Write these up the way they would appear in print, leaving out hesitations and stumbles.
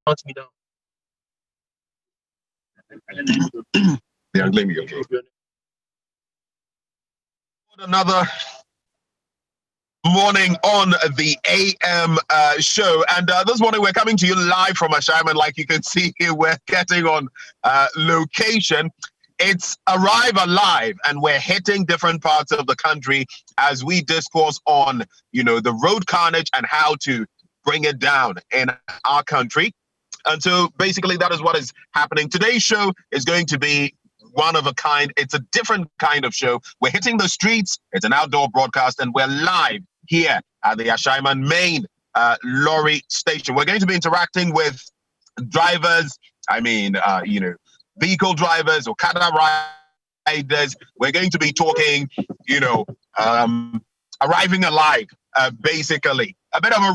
Count me down. They are blaming you. Okay. Another morning on the AM show, and this morning we're coming to you live from Ashaiman. Like you can see here, we're getting on location. It's Arrive Alive, and we're hitting different parts of the country as we discourse on, the road carnage and how to bring it down in our country. And so basically that is what is happening. Today's show is going to be one of a kind. It's a different kind of show. We're hitting the streets. It's an outdoor broadcast, and we're live here at the Ashaiman main lorry station. We're going to be interacting with drivers, vehicle drivers or Okada riders. We're going to be talking, arriving alive, basically. A bit of a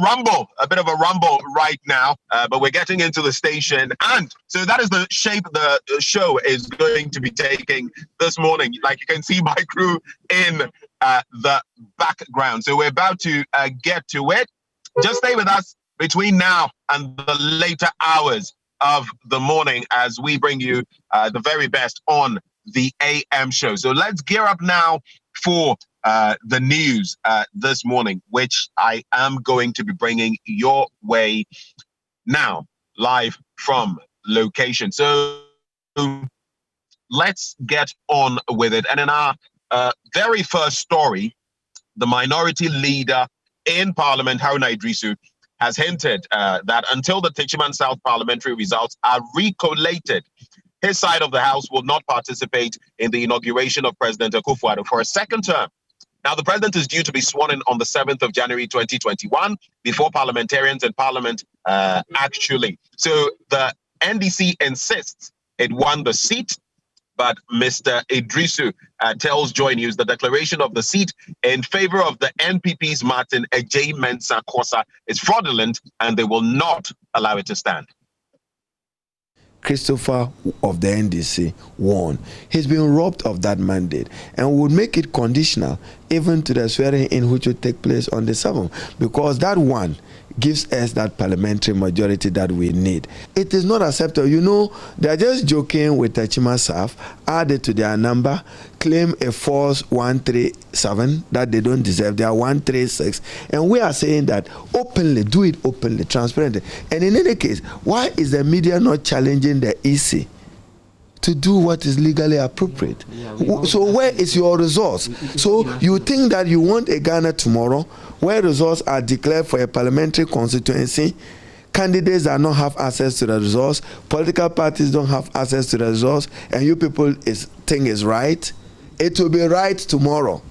rumble right now, but we're getting into the station. And so that is the shape the show is going to be taking this morning. Like you can see my crew in the background. So we're about to get to it. Just stay with us between now and the later hours of the morning as we bring you the very best on the AM show. So let's gear up now for the news this morning, which I am going to be bringing your way now, live from location. So let's get on with it. And in our very first story, the minority leader in Parliament, Haruna Iddrisu, has hinted that until the Techiman South parliamentary results are recollated, his side of the House will not participate in the inauguration of President Akufo-Addo for a second term. Now, the president is due to be sworn in on the 7th of January 2021 before parliamentarians in Parliament, actually. So the NDC insists it won the seat, but Mr. Iddrisu tells Joy News the declaration of the seat in favor of the NPP's Martin Ejay Mensah Kosa is fraudulent, and they will not allow it to stand. Christopher of the NDC won. He's been robbed of that mandate and would make it conditional even to the swearing-in which will take place on the 7th, because that one gives us that parliamentary majority that we need. It is not acceptable. They're just joking with Techiman South, added to their number, claim a false 137 that they don't deserve. They are 136. And we are saying that openly, do it openly, transparently. And in any case, why is the media not challenging the EC to do what is legally appropriate? So where is your resource? So you think that you want a Ghana tomorrow where results are declared for a parliamentary constituency, candidates that don't have access to the results, political parties don't have access to the results, and you people think is right? It will be right tomorrow.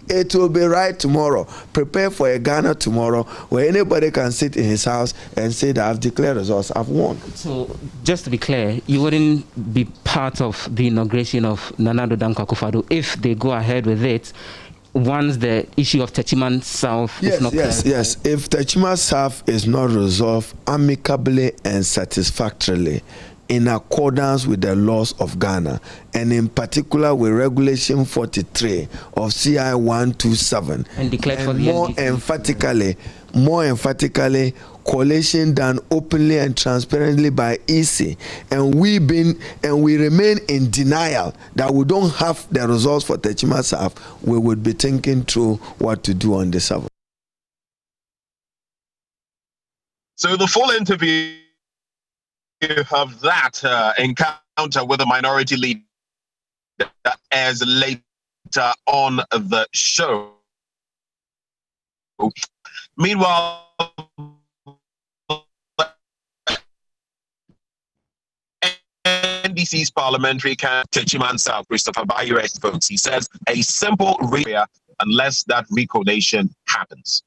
It will be right tomorrow. Prepare for a Ghana tomorrow where anybody can sit in his house and say that I've declared results, I've won. So, just to be clear, you wouldn't be part of the inauguration of Nana Addo Dankwa Akufo-Addo if they go ahead with it once the issue of Techiman South is not clear? Yes. If Techiman South is not resolved amicably and satisfactorily, in accordance with the laws of Ghana, and in particular with Regulation 43 of CI 127, and declared for the more emphatically, coalition done openly and transparently by EC, and we remain in denial that we don't have the results for Techiman South, we would be thinking through what to do on the 7th. So the full interview of that encounter with a minority leader as later on the show. Meanwhile, NDC's parliamentary candidate Techiman South, Christopher Bayures, votes. He says a simple unless that recollation happens.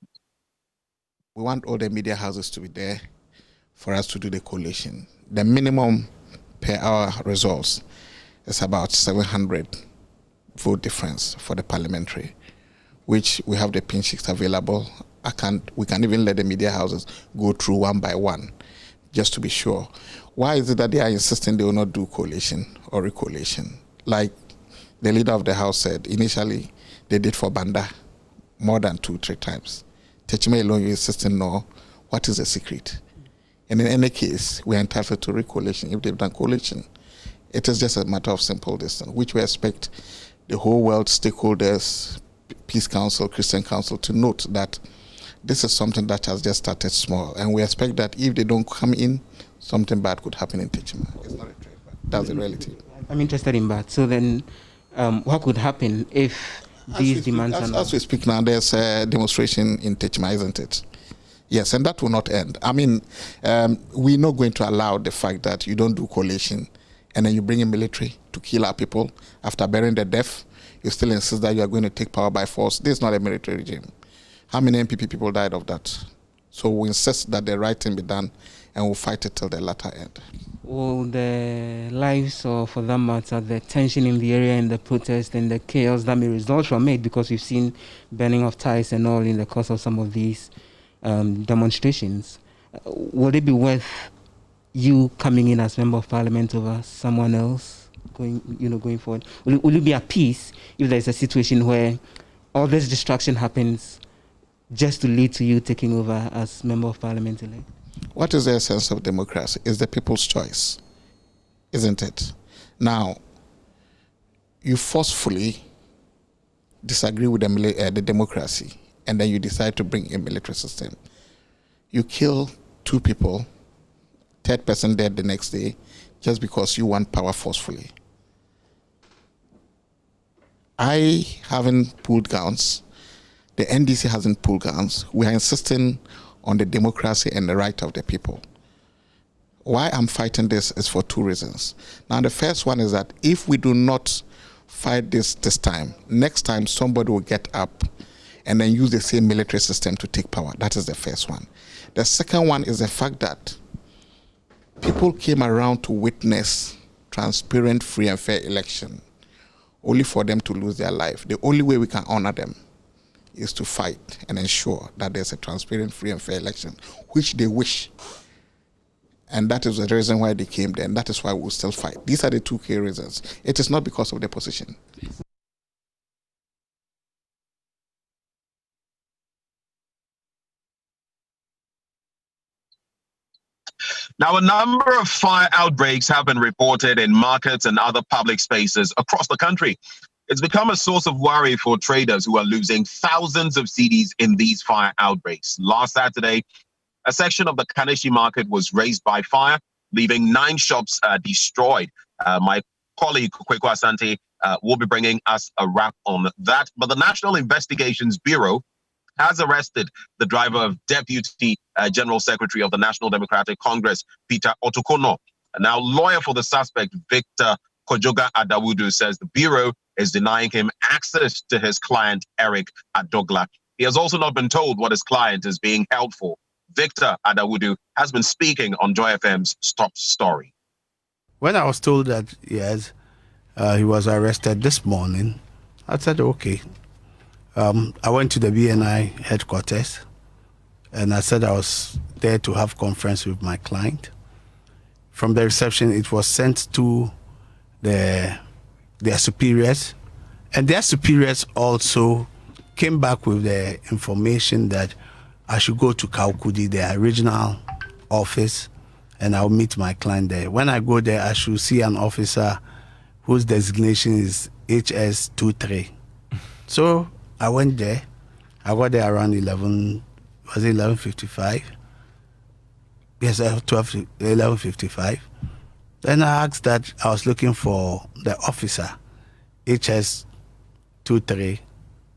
We want all the media houses to be there for us to do the collation. The minimum per hour results is about 700 vote difference for the parliamentary, which we have the pin sheets available. We can even let the media houses go through one by one, just to be sure. Why is it that they are insisting they will not do collation or recollation? Like the leader of the house said, initially they did for Banda more than 2-3 times. Techiman alone, you insisting no. What is the secret? And in any case, we are entitled to recollation if they've done collation. It is just a matter of simple distance, which we expect the whole world stakeholders, Peace Council, Christian Council, to note that this is something that has just started small. And we expect that if they don't come in, something bad could happen in Techima. It's not a trade, but that's the reality. I'm interested in that. So then, what could happen if these demands are not... As we speak now, there's a demonstration in Techima, isn't it? Yes, and that will not end. I mean, we're not going to allow the fact that you don't do collation and then you bring in military to kill our people after burying the deaf. You still insist that you are going to take power by force. This is not a military regime. How many MPP people died of that? So we insist that the right thing be done, and we'll fight it till the latter end. Will the lives, or for that matter, the tension in the area and the protest and the chaos that may result from it, because we've seen burning of ties and all in the course of some of these demonstrations, would it be worth you coming in as Member of Parliament over someone else going forward? Will you be at peace if there's a situation where all this distraction happens just to lead to you taking over as Member of Parliament elect? What is the essence of democracy? It's the people's choice, isn't it? Now, you forcefully disagree with the democracy, and then you decide to bring a military system. You kill 2 people, third person dead the next day, just because you want power forcefully. I haven't pulled guns. The NDC hasn't pulled guns. We are insisting on the democracy and the right of the people. Why I'm fighting this is for 2 reasons. Now, the first one is that if we do not fight this time, next time somebody will get up and then use the same military system to take power. That is the first one. The second one is the fact that people came around to witness transparent, free and fair election, only for them to lose their life. The only way we can honor them is to fight and ensure that there's a transparent, free and fair election, which they wish. And that is the reason why they came there, and that is why we'll still fight. These are the 2 key reasons. It is not because of the position. Now, a number of fire outbreaks have been reported in markets and other public spaces across the country. It's become a source of worry for traders who are losing thousands of cedis in these fire outbreaks. Last Saturday, a section of the Kanishi market was razed by fire, leaving 9 shops destroyed. My colleague, Kweko Asante, will be bringing us a wrap on that. But the National Investigations Bureau has arrested the driver of Deputy General Secretary of the National Democratic Congress, Peter Otukono. Now, lawyer for the suspect, Victor Kojoga Adawudu, says the Bureau is denying him access to his client, Eric Adogla. He has also not been told what his client is being held for. Victor Adawudu has been speaking on Joy FM's Top Story. When I was told that, yes, he was arrested this morning, I said, okay. I went to the BNI headquarters, and I said I was there to have conference with my client. From the reception, it was sent to their superiors, and their superiors also came back with the information that I should go to Kaukudi, their regional office, and I'll meet my client there. When I go there, I should see an officer whose designation is HS23. So I went there. I got there around 11:55? Yes, 11:55. Then I asked that I was looking for the officer, HS23.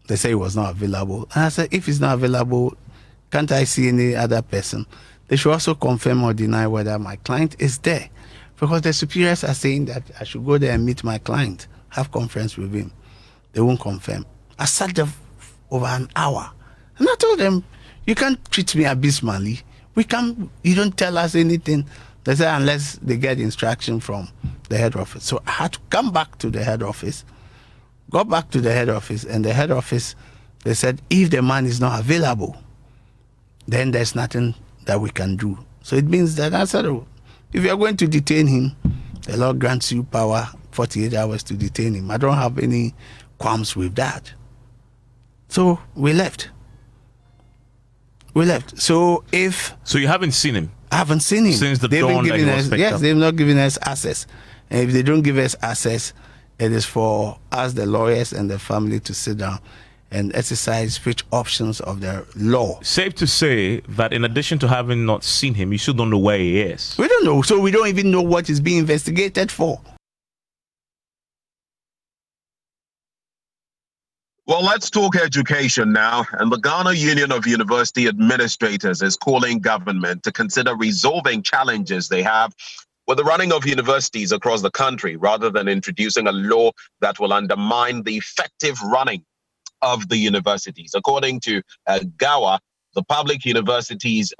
They say he was not available. And I said, if he's not available, can't I see any other person? They should also confirm or deny whether my client is there. Because the superiors are saying that I should go there and meet my client, have conference with him. They won't confirm. I sat there over an hour. And I told them, you can't treat me abysmally. You don't tell us anything. They said, unless they get instruction from the head office. So I had to come back to the head office, go back to the head office, and the head office, they said, if the man is not available, then there's nothing that we can do. So it means that I said, oh, if you're going to detain him, the law grants you power 48 hours to detain him. I don't have any qualms with that. So we left. So So you haven't seen him? I haven't seen him. Since the They've dawn been that giving he was us, picked yes, up. they've not given us access. And if they don't give us access, it is for us, the lawyers and the family, to sit down and exercise which options of the law. Safe to say that in addition to having not seen him, you still don't know where he is. We don't know, so we don't even know what is being investigated for. Well, let's talk education now. And the Ghana Union of University Administrators is calling government to consider resolving challenges they have with the running of universities across the country, rather than introducing a law that will undermine the effective running of the universities. According to GAWA, the Public Universities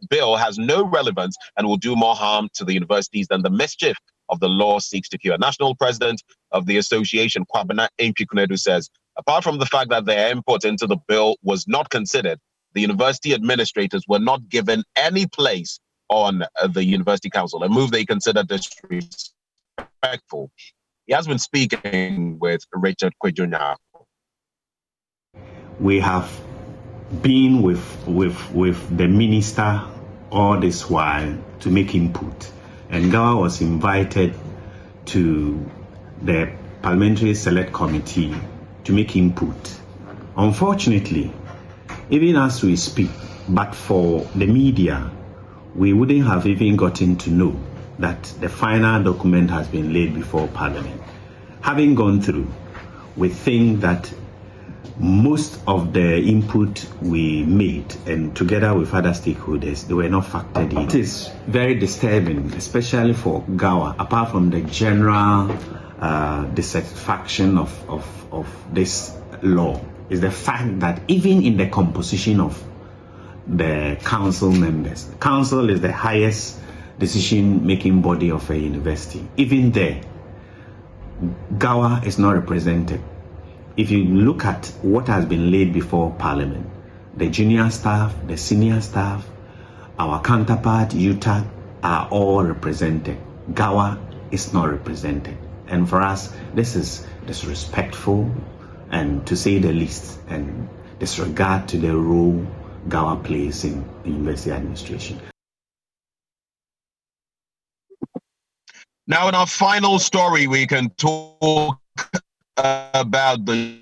Bill has no relevance and will do more harm to the universities than the mischief of the law seeks to cure. National President of the Association, Kwabena Nkwikunedu, says, apart from the fact that their input into the bill was not considered, the university administrators were not given any place on the University Council, a move they consider disrespectful. He has been speaking with Richard Kwejunya. We have been with the minister all this while to make input, and Gawa was invited to the Parliamentary Select Committee to make input. Unfortunately, even as we speak, but for the media, we wouldn't have even gotten to know that the final document has been laid before Parliament. Having gone through, we think that most of the input we made, and together with other stakeholders, they were not factored in. It is very disturbing, especially for Gawa, apart from the general dissatisfaction of this law, is the fact that even in the composition of the council members, the council is the highest decision-making body of a university. Even there, Gawa is not represented. If you look at what has been laid before Parliament, the junior staff, the senior staff, our counterpart, UTAG, are all represented. Gawa is not represented. And for us, this is disrespectful, and to say the least, and disregard to the role Gawa plays in the university administration. Now, in our final story, we can talk about the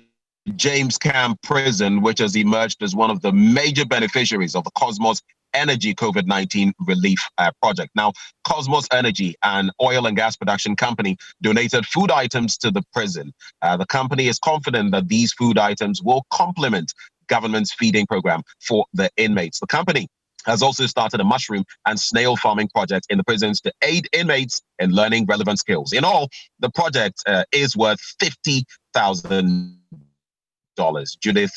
James Camp prison, which has emerged as one of the major beneficiaries of the Cosmos Energy COVID-19 relief project. Now, Cosmos Energy, an oil and gas production company, donated food items to the prison. The company is confident that these food items will complement government's feeding program for the inmates. The company has also started a mushroom and snail farming project in the prisons to aid inmates in learning relevant skills. In all, the project is worth $50,000. Judith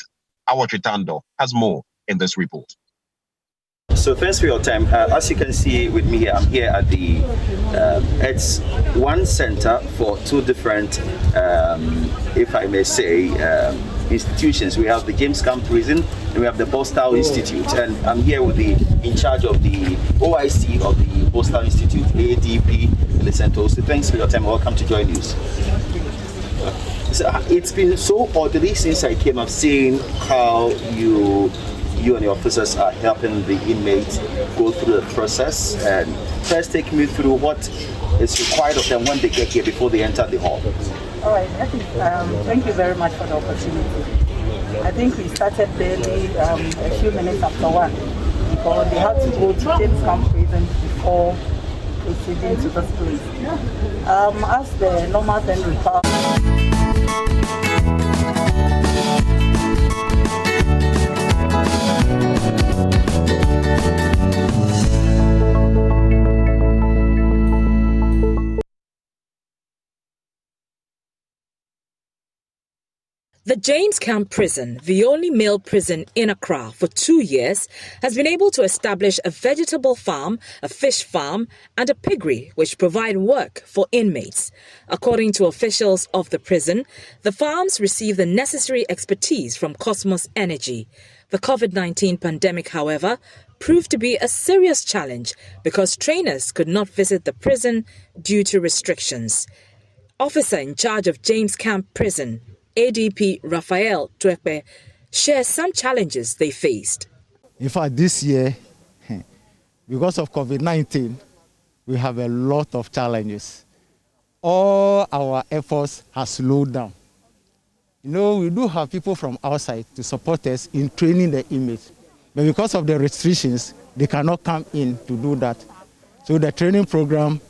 Awatritando has more in this report. So thanks for your time. As you can see with me here, I'm here at the, it's one center for two different, if I may say, institutions. We have the James Camp Prison and we have the Bostal Institute. And I'm here with the in charge of the OIC of the Bostal Institute, ADP, Licento. So thanks for your time. Welcome to Joy News. So it's been so orderly since I came. I've seen how you and your officers are helping the inmates go through the process. And first, take me through what is required of them when they get here before they enter the hall. All right, I think, thank you very much for the opportunity. I think we started barely a few minutes after 1 because they had to go to James Camp Prison before proceeding to this place. As the normal thing requires. The James Camp Prison, the only male prison in Accra for 2 years, has been able to establish a vegetable farm, a fish farm, and a piggery which provide work for inmates. According to officials of the prison, the farms receive the necessary expertise from Cosmos Energy. The COVID-19 pandemic, however, proved to be a serious challenge because trainers could not visit the prison due to restrictions. Officer in charge of James Camp Prison, ADP Raphael shares some challenges they faced. In fact, this year, because of COVID-19, we have a lot of challenges. All our efforts have slowed down. You know, we do have people from outside to support us in training the inmates, but because of the restrictions, they cannot come in to do that. So the training program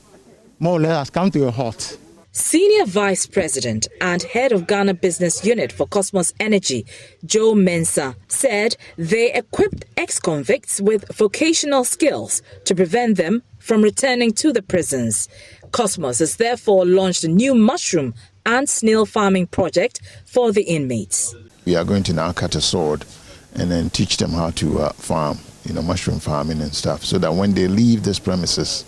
more or less has come to a halt. Senior Vice President and Head of Ghana Business Unit for Cosmos Energy, Joe Mensah, said they equipped ex-convicts with vocational skills to prevent them from returning to the prisons. Cosmos has therefore launched a new mushroom and snail farming project for the inmates. We are going to now cut a sword and then teach them how to farm, mushroom farming and stuff, so that when they leave this premises,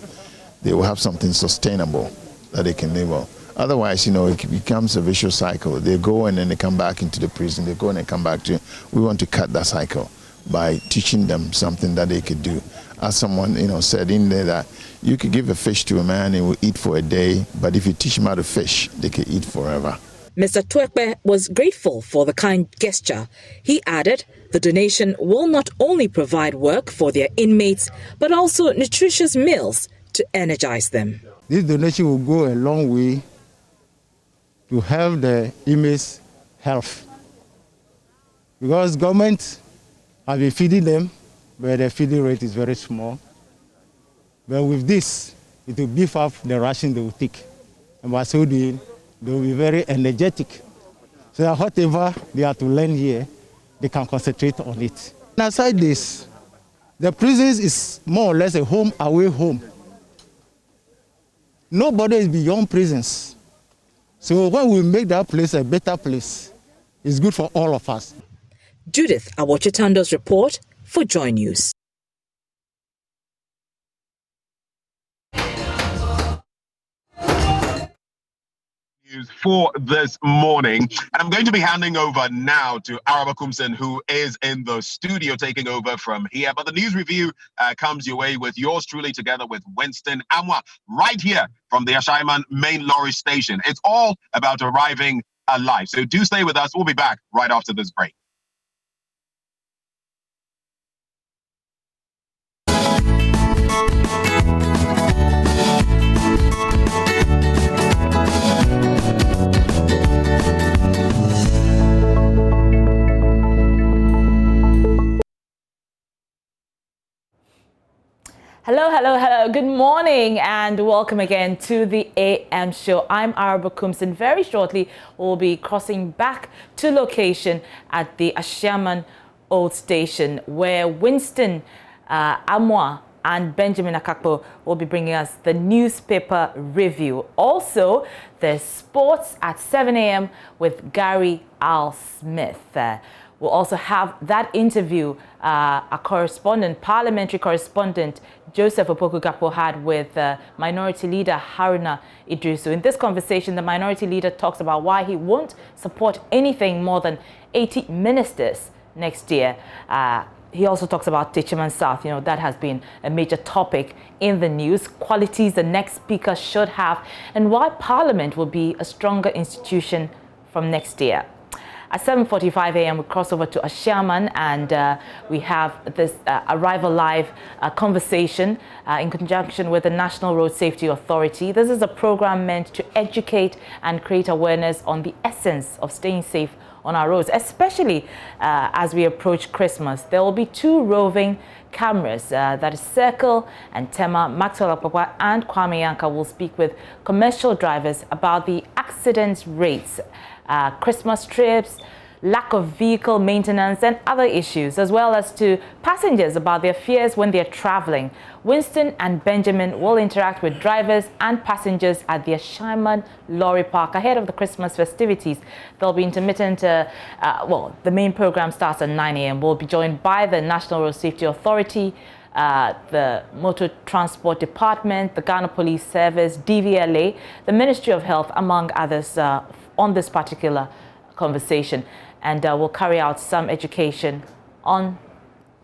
they will have something sustainable that they can live on. Otherwise, it becomes a vicious cycle. They go and then they come back into the prison. They go and they come back to. We want to cut that cycle by teaching them something that they could do. As someone, said in there, that you could give a fish to a man, he will eat for a day, but if you teach him how to fish, they can eat forever. Mr. Twekpe was grateful for the kind gesture. He added the donation will not only provide work for their inmates, but also nutritious meals to energize them. This donation will go a long way to help the inmates' health. Because government has been feeding them, but the feeding rate is very small. But with this, it will beef up the ration they will take. And by so doing, they will be very energetic. So that whatever they have to learn here, they can concentrate on it. And aside this, the prisons is more or less a home away home. Nobody is beyond prisons. So when we make that place a better place, it's good for all of us. Judith Awochitando's report for Joy News. For this morning, and I'm going to be handing over now to Araba Kumsen, who is in the studio taking over from here. But the news review comes your way with yours truly, together with Winston Amwa, right here from the Ashaiman main lorry station. It's all about arriving alive. So do stay with us. We'll be back right after this break. Hello. Good morning and welcome again to the AM show. I'm Araba Kumsen. Very shortly, we'll be crossing back to location at the Ashiaman Old Station, where Winston Amwa and Benjamin Akakpo will be bringing us the newspaper review. Also, there's sports at 7 a.m. with Gary Al Smith. We'll also have that interview a correspondent, parliamentary correspondent, Joseph Opoku-Gakpo had with Minority Leader Haruna Iddrisu. In this conversation, the Minority Leader talks about why he won't support anything more than 80 ministers next year. He also talks about Techiman South. That has been a major topic in the news. Qualities the next speaker should have, and why Parliament will be a stronger institution from next year. At 7:45 a.m., we cross over to Ashiaman and we have this Arrival Live conversation in conjunction with the National Road Safety Authority. This is a program meant to educate and create awareness on the essence of staying safe on our roads, especially as we approach Christmas. There will be 2 roving cameras, that is Circle and Tema. Maxwell Akpakwa and Kwame Yanka will speak with commercial drivers about the accident rates, Christmas trips, lack of vehicle maintenance and other issues, as well as to passengers about their fears when they're traveling. Winston and Benjamin will interact with drivers and passengers at the Ashaiman Lorry Park ahead of the Christmas festivities. There'll be intermittent, the main program starts at 9 a.m. We'll be joined by the National Road Safety Authority, the Motor Transport Department, the Ghana Police Service, DVLA, the Ministry of Health, among others, on this particular conversation. And we'll carry out some education on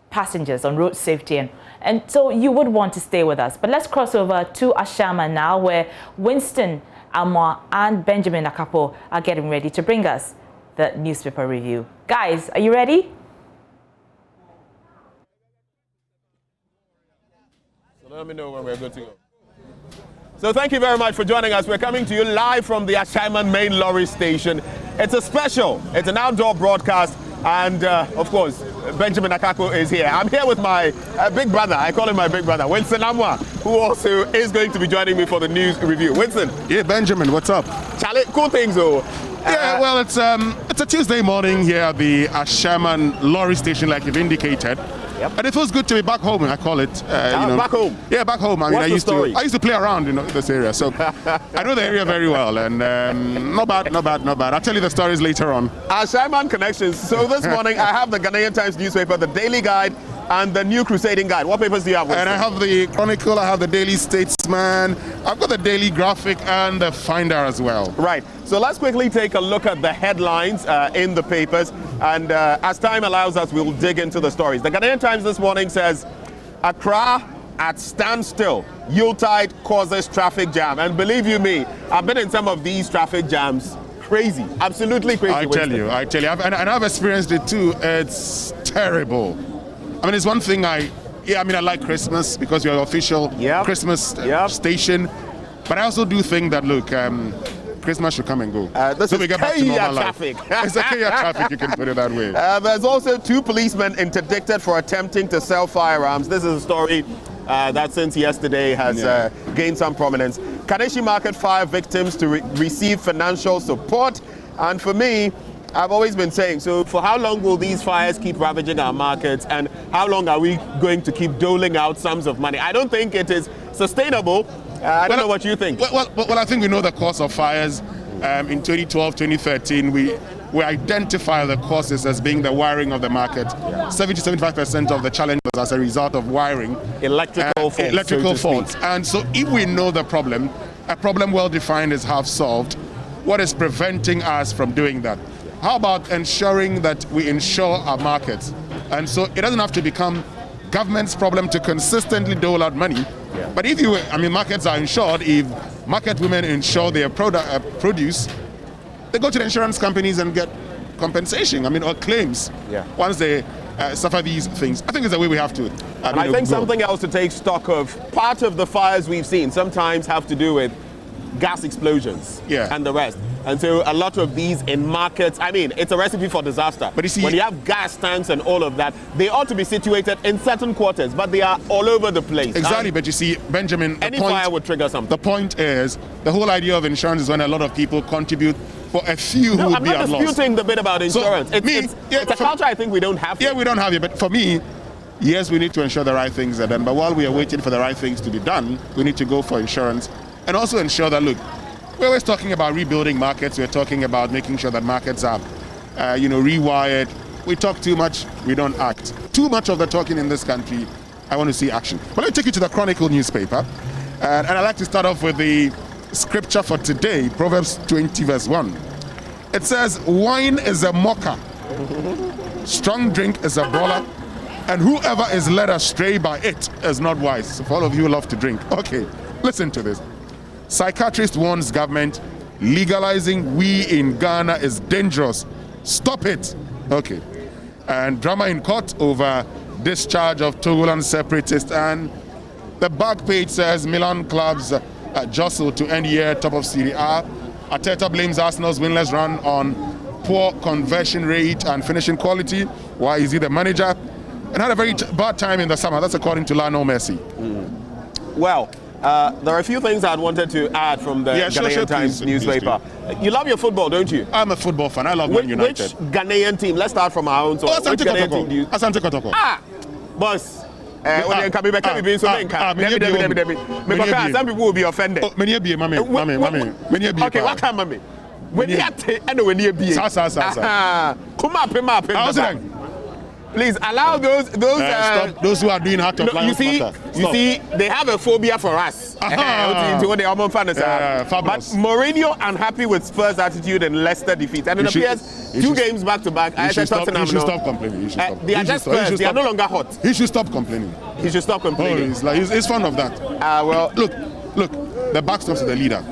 passengers, on road safety. And so you would want to stay with us. But let's cross over to Ashiaman now, where Winston Amwa and Benjamin Akakpo are getting ready to bring us the newspaper review. Guys, are you ready? Let me know when we're good to go. So thank you very much for joining us. We're coming to you live from the Ashaiman main lorry station. It's a special, it's an outdoor broadcast, and of course, Benjamin Akako is here. I'm here with my big brother, I call him my big brother, Winston Amwa, who also is going to be joining me for the news review. Winston. Yeah, Benjamin, what's up? Charlie, cool things though. Yeah, well, it's a Tuesday morning here at the Ashaiman lorry station, like you've indicated. Yep. And it feels good to be back home, I call it. Back home? Yeah, back home. I mean, I used to play around in this area, so I know the area very well, and not bad. I'll tell you the stories later on. Ashaiman connections. So this morning, I have the Ghanaian Times newspaper, the Daily Guide, and the New Crusading Guide. What papers do you have? And I have the Chronicle, I have the Daily Statesman, I've got the Daily Graphic and the Finder as well. Right. So let's quickly take a look at the headlines in the papers, and as time allows us, we'll dig into the stories. The Ghanaian Times this morning says, Accra at standstill, Yuletide causes traffic jam. And believe you me, I've been in some of these traffic jams. Crazy, absolutely crazy. I tell you, and I've experienced it too. It's terrible. I mean, it's one thing I like Christmas because we're an official Christmas station, but I also do think that, look, Christmas should come and go. This is we get back to normal traffic. Life. It's a Kenya traffic, you can put it that way. There's also 2 policemen interdicted for attempting to sell firearms. This is a story that since yesterday has gained some prominence. Kaneshi Market fire victims to receive financial support. And for me, I've always been saying, so for how long will these fires keep ravaging our markets, and how long are we going to keep doling out sums of money? I don't think it is sustainable. I don't know what you think. Well, I think we know the cause of fires. In 2012, 2013, we identify the causes as being the wiring of the market. 70-75% of the challenge was as a result of wiring. Electrical faults. And so if we know the problem, a problem well defined is half solved. What is preventing us from doing that? How about ensuring that we insure our markets? And so it doesn't have to become government's problem to consistently dole out money. Yeah. But if markets are insured, if market women insure their produce, they go to the insurance companies and get compensation, or claims once they suffer these things. I think it's the way we have to. And I think something else to take stock of, part of the fires we've seen sometimes have to do with gas explosions and the rest. And so a lot of these in markets, it's a recipe for disaster. But you see, when you have gas tanks and all of that, they ought to be situated in certain quarters, but they are all over the place. Exactly, but you see, Benjamin, any fire would trigger something. The point is, the whole idea of insurance is when a lot of people contribute for a few who would be at loss. I'm not disputing the bit about insurance. So it's a culture I think we don't have. Yeah, we don't have it, but for me, yes, we need to ensure the right things are done, but while we are waiting for the right things to be done, we need to go for insurance and also ensure that, look, we're always talking about rebuilding markets. We're talking about making sure that markets are, rewired. We talk too much, we don't act. Too much of the talking in this country, I want to see action. But let me take you to the Chronicle newspaper. And I'd like to start off with the scripture for today, Proverbs 20 verse 1. It says, wine is a mocker, strong drink is a brawler, and whoever is led astray by it is not wise. So for all of you who love to drink. Okay, listen to this. Psychiatrist warns government, legalizing weed in Ghana is dangerous. Stop it. Okay. And drama in court over discharge of Togolan separatists. And the back page says Milan clubs jostle to end year top of Serie A. Arteta blames Arsenal's winless run on poor conversion rate and finishing quality. Why is he the manager? And had a very bad time in the summer. That's according to Lionel Messi. Well, there are a few things I'd wanted to add from the Ghanaian Times newspaper. You love your football, don't you? I'm a football fan. I love Man United. Which Ghanaian team? Let's start from our own. So Asante Kotoko. Boss. Some people will be offended. Okay, what kind of when you please allow those who are doing hard to you see, they have a phobia for us. But Mourinho unhappy with Spurs' attitude in Leicester defeat, and it appears 2 games back to back. He should stop complaining. They are just Spurs. They are no longer hot. He should stop complaining. He should stop complaining. He's fond of that. Well, look, the back stops to the leader.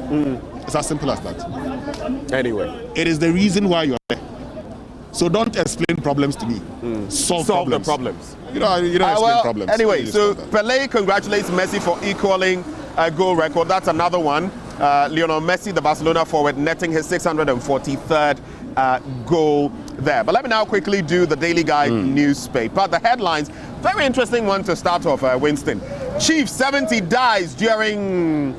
It's as simple as that. Anyway, it is the reason why you're there. So don't explain problems to me. Solve the problems. problems. You don't explain problems. Anyway, so Pelé congratulates Messi for equaling a goal record. That's another one. Lionel Messi, the Barcelona forward, netting his 643rd goal there. But let me now quickly do the Daily Guide newspaper. The headlines, very interesting one to start off, Winston. Chief 70 dies during...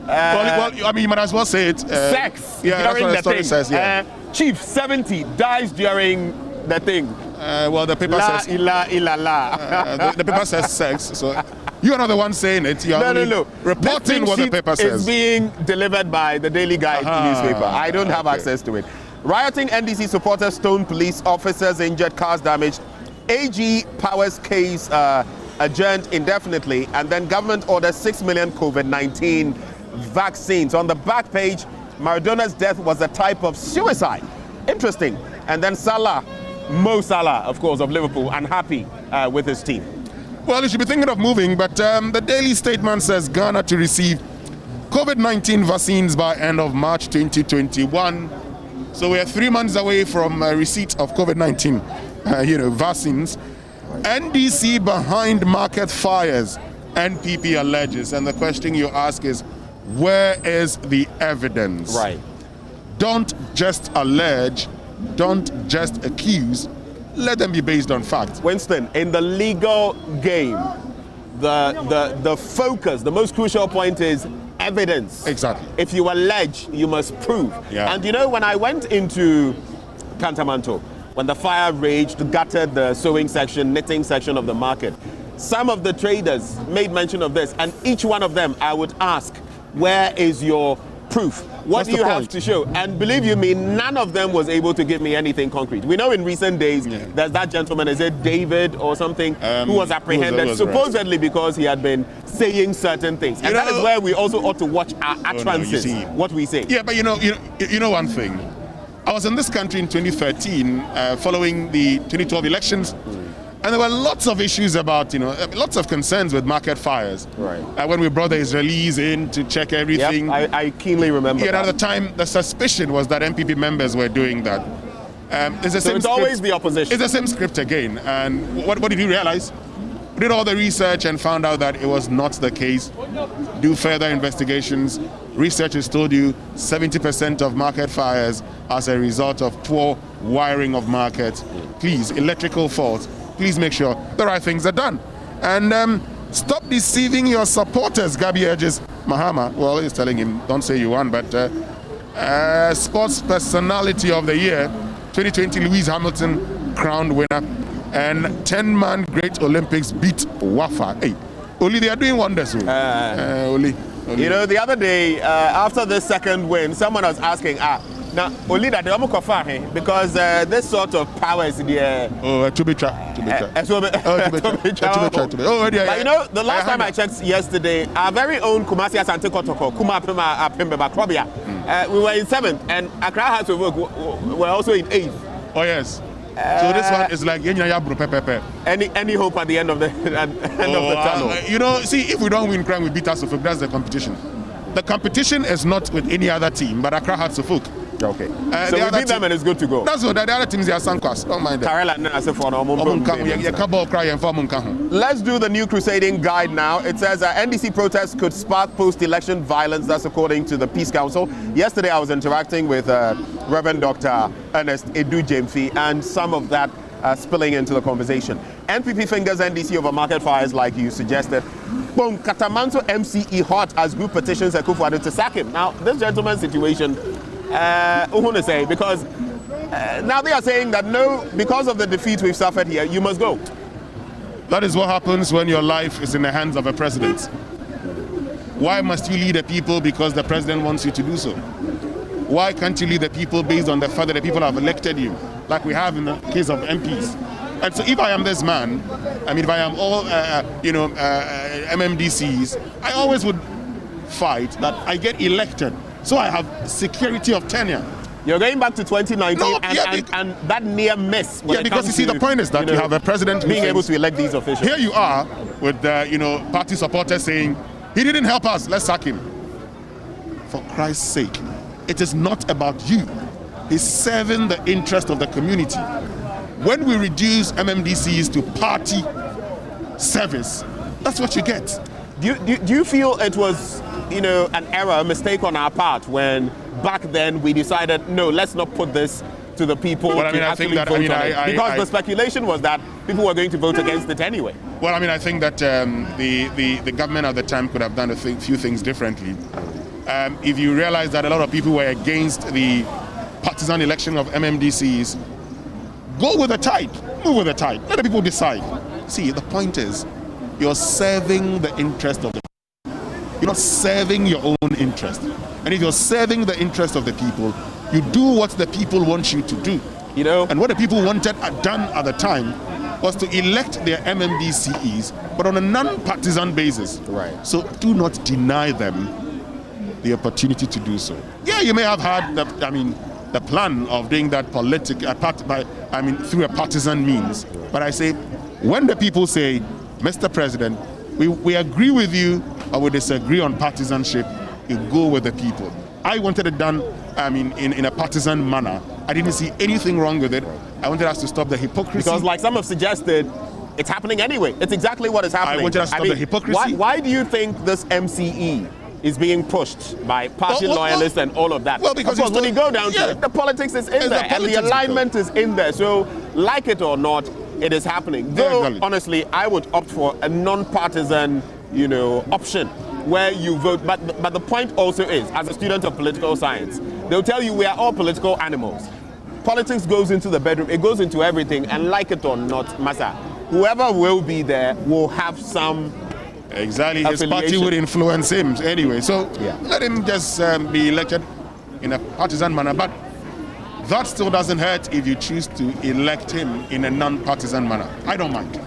well, I mean, you might as well say it. Sex Yeah, during that's what the the story thing. says, yeah. Chief 70 dies during the thing. Well, the paper says... the paper says sex, so... You're not the one saying it. You're no. reporting what the paper says. It's being delivered by the Daily Guide newspaper. I don't have access to it. Rioting NDC supporters stone police officers injured, cars damaged. AG Powers case adjourned indefinitely, and then government orders 6 million COVID-19 vaccines. On the back page, Maradona's death was a type of suicide. Interesting. And then Mo Salah, of course, of Liverpool, unhappy with his team. Well, you should be thinking of moving, but the Daily Statement says Ghana to receive COVID-19 vaccines by end of March 2021. So we are 3 months away from receipt of COVID-19, vaccines. NDC behind market fires, NPP alleges. And the question you ask is, where is the evidence? Right. Don't just allege, don't just accuse. Let them be based on facts. Winston, in the legal game, the focus, the most crucial point is evidence. Exactly. If you allege, you must prove. Yeah. And when I went into Cantamanto, when the fire raged, gutted the sewing section, knitting section of the market, some of the traders made mention of this, and each one of them I would ask, where is your proof? What do you have to show? And believe you me, none of them was able to give me anything concrete. We know in recent days, there's that gentleman, is it David or something, who was apprehended supposedly because he had been saying certain things. And that is where we also ought to watch our utterances, what we say. Yeah, but you know one thing. I was in this country in 2013 following the 2012 elections. And there were lots of issues about, lots of concerns with market fires. Right. When we brought the Israelis in to check everything. Yep, I keenly remember that. At the time, the suspicion was that MPP members were doing that. It's always the opposition. It's the same script again. And what did you realize? We did all the research and found out that it was not the case. Do further investigations. Research has told you 70% of market fires as a result of poor wiring of markets. Please, electrical faults. Please make sure the right things are done. And stop deceiving your supporters, Gabi urges Mahama. Well, he's telling him, don't say you won, but Sports Personality of the Year, 2020, Lewis Hamilton crowned winner. And 10-man Great Olympics beat Wafa. Hey, Oli, they are doing wonders. Oli. The other day, after the second win, someone was asking, now, only that because this sort of power is there. To be tracked. But the last time I checked yesterday, our very own Kumasi Asante Kotoko, Kuma Apembe Bakrobia, we were in 7th, and Accra House of Work were also in 8th. Oh, yes. So this one is like any hope at the end of the tunnel? See, if we don't win crime, we beat us. That's the competition. The competition is not with any other team, but Accra Hearts of Oak. Okay. So we beat them and it's good to go. That's what the other teams, they are Sankwas. Don't mind them. Let's do the new crusading guide now. It says NDC protests could spark post-election violence. That's according to the Peace Council. Yesterday I was interacting with Reverend Dr. Ernest Edu Jemfi, and some of that spilling into the conversation. NPP fingers NDC over market fires like you suggested. Boom, Katamanto MCE hot as group petitions Akufo-Addo to sack him. Now, this gentleman's situation, because now they are saying that no, because of the defeat we've suffered here, you must go. That is what happens when your life is in the hands of a president. Why must you lead the people because the president wants you to do so? Why can't you lead the people based on the fact that the people have elected you, like we have in the case of MPs? And so if I am this man, if I am all, MMDCs, I always would fight that I get elected so I have security of tenure. You're going back to 2019 and that near miss. Yeah, because you see, the point is that you have a president being able to elect these officials. Here you are with, party supporters saying, he didn't help us, let's sack him. For Christ's sake, it is not about you. is serving the interest of the community. When we reduce MMDCs to party service, that's what you get. Do you feel it was, an error, a mistake on our part when back then we decided, no, let's not put this to the people well, I think that, because the speculation was that people were going to vote against it anyway. Well, I think that the government at the time could have done a few things differently. If you realize that a lot of people were against the partisan election of MMDCs, go with the tide, move with the tide, let the people decide. See, the point is, you're serving the interest of the people. You're not serving your own interest. And if you're serving the interest of the people, you do what the people want you to do. And what the people wanted done at the time was to elect their MMDCEs, but on a non-partisan basis. Right. So do not deny them the opportunity to do so. Yeah, you may have had the plan of doing that through a partisan means. But I say, when the people say, Mr. President, we agree with you or we disagree on partisanship, you go with the people. I wanted it done in a partisan manner. I didn't see anything wrong with it. I wanted us to stop the hypocrisy. Because like some have suggested, it's happening anyway. It's exactly what is happening. I wanted us to stop the hypocrisy. Why do you think this MCE is being pushed by party loyalists and all of that? Well, because of course, when you go down to it, the politics is in there and the alignment is in there. So, like it or not, it is happening. Though, honestly, I would opt for a non-partisan, option where you vote. But the point also is, as a student of political science, they'll tell you we are all political animals. Politics goes into the bedroom, it goes into everything, and like it or not, Masa, whoever will be there will have some Exactly, his party would influence him anyway. So let him just be elected in a partisan manner. But that still doesn't hurt if you choose to elect him in a non-partisan manner. I don't mind.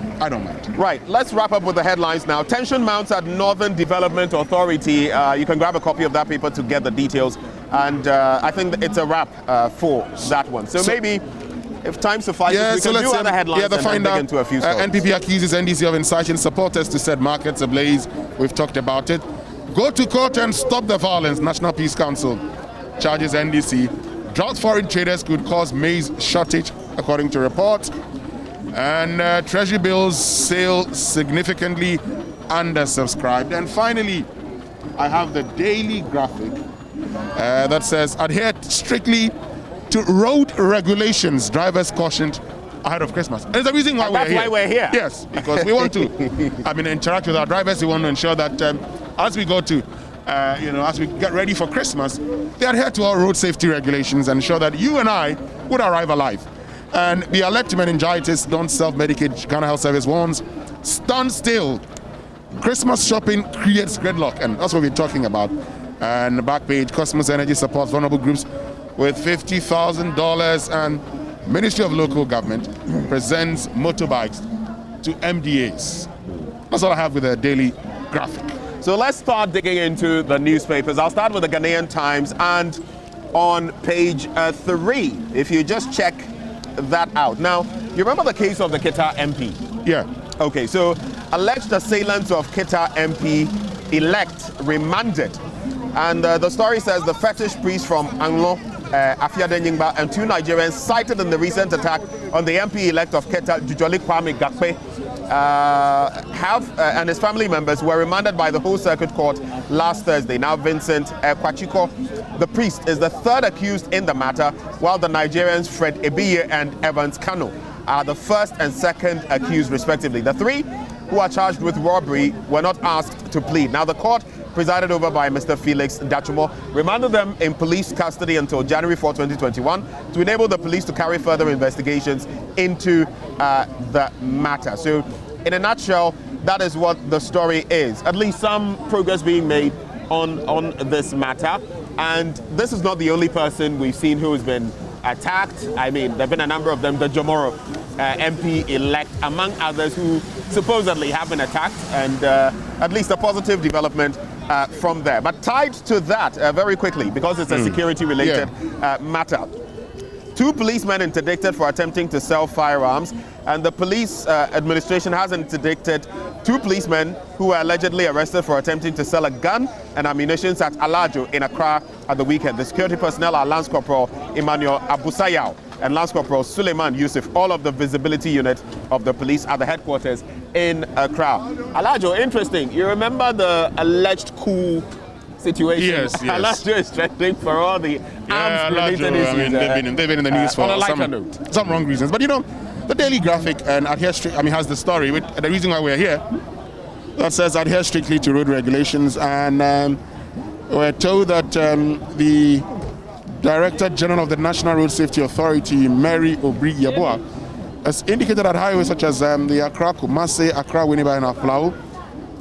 Right, let's wrap up with the headlines now. Tension mounts at Northern Development Authority. You can grab a copy of that paper to get the details. And I think it's a wrap for that one. So maybe, if time suffices, we can do other headlines and then dig into a few stories. NPP accuses NDC of inciting supporters to set markets ablaze. We've talked about it. Go to court and stop the violence. National Peace Council charges NDC. Drought foreign traders could cause maize shortage, according to reports. And treasury bills sale significantly undersubscribed. And finally, I have the daily graphic that says, adhere strictly to road regulations, drivers cautioned ahead of Christmas. And there's a reason why we're here. That's why we're here. Yes, because we want to interact with our drivers. We want to ensure that as we go to, as we get ready for Christmas, they adhere to our road safety regulations and ensure that you and I would arrive alive. And be alert to meningitis, don't self-medicate. Ghana Health Service warns, stand still. Christmas shopping creates gridlock, and that's what we're talking about. And the back page, Cosmos Energy supports vulnerable groups with $50,000, and Ministry of Local Government presents motorbikes to MDAs. That's all I have with the daily graphic. So let's start digging into the newspapers. I'll start with the Ghanaian Times, and on page 3, if you just check that out. Now, you remember the case of the Kita MP? Yeah. Okay, so alleged assailants of Kita MP elect remanded. And the story says the fetish priest from Anglo, Afiade Nyingba, and 2 Nigerians cited in the recent attack on the MP-elect of Keta, Jujoli Kwame Gakpe, and his family members were remanded by the whole circuit court last Thursday. Now Vincent Kwachiko, the priest, is the 3rd accused in the matter, while the Nigerians Fred Ebiye and Evans Kano are the 1st and 2nd accused respectively. The 3 who are charged with robbery were not asked to plead. Now the court, presided over by Mr. Felix Dachumo, remanded them in police custody until January 4, 2021 to enable the police to carry further investigations into the matter. So, in a nutshell, that is what the story is. At least some progress being made on this matter. And this is not the only person we've seen who has been attacked. I mean, there have been a number of them. The Jomoro MP-elect, among others, who supposedly have been attacked, and at least a positive development from there. But tied to that, very quickly, because it's a security-related matter, 2 policemen interdicted for attempting to sell firearms, and the police administration has interdicted 2 policemen who were allegedly arrested for attempting to sell a gun and ammunition at Alajo in Accra at the weekend. The security personnel are Lance Corporal Emmanuel Abusayao and Lance Corporal Suleiman Yusuf, all of the visibility unit of the police at the headquarters in Accra. Alajo, interesting. You remember the alleged coup situation? Yes. Alajo is trending for all the arms-related issues. I mean, they've been in the news for some wrong reasons. But you know, the Daily Graphic and has the story with the reason why we're here that says adhere strictly to road regulations, and we're told that the Director General of the National Road Safety Authority, Mary Obri Yaboa, has indicated that highways such as the Accra Kumasi, Accra Winneba and Aflao,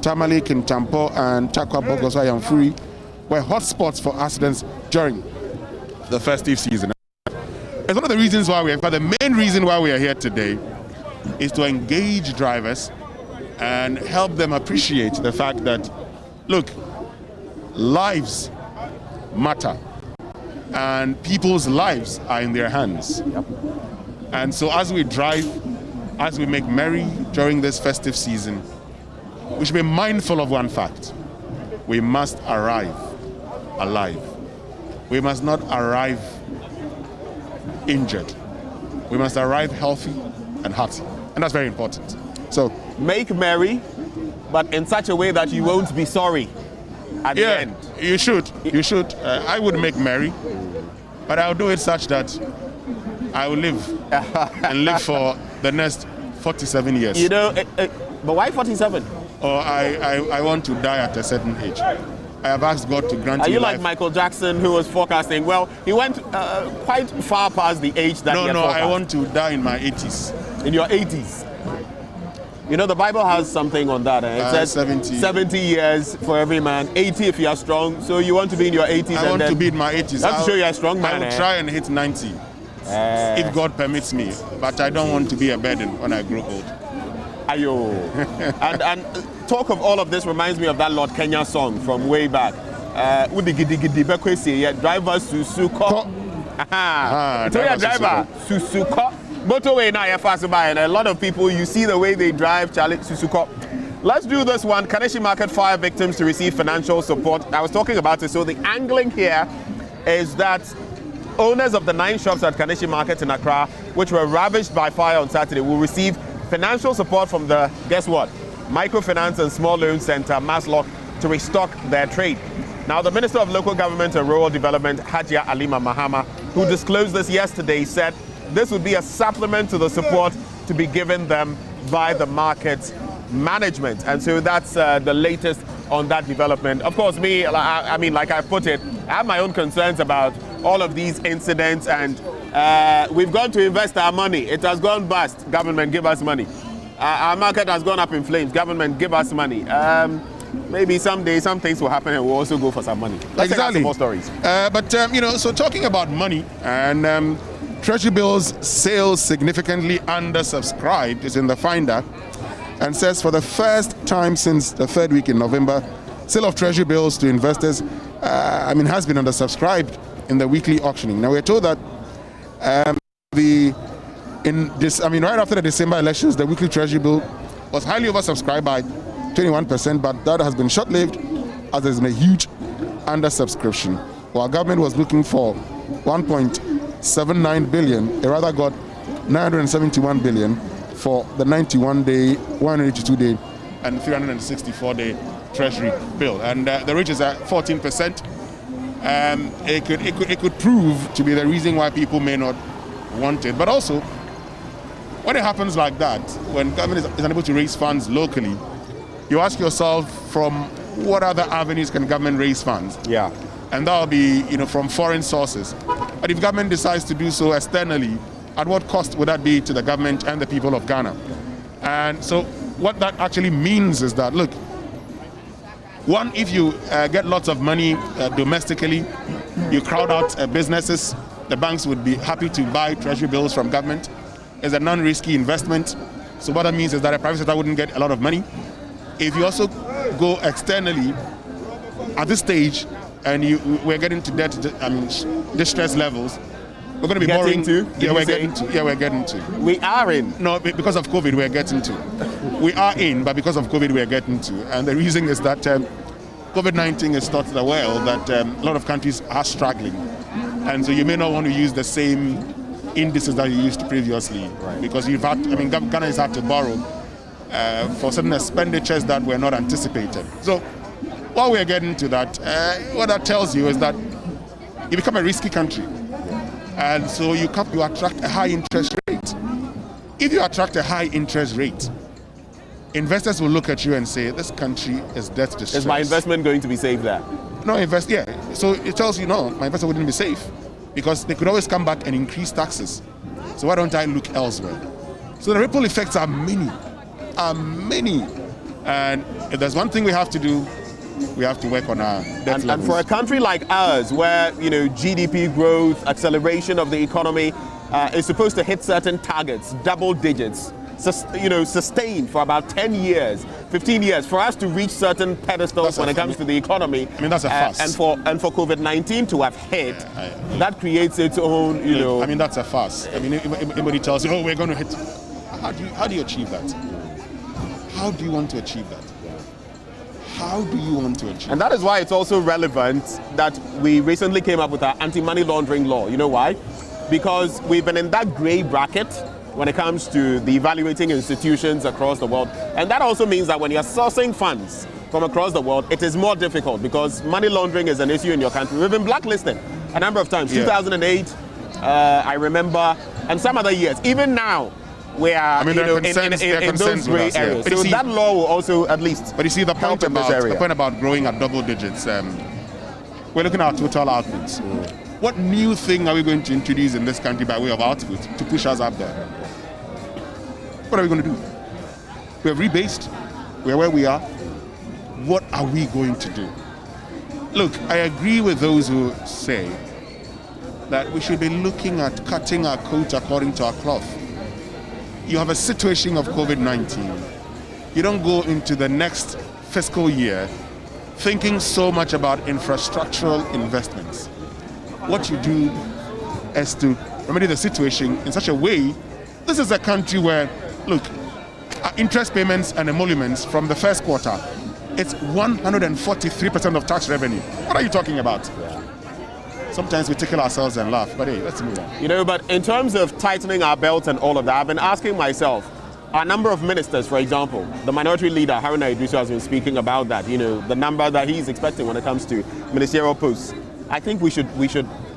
Tamale, Kintampo, and Takwa Bogoswa Yamfuri were hotspots for accidents during the festive season. It's one of the reasons why but the main reason why we are here today is to engage drivers and help them appreciate the fact that, look, lives matter and people's lives are in their hands. And so as we drive, as we make merry during this festive season, we should be mindful of one fact. We must arrive alive. We must not arrive injured. We must arrive healthy and hearty. And that's very important. So make merry, but in such a way that you won't be sorry at the end. You should. I would make merry, but I'll do it such that I will live and live for the next 47 years. You know, but why 47? Or I want to die at a certain age. I have asked God to grant me life. Are you like Michael Jackson, who was forecasting? Well, he went quite far past the age that he had forecast. I want to die in my 80s. In your 80s? You know, the Bible has something on that. It says 70 years for every man, 80 if you are strong. So you want to be in your 80s? I want to be in my 80s. That's to show you're a strong man. I will try and hit 90 if God permits me. But I don't want to be a burden when I grow old. Ayo. and talk of all of this reminds me of that Lord Kenya song from way back. Driver Susuko. Driver Susuko. Motorway now, fast by, and a lot of people, you see the way they drive, Charlie Susuko. Let's do this one. Kaneshi Market fire victims to receive financial support. I was talking about it. So the angling here is that owners of the 9 shops at Kaneshi Market in Accra, which were ravaged by fire on Saturday, will receive financial support from the, guess what, Microfinance and Small Loan Center, Maslock, to restock their trade. Now, the Minister of Local Government and Rural Development, Hajia Alima Mahama, who disclosed this yesterday, said this would be a supplement to the support to be given them by the market management. And so that's the latest on that development. Of course, I mean, like I put it, I have my own concerns about all of these incidents, and we've gone to invest our money. It has gone bust. Government, give us money. Our market has gone up in flames. Government, give us money. Maybe someday some things will happen and we'll also go for some money. Let's take out some more stories. So talking about money, and Treasury bills sales significantly undersubscribed is in the Finder, and says for the first time since the 3rd week in November, sale of Treasury bills to investors has been undersubscribed in the weekly auctioning. Now we're told that right after the December elections, the weekly Treasury bill was highly oversubscribed by 21%, but that has been short-lived as there's been a huge undersubscription. While government was looking for 1.79 billion, it rather got 971 billion for the 91-day, 182-day, and 364-day Treasury bill, and the rate is at 14%. It could prove to be the reason why people may not want it. But also, when it happens like that, when government is unable to raise funds locally, you ask yourself, from what other avenues can government raise funds? Yeah. And that will be, from foreign sources. But if government decides to do so externally, at what cost would that be to the government and the people of Ghana? And so what that actually means is that, look, one, if you get lots of money domestically, you crowd out businesses, the banks would be happy to buy Treasury bills from government. It's a non-risky investment. So what that means is that a private sector wouldn't get a lot of money. If you also go externally, at this stage, and we're getting to distress levels, We're going to be getting borrowing. to? Yeah, we're getting to. Yeah, we're getting to. We are in. No, because of COVID, we're getting to. We are in, but because of COVID, we're getting to. And the reason is that COVID-19 has taught the world that a lot of countries are struggling. And so you may not want to use the same indices that you used previously. Right. Because Ghana has had to borrow for certain expenditures that were not anticipated. So while we're getting to that, what that tells you is that you become a risky country. And so you attract a high interest rate. If you attract a high interest rate, investors will look at you and say, this country is debt distressed. Is my investment going to be safe there? No, yeah. So it tells you, no, my investment wouldn't be safe because they could always come back and increase taxes. So why don't I look elsewhere? So the ripple effects are many. And if there's one thing we have to do, we have to work on our debt levels. And for a country like ours, where GDP growth, acceleration of the economy is supposed to hit certain targets, double digits, sustained for about 10 years, 15 years, for us to reach certain pedestals when it comes to the economy. That's a fuss. And for COVID-19 to have hit, that creates its own, that's a fuss. Everybody tells you, oh, we're going to hit. How do you achieve that? How do you want to achieve that? How do you want to achieve And that is why it's also relevant that we recently came up with our anti-money laundering law. You know why? Because we've been in that gray bracket when it comes to the evaluating institutions across the world. And that also means that when you're sourcing funds from across the world, it is more difficult because money laundering is an issue in your country. We've been blacklisted a number of times. 2008, I remember, and some other years. Even now, we are in those gray areas. So that law will also at least But you see, the point about growing at double digits, we're looking at total outputs. What new thing are we going to introduce in this country by way of output to push us up there? What are we going to do? We have rebased. We're where we are. What are we going to do? Look, I agree with those who say that we should be looking at cutting our coat according to our cloth. You have a situation of COVID-19. You don't go into the next fiscal year thinking so much about infrastructural investments. What you do is to remedy the situation in such a way. This is a country where, look, our interest payments and emoluments from the first quarter, it's 143% of tax revenue. What are you talking about? Sometimes we tickle ourselves and laugh, but hey, let's move on. But in terms of tightening our belts and all of that, I've been asking myself, a number of ministers, for example, the minority leader, Haruna Iddrisu, has been speaking about that, the number that he's expecting when it comes to ministerial posts. I think we should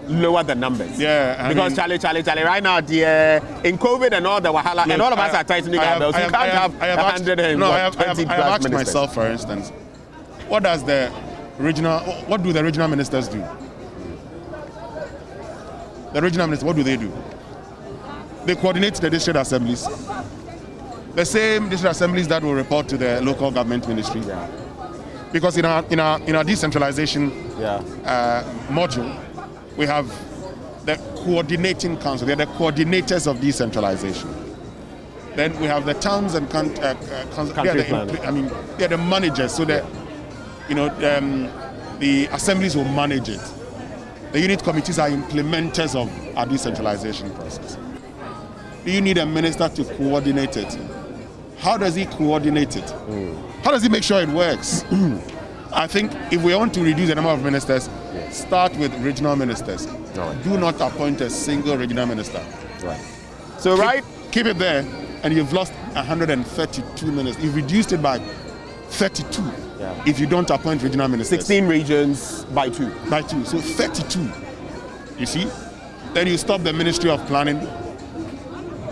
lower the numbers. Yeah. Because Charlie, right now, in COVID and all the wahala, and all of us are tightening our belts. You can't have 100 and 20 I have asked myself, for instance, what do the regional ministers do? The regional ministers, what do? They coordinate the district assemblies. The same district assemblies that will report to the local government ministry. Yeah. Because in our decentralization module, we have the coordinating council. They're the coordinators of decentralization. Then we have the towns and country they're the managers. So that the assemblies will manage it. The unit committees are implementers of our decentralization process. Do you need a minister to coordinate it? How does he coordinate it? How does he make sure it works? I think if we want to reduce the number of ministers, start with regional ministers. Right. Do not appoint a single regional minister. Right. So keep it there, and you've lost 132 ministers. You've reduced it by 32 if you don't appoint regional ministers. 16 regions by 2. By 2, so 32. You see? Then you stop the Ministry of Planning.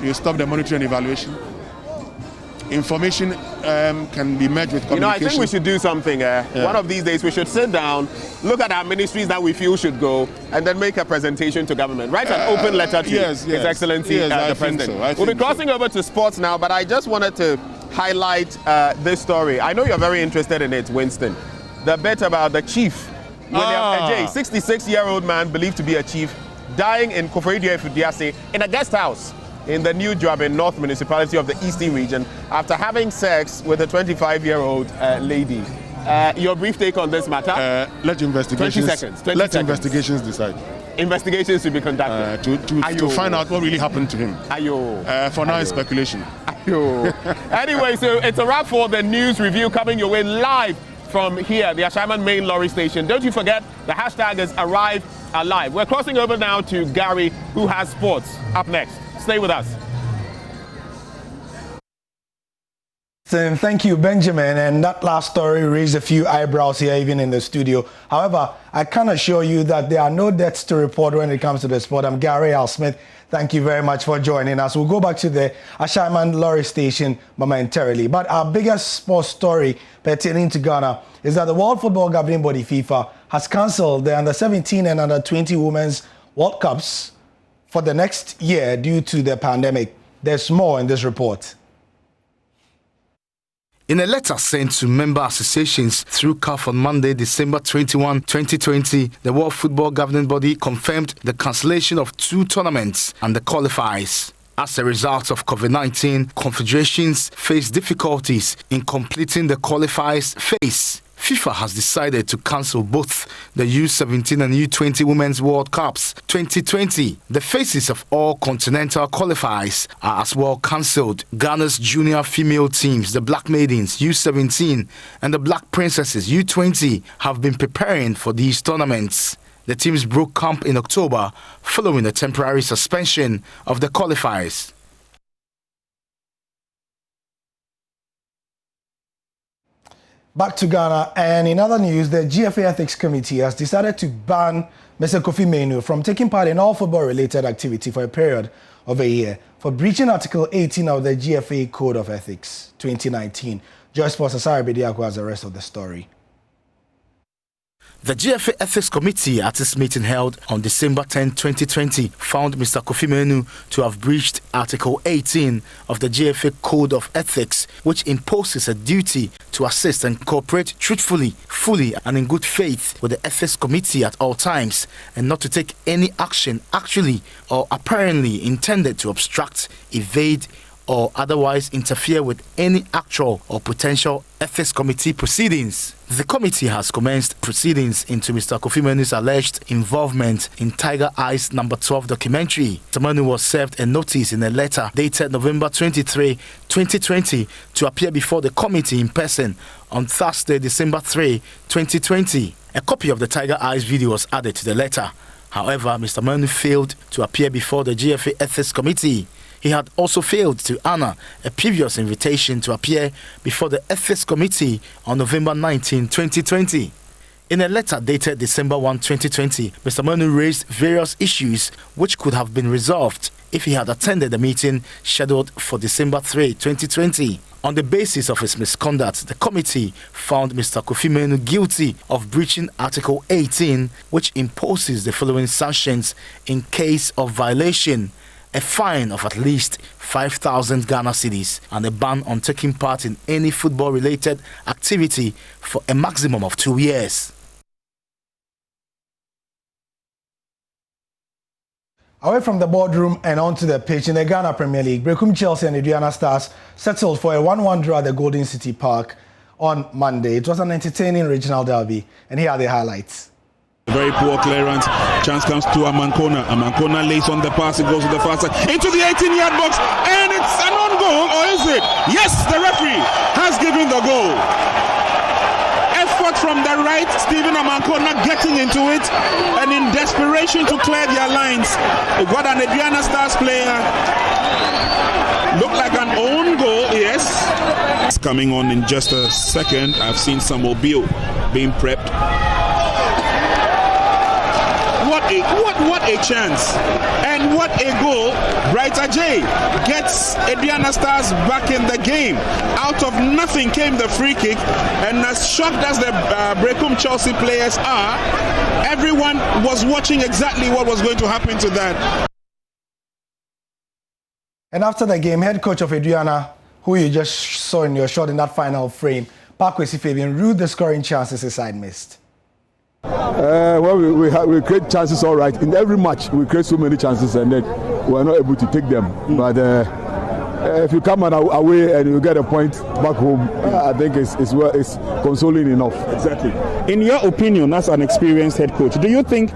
You stop the monitoring and evaluation. Information can be merged with communication. I think we should do something. One of these days we should sit down, look at our ministries that we feel should go, and then make a presentation to government. Write an open letter to His Excellency the President. We'll be crossing over to sports now, but I just wanted to highlight this story. I know you're very interested in it, Winston. The bit about the chief, William Ejay, 66-year-old man believed to be a chief, dying in Koforidua-Efudiase in a guest house in the New Joabin North Municipality of the Eastern Region after having sex with a 25-year-old lady. Your brief take on this matter? Let investigations. 20 seconds. Let investigations decide. investigations to be conducted? To find out what really happened to him. For now, it's speculation. Anyway, so it's a wrap for the news review coming your way live from here, the Ashaiman main lorry station. Don't you forget, the hashtag is Arrive Alive. We're crossing over now to Gary, who has sports up next. Stay with us. Thank you, Benjamin. And that last story raised a few eyebrows here, even in the studio. However, I can assure you that there are no deaths to report when it comes to the sport. I'm Gary Al Smith. Thank you very much for joining us. We'll go back to the Ashaiman lorry station momentarily. But our biggest sports story pertaining to Ghana is that the World Football Governing Body, FIFA, has cancelled the Under-17 and Under-20 Women's World Cups for the next year due to the pandemic. There's more in this report. In a letter sent to member associations through CAF on Monday, December 21, 2020, the World Football Governing Body confirmed the cancellation of 2 tournaments and the qualifiers. As a result of COVID-19, confederations face difficulties in completing the qualifiers phase. FIFA has decided to cancel both the U17 and U20 Women's World Cups 2020. The phases of all continental qualifiers are as well cancelled. Ghana's junior female teams, the Black Maidens U17 and the Black Princesses U20, have been preparing for these tournaments. The teams broke camp in October following a temporary suspension of the qualifiers. Back to Ghana, and in other news, the GFA Ethics Committee has decided to ban Mr. Kofi Manu from taking part in all football-related activity for a period of a year for breaching Article 18 of the GFA Code of Ethics 2019. Joy Sports Asari Bediako has the rest of the story. The GFA Ethics Committee at its meeting held on December 10, 2020 found Mr. Kofi Manu to have breached Article 18 of the GFA Code of Ethics, which imposes a duty to assist and cooperate truthfully, fully and in good faith with the Ethics Committee at all times, and not to take any action actually or apparently intended to obstruct, evade or otherwise interfere with any actual or potential Ethics Committee proceedings. The committee has commenced proceedings into Mr. Kofi Manu's alleged involvement in Tiger Eyes No. 12 documentary. Mr. Manu was served a notice in a letter dated November 23, 2020 to appear before the committee in person on Thursday, December 3, 2020. A copy of the Tiger Eyes video was added to the letter. However, Mr. Manu failed to appear before the GFA Ethics Committee. He had also failed to honor a previous invitation to appear before the Ethics Committee on November 19, 2020. In a letter dated December 1, 2020, Mr. Manu raised various issues which could have been resolved if he had attended the meeting scheduled for December 3, 2020. On the basis of his misconduct, the committee found Mr. Kofi Manu guilty of breaching Article 18, which imposes the following sanctions in case of violation: a fine of at least 5,000 Ghana cedis and a ban on taking part in any football-related activity for a maximum of 2 years. Away from the boardroom and onto the pitch in the Ghana Premier League, Brekum Chelsea and Aduana Stars settled for a 1-1 draw at the Golden City Park on Monday. It was an entertaining regional derby, and here are the highlights. Very poor clearance. Chance comes to Amankona. Amankona lays on the pass. It goes to the far side into the 18-yard box, and it's an on goal, or is it? Yes, the referee has given the goal. Effort from the right, Stephen Amankona getting into it, and in desperation to clear their lines, got an Aduana Stars player. Looked like an own goal, yes. It's coming on in just a second. I've seen Samuel Bill being prepped. What a chance, and what a goal. Bright Ajay gets Aduana Stars back in the game. Out of nothing came the free kick, and as shocked as the Brekum Chelsea players are, everyone was watching exactly what was going to happen to that. And after the game, head coach of Aduana, who you just saw in your shot in that final frame, Pakwesi Fabian, ruled the scoring chances his side missed. Well, we create chances, all right. In every match, we create so many chances, and then we're not able to take them. But if you come away and you get a point back home, I think it's consoling enough. Exactly. In your opinion, as an experienced head coach, do you think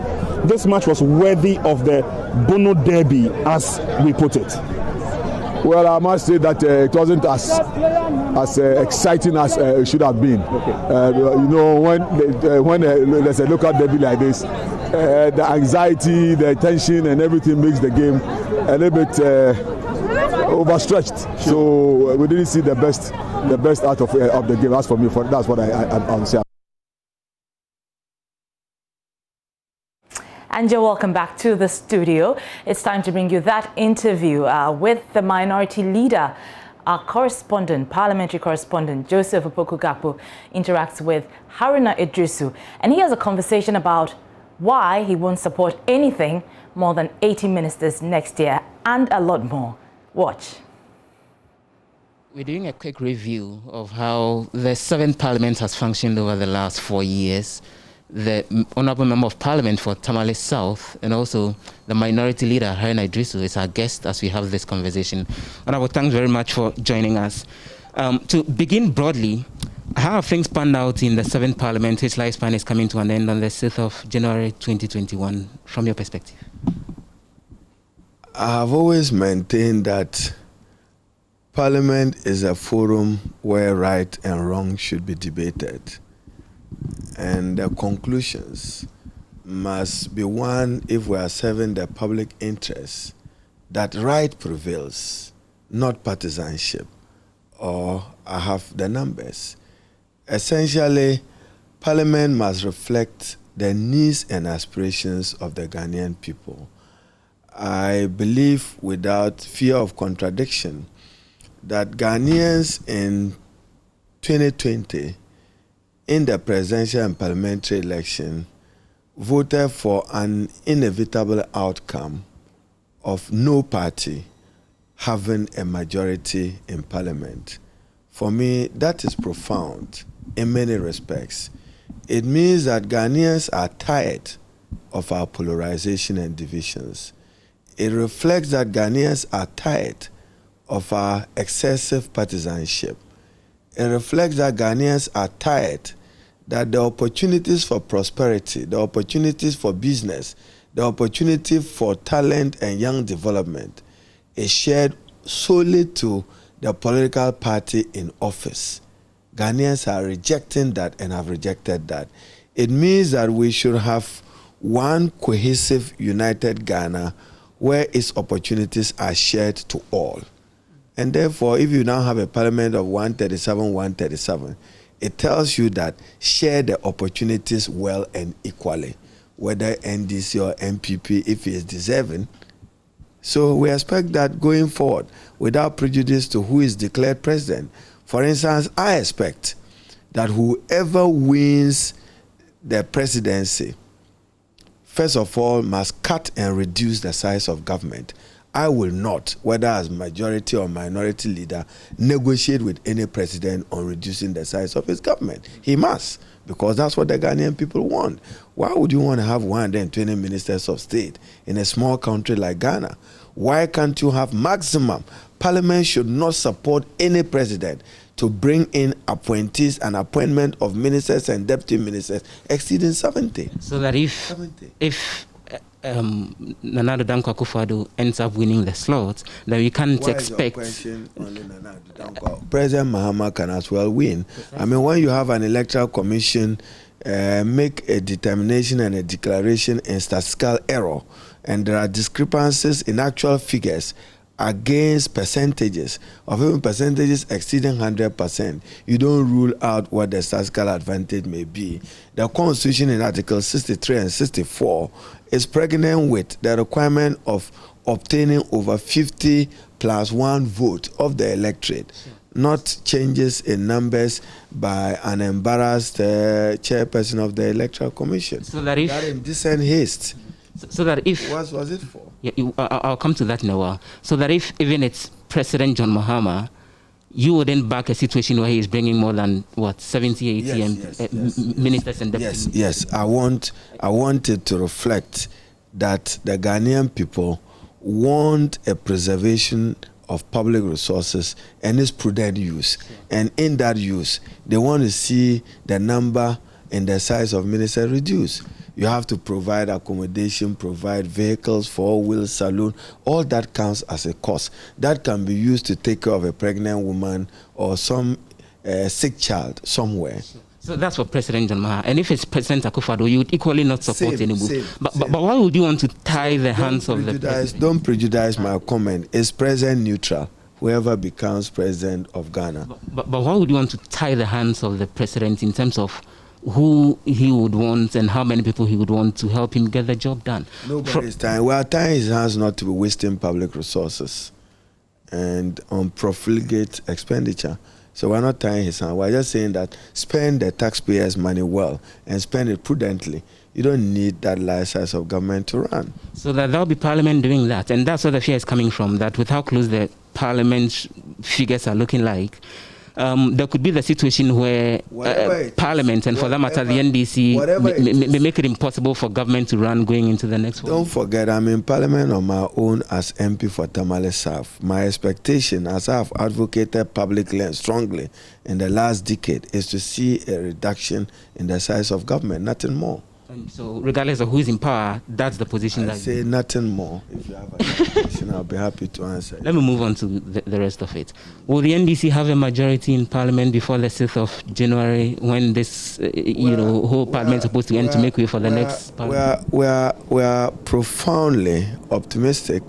this match was worthy of the Bono Derby, as we put it? Well, I must say that it wasn't as exciting as it should have been. When there's a local derby like this, the anxiety, the tension, and everything makes the game a little bit overstretched. So we didn't see the best out of the game. As for me, that's what I'm saying. And you're welcome back to the studio. It's time to bring you that interview with the minority leader. Our correspondent, parliamentary correspondent, Joseph Opoku-Gakpo, interacts with Haruna Iddrisu. And he has a conversation about why he won't support anything more than 80 ministers next year and a lot more. Watch. We're doing a quick review of how the 7th Parliament has functioned over the last 4 years. The Honourable Member of Parliament for Tamale South and also the Minority Leader, Haruna Iddrisu, is our guest as we have this conversation. Honourable, thanks very much for joining us. To begin broadly, how have things panned out in the 7th Parliament, which lifespan is coming to an end on the 6th of January 2021, from your perspective? I've always maintained that Parliament is a forum where right and wrong should be debated. And the conclusions must be one if we are serving the public interest, that right prevails, not partisanship, or I have the numbers. Essentially, Parliament must reflect the needs and aspirations of the Ghanaian people. I believe without fear of contradiction that Ghanaians in 2020 in the presidential and parliamentary election voted for an inevitable outcome of no party having a majority in parliament. For me, that is profound in many respects. It means that Ghanaians are tired of our polarization and divisions. It reflects that Ghanaians are tired of our excessive partisanship. It reflects that Ghanaians are tired that the opportunities for prosperity, the opportunities for business, the opportunity for talent and young development is shared solely to the political party in office. Ghanaians are rejecting that and have rejected that. It means that we should have one cohesive, united Ghana where its opportunities are shared to all. And therefore, if you now have a parliament of 137, it tells you that share the opportunities well and equally, whether NDC or MPP, if he is deserving. So we expect that going forward, without prejudice to who is declared president. For instance, I expect that whoever wins the presidency, first of all, must cut and reduce the size of government. I will not, whether as majority or minority leader, negotiate with any president on reducing the size of his government. He must, because that's what the Ghanaian people want. Why would you want to have 120 ministers of state in a small country like Ghana? Why can't you have maximum? Parliament should not support any president to bring in appointees and appointment of ministers and deputy ministers exceeding 70. So that if Nana Addo Dankwa Akufo-Addo ends up winning the slot, then we can't expect. Question on Nana Addo Dankwa? President Mahama can as well win. I mean, when you have an electoral commission make a determination and a declaration in statistical error, and there are discrepancies in actual figures against percentages, of even percentages exceeding 100%, you don't rule out what the statistical advantage may be. The Constitution in Article 63 and 64 is pregnant with the requirement of obtaining over 50 plus 1 vote of the electorate, not changes in numbers by an embarrassed chairperson of the Electoral Commission. So that if that indecent haste. So that if what was it for? Yeah, I'll come to that in a while. So that if even it's President John Mahama, you wouldn't back a situation where he's bringing more than what 70, 80 ministers and deputies. Yes. I want it to reflect that the Ghanaian people want a preservation of public resources and its prudent use. And in that use, they want to see the number and the size of ministers reduced. You have to provide accommodation, provide vehicles, four-wheel saloon. All that counts as a cost. That can be used to take care of a pregnant woman or some sick child somewhere. So that's for President John Mahama. And if it's President Akufo-Addo, you would equally not support Tinubu. But why would you want to tie the hands of the president? Don't prejudice my comment. It's president neutral, whoever becomes president of Ghana. But why would you want to tie the hands of the president in terms of who he would want and how many people he would want to help him get the job done? Nobody's tying. We are tying his hands not to be wasting public resources and on profligate expenditure. So we're not tying his hand. We're just saying that spend the taxpayers' money well and spend it prudently. You don't need that large size of government to run. So that'll be Parliament doing that. And that's where the fear is coming from, that with how close the Parliament figures are looking like, there could be the situation where Parliament, and for that matter, the NDC, may make it impossible for government to run going into the next one. Don't forget, I'm in Parliament on my own as MP for Tamale South. My expectation, as I've advocated publicly and strongly in the last decade, is to see a reduction in the size of government, nothing more. And so regardless of who's in power, that's the position. I say nothing more. If you have a question, I'll be happy to answer. Let me move on to the rest of it. Will the NDC have a majority in Parliament before the 6th of January, when this whole Parliament is supposed to end to make way for the next Parliament? We are profoundly optimistic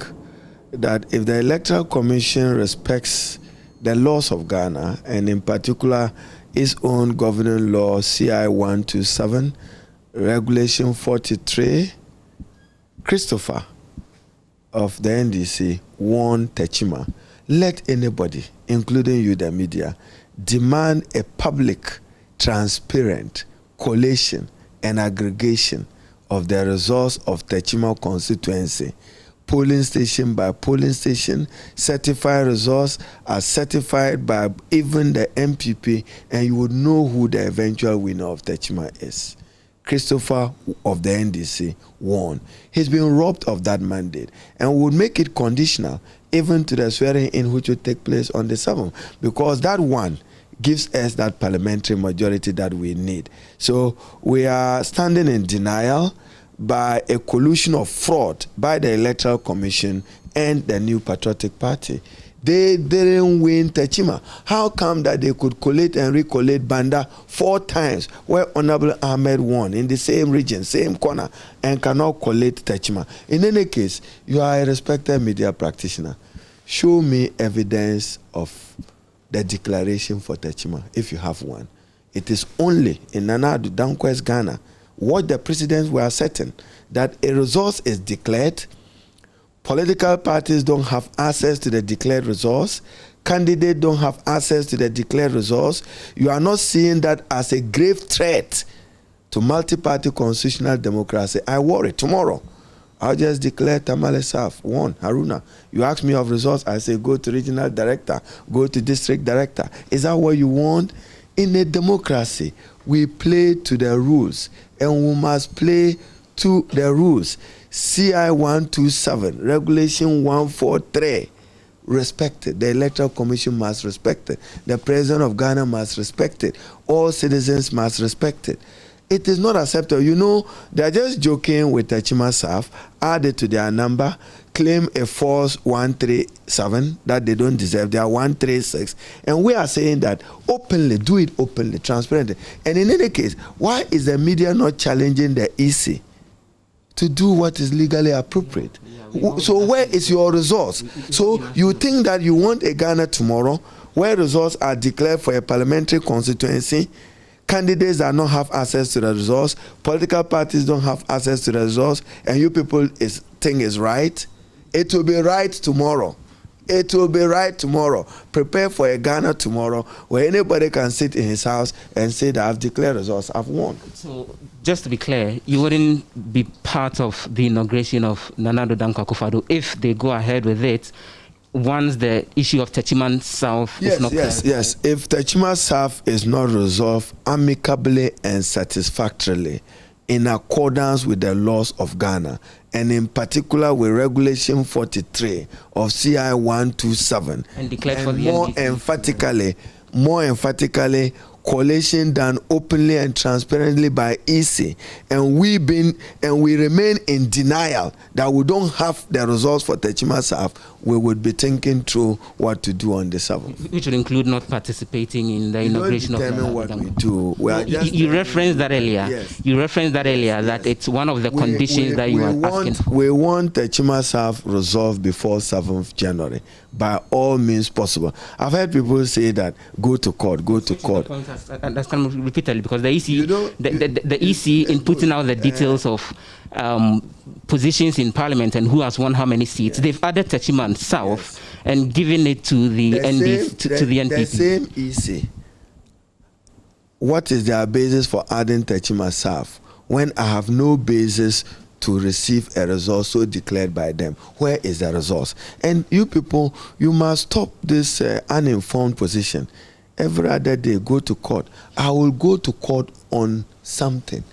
that if the Electoral Commission respects the laws of Ghana, and in particular its own governing law, CI 127, Regulation 43, Christopher of the NDC warned Techima, let anybody, including you, the media, demand a public, transparent collation and aggregation of the results of Techima constituency, polling station by polling station, certified results are certified by even the MPP, and you would know who the eventual winner of Techima is. Christopher of the NDC won. He's been robbed of that mandate and would make it conditional even to the swearing in which will take place on the 7th, because that one gives us that parliamentary majority that we need. So we are standing in denial by a collusion of fraud by the Electoral Commission and the New Patriotic Party. They didn't win Techima. How come that they could collate and recollate Banda 4 times where Honorable Ahmed won in the same region, same corner, and cannot collate Techima? In any case, you are a respected media practitioner. Show me evidence of the declaration for Techima, if you have one. It is only in Nana Addo Dankwa's Ghana what the presidents were certain that a resource is declared. Political parties don't have access to the declared resource. Candidates don't have access to the declared resource. You are not seeing that as a grave threat to multi-party constitutional democracy. I worry tomorrow I'll just declare Tamale South won, Haruna. You ask me of results, I say go to regional director, go to district director. Is that what you want? In a democracy, we play to the rules, and we must play to the rules. CI 127, Regulation 143, respected. The Electoral Commission must respect it. The President of Ghana must respect it. All citizens must respect it. It is not acceptable. You know, they are just joking with Techima South, added to their number, claim a false 137 that they don't deserve. They are 136. And we are saying that openly, do it openly, transparently. And in any case, why is the media not challenging the EC to do what is legally appropriate? So where is your results? So you think that you want a Ghana tomorrow where results are declared for a parliamentary constituency, candidates that don't have access to the results, political parties don't have access to the results, and you people think is right? It will be right tomorrow. It will be right tomorrow. Prepare for a Ghana tomorrow where anybody can sit in his house and say that I've declared results, I've won. So just to be clear, you wouldn't be part of the inauguration of Nana Addo Dankwa Akufo-Addo if they go ahead with it once the issue of Techima South is not clear? Yes. If Techima South is not resolved amicably and satisfactorily in accordance with the laws of Ghana, and in particular with Regulation 43 of CI 127, and declared and for the more NDC. emphatically collation done openly and transparently by EC, and we remain in denial that we don't have the results for Techima South, we would be thinking through what to do on the 7th. Which would include not participating in the inauguration of determine what we do. You referenced that earlier. Yes. You referenced that earlier, that it's one of the conditions that you are asking for. We want Techima South resolved before 7th January by all means possible. I've heard people say that go to court. That's kind of repeatedly, because the EC, the EC in putting out the details of positions in Parliament and who has won how many seats, they've added Techima South and given it to the NPP. The same EC. What is their basis for adding Techima South when I have no basis to receive a result so declared by them? Where is the result? And you people, you must stop this uninformed position. Every other day, go to court. I will go to court on something.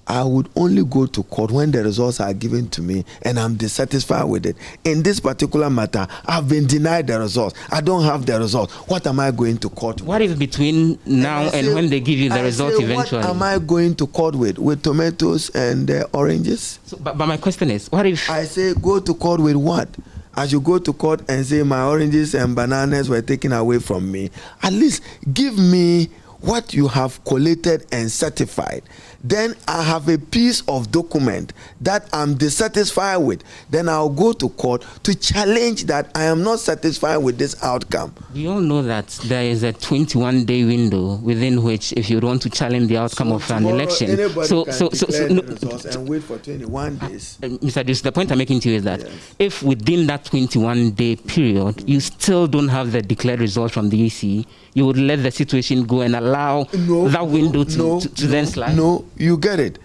I would only go to court when the results are given to me and I'm dissatisfied with it. In this particular matter, I've been denied the results. I don't have the results. What am I going to court with? What is between now and when they give you the results eventually? What am I going to court with? With tomatoes and oranges? But my question is, what if... I say go to court with what? I should go to court and say my oranges and bananas were taken away from me. At least give me what you have collated and certified. Then I have a piece of document that I'm dissatisfied with. Then I'll go to court to challenge that I am not satisfied with this outcome. We all know that there is a 21-day window within which, if you want to challenge the outcome of an election, and wait for 21 days. Mr. Iddrisu, the point I'm making to you is that if within that 21-day period you still don't have the declared result from the EC, you would let the situation go and allow that window to then slide? No, you get it.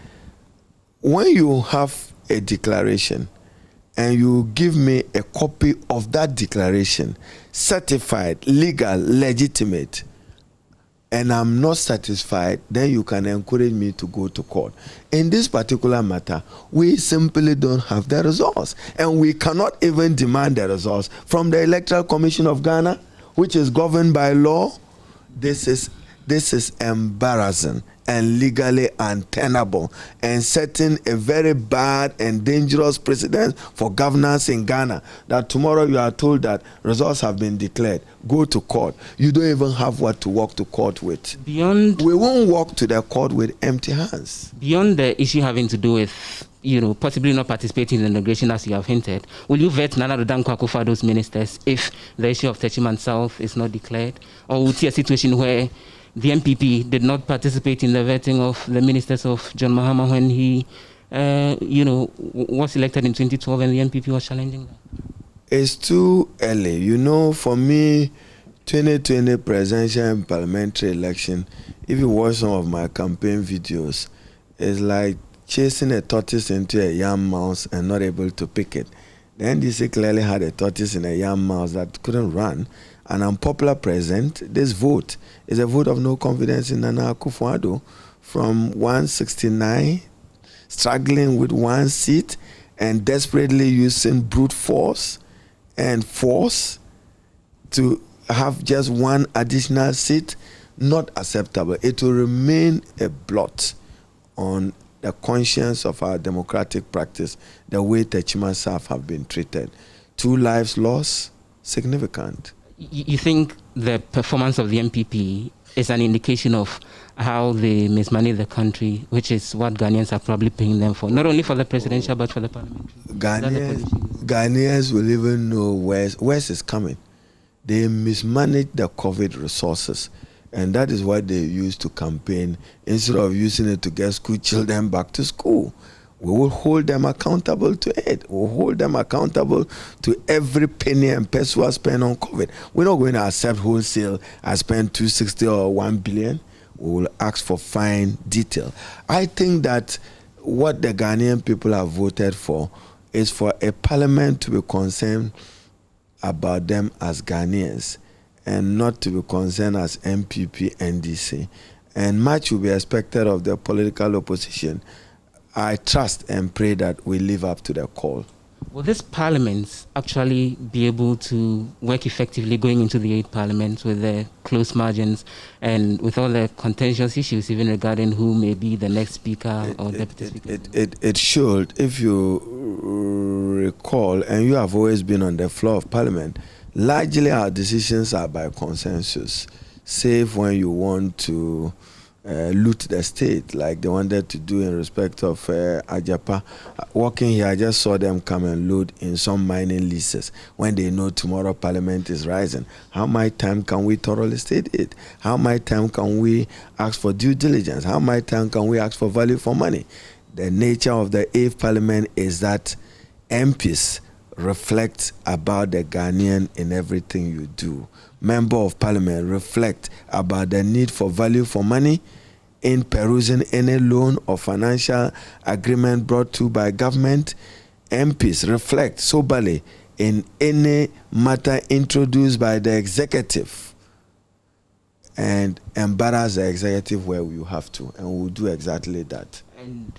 When you have a declaration and you give me a copy of that declaration, certified, legal, legitimate, and I'm not satisfied, then you can encourage me to go to court. In this particular matter, we simply don't have the results, and we cannot even demand the results from the Electoral Commission of Ghana, which is governed by law. This is embarrassing and legally untenable, and setting a very bad and dangerous precedent for governance in Ghana, that tomorrow you are told that results have been declared, go to court. You don't even have what to walk to court with. We won't walk to the court with empty hands. Beyond the issue having to do with possibly not participating in the inauguration, as you have hinted, will you vet Nana Rodam Kwaku-Fado's ministers if the issue of Techima South is not declared? Or would you see a situation where the MPP did not participate in the vetting of the ministers of John Mahama when he, was elected in 2012 and the MPP was challenging that? It's too early. For me, 2020 presidential and parliamentary election, if you watch some of my campaign videos, it's like chasing a tortoise into a yam mouse and not able to pick it. The NDC clearly had a tortoise in a yam mouse that couldn't run. An unpopular president, this vote is a vote of no confidence in Nana Akufo-Addo, from 169, struggling with one seat and desperately using brute force and force to have just one additional seat. Not acceptable. It will remain a blot on the conscience of our democratic practice, the way Techima South have been treated. 2 lives lost, significant. You think the performance of the MPP is an indication of how they mismanage the country, which is what Ghanaians are probably paying them for, not only for the presidential but for the parliamentary? Ghanaians will even know where is coming. They mismanage the COVID resources, and that is what they use to campaign instead of using it to get school children back to school. We will hold them accountable to it. We'll hold them accountable to every penny and peso spent on COVID. We're not going to accept wholesale. I spent 260 or 1 billion. We will ask for fine detail. I think that what the Ghanaian people have voted for is for a parliament to be concerned about them as Ghanaians and not to be concerned as MPP, NDC. And much will be expected of the political opposition. I trust and pray that we live up to the call. Will this parliament actually be able to work effectively going into the 8th parliament with the close margins and with all the contentious issues, even regarding who may be the next speaker or deputy speaker? It should. If you recall, and you have always been on the floor of parliament, largely our decisions are by consensus, save when you want to loot the state, like they wanted to do in respect of Ajapa. Walking here, I just saw them come and load in some mining leases when they know tomorrow Parliament is rising. How much time can we thoroughly state it? How much time can we ask for due diligence? How much time can we ask for value for money? The nature of the 8th Parliament is that MPs reflect about the Ghanaian in everything you do. Member of Parliament reflect about the need for value for money in perusing any loan or financial agreement brought to by government. MPs reflect soberly in any matter introduced by the executive and embarrass the executive where you have to, and we'll do exactly that. And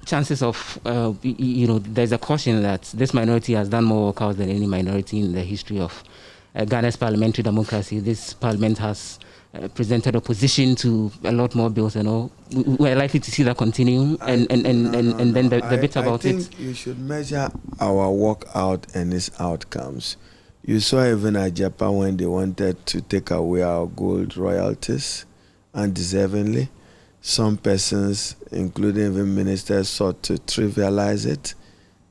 chances of, there's a caution that this minority has done more work out than any minority in the history of Ghana's parliamentary democracy. This parliament has presented opposition to a lot more bills and all. We're likely to see that continue. And then the bit about it. I think you should measure our work out and its outcomes. You saw even at Japan when they wanted to take away our gold royalties undeservingly. Some persons, including even ministers, sought to trivialize it,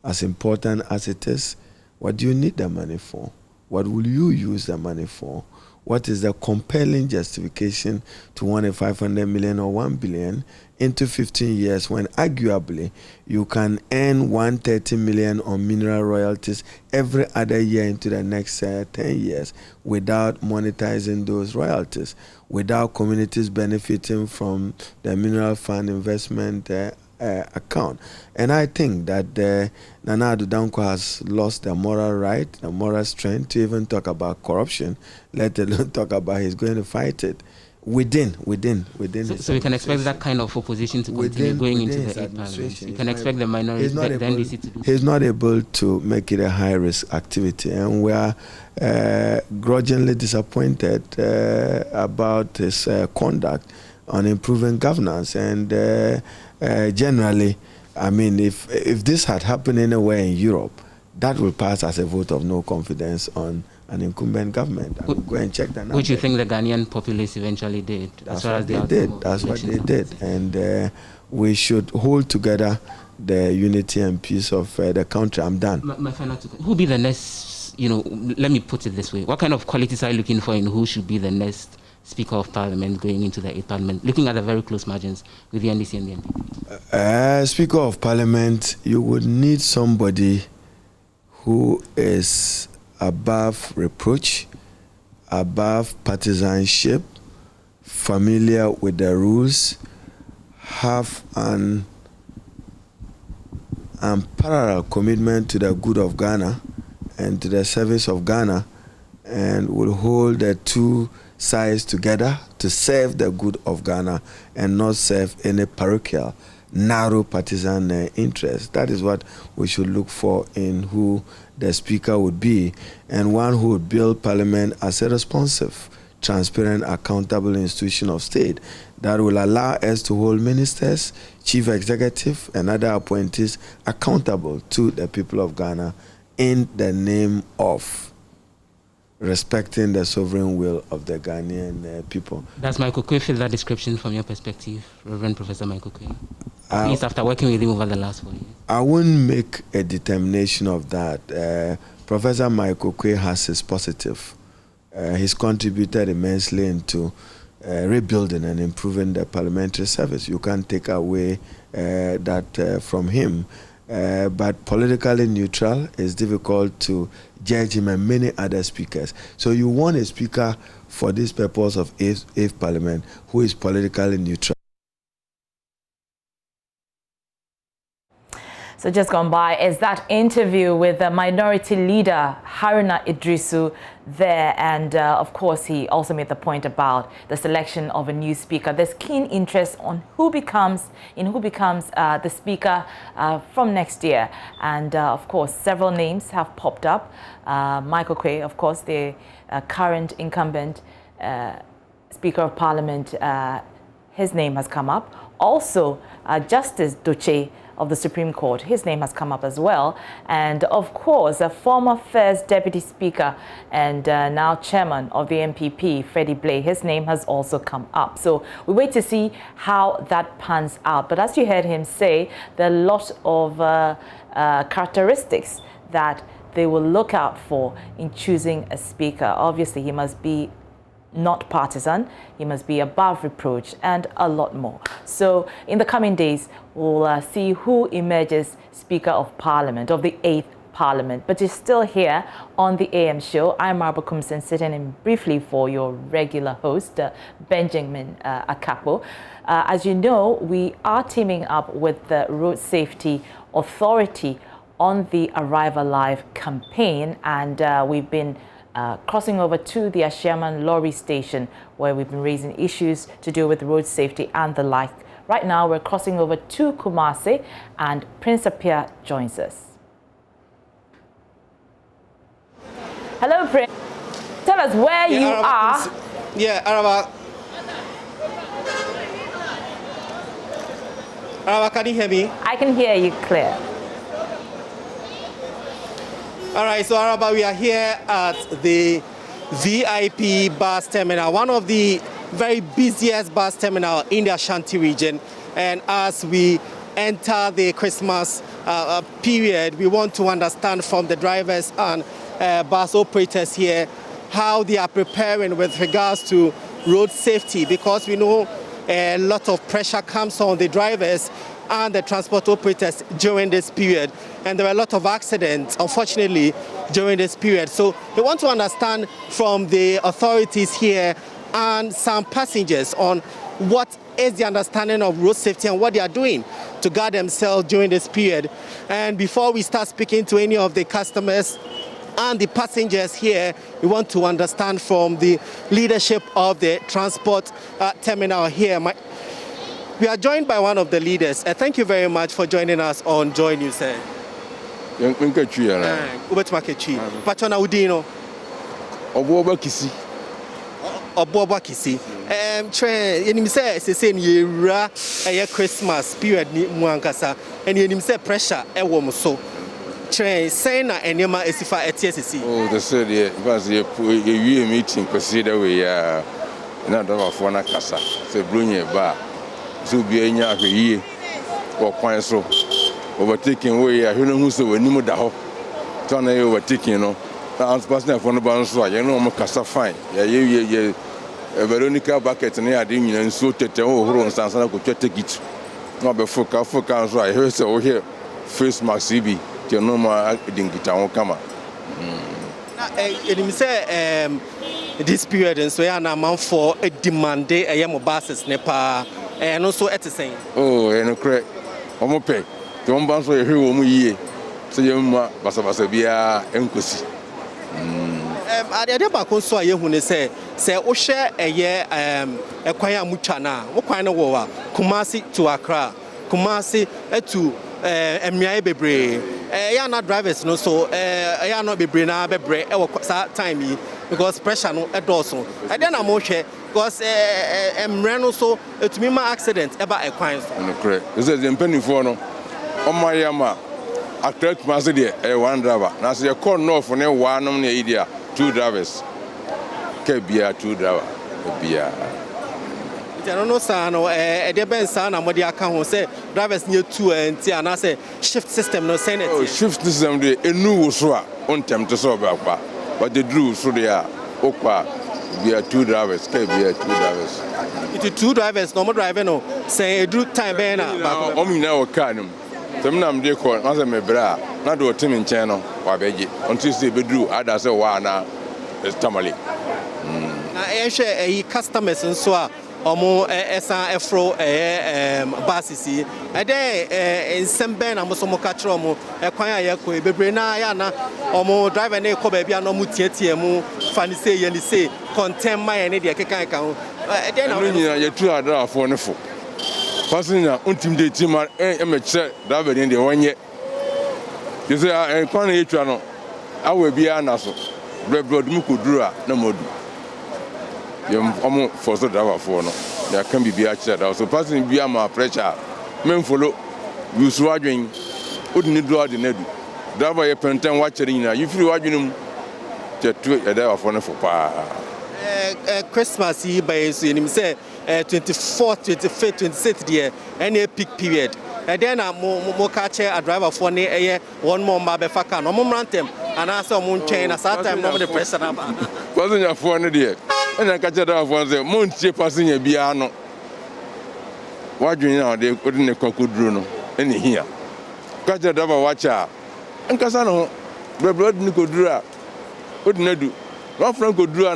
as important as it is. What do you need the money for? What will you use the money for? What is the compelling justification to want a 500 million or 1 billion into 15 years when arguably you can earn 130 million on mineral royalties every other year into the next 10 years without monetizing those royalties, without communities benefiting from the mineral fund investment account? And I think that Nana Addo Dankwa has lost the moral right, the moral strength to even talk about corruption, let alone talk about he's going to fight it within. So we can expect that kind of opposition to continue going into the 8th parliament. You can expect the minority, the NDC to do. He's not able to make it a high-risk activity, and we are grudgingly disappointed about his conduct on improving governance. And generally, I mean, if this had happened anywhere in Europe, that will pass as a vote of no confidence on an incumbent government. I will go and check that. Which you think the Ghanaian populace eventually did? That's what they did. That's what they did. And we should hold together the unity and peace of the country. I'm done. My final two. Who will be the next, let me put it this way. What kind of qualities are you looking for in who should be the next Speaker of Parliament going into the 8th Parliament, looking at the very close margins with the NDC and the NPP? Speaker of Parliament, you would need somebody who is above reproach, above partisanship, familiar with the rules, have an unparalleled commitment to the good of Ghana and to the service of Ghana, and will hold the two sides together to serve the good of Ghana and not serve any parochial, narrow partisan interest. That is what we should look for in who the Speaker would be, and one who would build Parliament as a responsive, transparent, accountable institution of state that will allow us to hold ministers, chief executive, and other appointees accountable to the people of Ghana in the name of respecting the sovereign will of the Ghanaian people. Does Michael Kwe fit that description from your perspective, Reverend Professor Michael Kwe? At least after working with him over the last 4 years. I wouldn't make a determination of that. Professor Michael Kwe has his positive. He's contributed immensely into rebuilding and improving the parliamentary service. You can't take away that from him. But politically neutral is difficult to judge him and many other speakers. So you want a speaker for this purpose of 8th Parliament who is politically neutral. So just gone by is that interview with the minority leader Haruna Iddrisu there, and of course he also made the point about the selection of a new speaker. There's keen interest on who becomes the speaker from next year, and of course several names have popped up. Michael Quay, of course, the current incumbent Speaker of Parliament, his name has come up. Also, Justice Doche of the Supreme Court, his name has come up as well. And of course, a former First Deputy Speaker and now Chairman of the MPP, Freddie Blay, his name has also come up. So we wait to see how that pans out. But as you heard him say, there are a lot of characteristics that they will look out for in choosing a speaker. Obviously, he must be not partisan, he must be above reproach, and a lot more. So in the coming days, we'll see who emerges Speaker of Parliament, of the 8th Parliament. But you're still here on the AM show. I'm Arba Kumsen, sitting in briefly for your regular host, Benjamin Akapo. As you know, we are teaming up with the Road Safety Authority on the Arrive Alive campaign, and we've been crossing over to the Ashiaman Lorry Station, where we've been raising issues to do with road safety and the like. Right now, we're crossing over to Kumasi, and Prince Apia joins us. Hello, Prince. Tell us where you are. Araba. Araba, can you hear me? I can hear you clear. All right, so Araba, we are here at the VIP bus terminal, one of the very busiest bus terminal in the Ashanti region. And as we enter the Christmas period, we want to understand from the drivers and bus operators here how they are preparing with regards to road safety, because we know a lot of pressure comes on the drivers and the transport operators during this period. And there are a lot of accidents, unfortunately, during this period. So we want to understand from the authorities here and some passengers on what is the understanding of road safety and what they are doing to guard themselves during this period. And before we start speaking to any of the customers and the passengers here, we want to understand from the leadership of the transport terminal here. We are joined by one of the leaders. Thank you very much for joining us on Joy News. Patona Udino. Obuoba Kisi. Obuoba Kisi. You say Christmas period Muankasa, and you say pressure so. Saying and Yama Esifa at TSC. Oh, the said it was a meeting consider we are not of one casa, say Brunye Bar. To be a year or point so overtaking way. I don't know who's the new daho. Turn overtaking, you know. I'm passing from the bounce, you know, I'm a fine. Yeah, Veronica bucket and I didn't and so tete oh, and Sansa could take it. Not before Focus, I heard so here. Face Max CB, you know, my didn't get on come up. This period and so I'm amount for a demand a yam buses Nepal. And also at the same. Oh, and a crack. I'm a pay. The one bounce for a hero ye. So you Basabasabia and Kusi. I did about Conso, you say, Osha a year, a Quaya Muchana, what kind of war? Kumasi to Accra, Kumasi to Mia Bebre. I am not drivers, no, so I am not Bebrina, Bebre, time because pressure no at also. I don't know more. Because ran also to me my accident about a crime. Correct. This is the penny for no. On my yama, I track Masidi, a one driver. Now, see a corner north for no one on the idea, 2 drivers. Kebia, 2 driver. Kebia. I don't know, son, or a deben son, and what the account say drivers near 2 and I say shift system, no saying it. Shift system, a new swap on time to solve about. But the drew so they are okwa. We are 2 drivers. We are 2 drivers. It's 2 drivers. Normal driver no. Say drew time bena. Omi na okanum. Semnam de call. Nasa me bra. Na do team in channel. Wabeji. Until say be drew. Ada say wa na. Tamale. Na ehwe customers nso a omo esa efro basisi ede ensembe na moso mo ka kire omo ekwan aye ko bebre na ya na omo driver na ko ba bia no mo tietie mu fani say ye ni say content man ne de kekan kan ho ede na nyina ye tu adra afo ne fo passenger untim de tima me kire driver ne de wonye you say ekwan na ye tu no awe bia na so blood mu ko duru a na modu yem omo for so driver for no there can be a chat so passing be am pressure men follow you so adwen odini do adinadu driver ye penten wa chere nyina you free adwenum chetu e driver for no for pa Christmas yi by so enim say 24th 25th 26th there any peak period and then mo catch a driver for ne eye one more ma be faka no mo mrantem ana say mo ntwen na that time no the pressure na ba passenger for ne there and I catch a driver for say mo ntie passenger bia no wadwen na de odine kokuduro no ene hia catch a driver watch a nkasa no blood ni koduro a odinadu one franc koduro na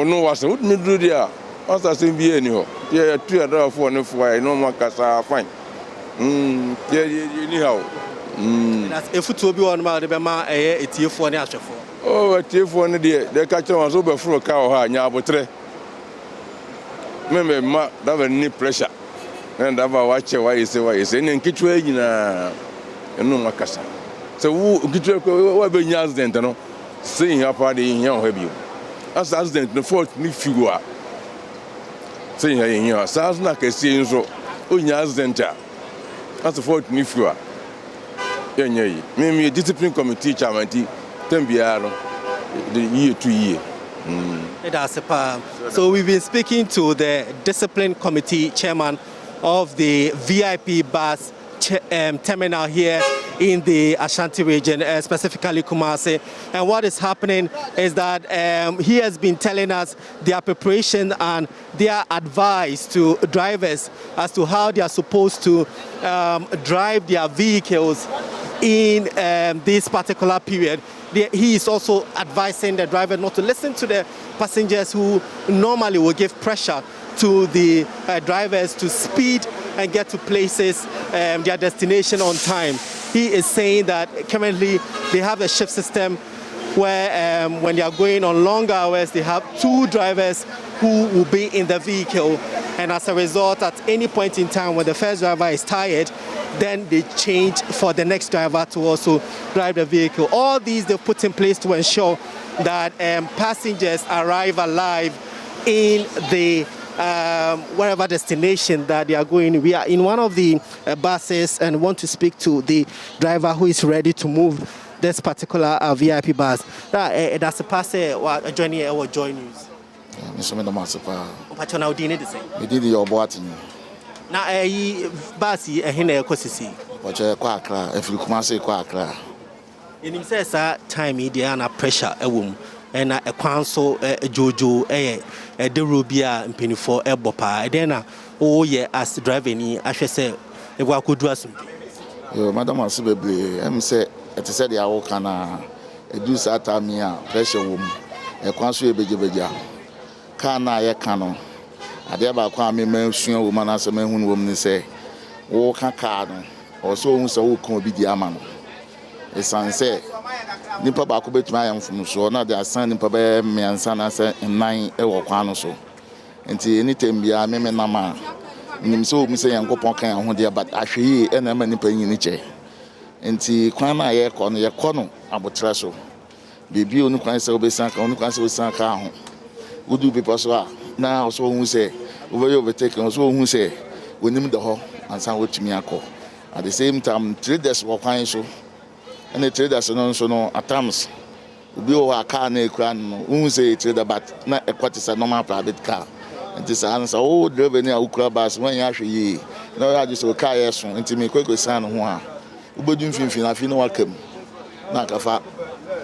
no was odine duro dia asa sem bia ni ho ye tu a driver for ne for no makasa fine anyhow. That's if to be on my debema a TF1 ashfo. Oh, a TF1 dear, they catch on over for a cow, Yabotre. Remember, ma, that was any pressure. And I've watched why you say, and kitchen in a no macassa. So, who get what be yours then, no? Seeing your party in your heavy. As then the fourth new figure. Saying in your sounds like a seeing so, yours then. That's the fourth new figure. Yeah, maybe discipline committee chairman, Tembiano, the year 2 year. So we've been speaking to the discipline committee chairman of the VIP bus terminal here in the Ashanti region, specifically Kumasi. And what is happening is that he has been telling us their preparation and their advice to drivers as to how they are supposed to drive their vehicles in this particular period. He is also advising the driver not to listen to the passengers who normally will give pressure to the drivers to speed and get to places, their destination on time. He is saying that currently they have a shift system where when they are going on long hours, they have 2 drivers who will be in the vehicle. And as a result, at any point in time when the first driver is tired, then they change for the next driver to also drive the vehicle. All these they've put in place to ensure that passengers arrive alive in the wherever destination that they are going. We are in one of the buses and want to speak to the driver who is ready to move this particular VIP bus. That's a pass joining our join news. Mr. Mendamasipa. Patona Udine the same. We did your boating. Now, a basi a hine cosisi. But a quackra, if you come say quackra. In himself, time, Indiana pressure a womb. And a council, a Jojo, a Derubia, and penny for a bopa. Then, oh, yeah, as driving, I should say, if I could do something. Madam Asibably, I'm say, it said the Awokana, a do satamia, pressure woman, a council beja. Kana ya canon. I never come in soon woman as a man who woman say, walk a cardon, or so who can be the aman. A son said, Nipa Bakubet Mayam from so now they are sending Papa me and son as a 9 or quano so. And any time be a meme nama. Nim so me say and go ponka and dear, but actually, and I'm any paying in each. And see, Quana ye corner your corner about Trasso. Baby, only can say Obesanka, only can say Sanka. Would do people so now so who say overtaken so who say we name the hall and some with me at the same time traders were fine so and the traders no at times we a car near crown who say trader but not a quarter is a normal private car and this answer oh driver near Ukrabas when you actually you know I just car yes into me quick son one who do fin I feel no welcome not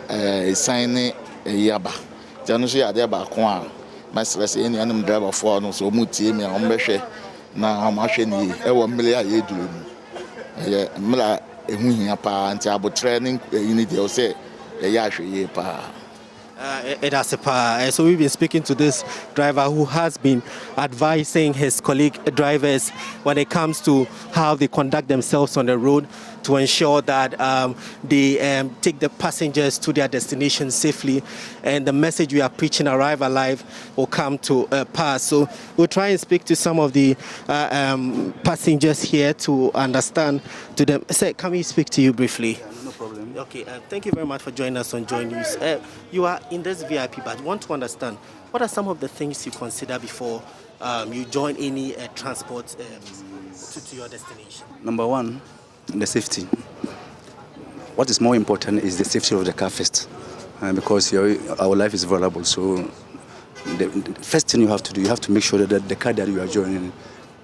a sign a yaba. January ade ba ko a mesrese eni anum driver for no so mutie me a ombehwe na amahwe ni e wo mmele a ye duru mu ye mmela ehu hia pa anti abo training unit o say e ya hwe ye pa It has a power. So we've been speaking to this driver who has been advising his colleague drivers when it comes to how they conduct themselves on the road to ensure that they take the passengers to their destination safely, and the message we are preaching, Arrive Alive, will come to pass. So we'll try and speak to some of the passengers here to understand to them. Sir, can we speak to you briefly? No problem. Okay, thank you very much for joining us on Joy News. You are in this VIP, but I want to understand, what are some of the things you consider before you join any transport to your destination? Number one, the safety. What is more important is the safety of the car first, because our life is vulnerable. So the first thing you have to do, you have to make sure that the car that you are joining,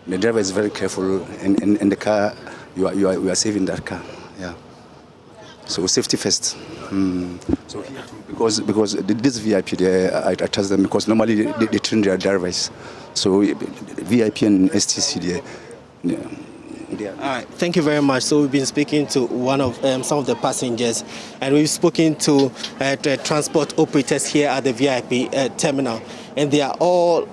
the driver is very careful, and the car, you are saving that car. Yeah. So safety first. So here too, because this VIP, I trust them because normally they train their drivers. So VIP and STC there. Yeah. All right, thank you very much. So we've been speaking to one of some of the passengers, and we've spoken to the transport operators here at the VIP terminal, and they are all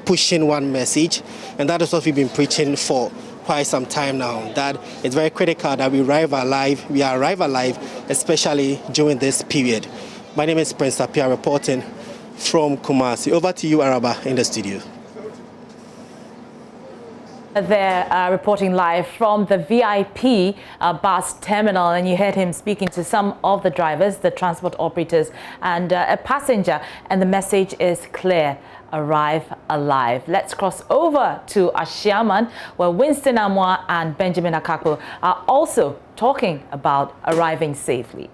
pushing one message, and that is what we've been preaching for quite some time now, that it's very critical that we arrive alive, especially during this period. My name is Prince Apia, reporting from Kumasi. Over to you, Araba, in the studio. They're reporting live from the VIP bus terminal, and you heard him speaking to some of the drivers, the transport operators, and a passenger, and the message is clear: arrive alive. Let's cross over to Ashiaman, where Winston Amwa and Benjamin Akako are also talking about arriving safely.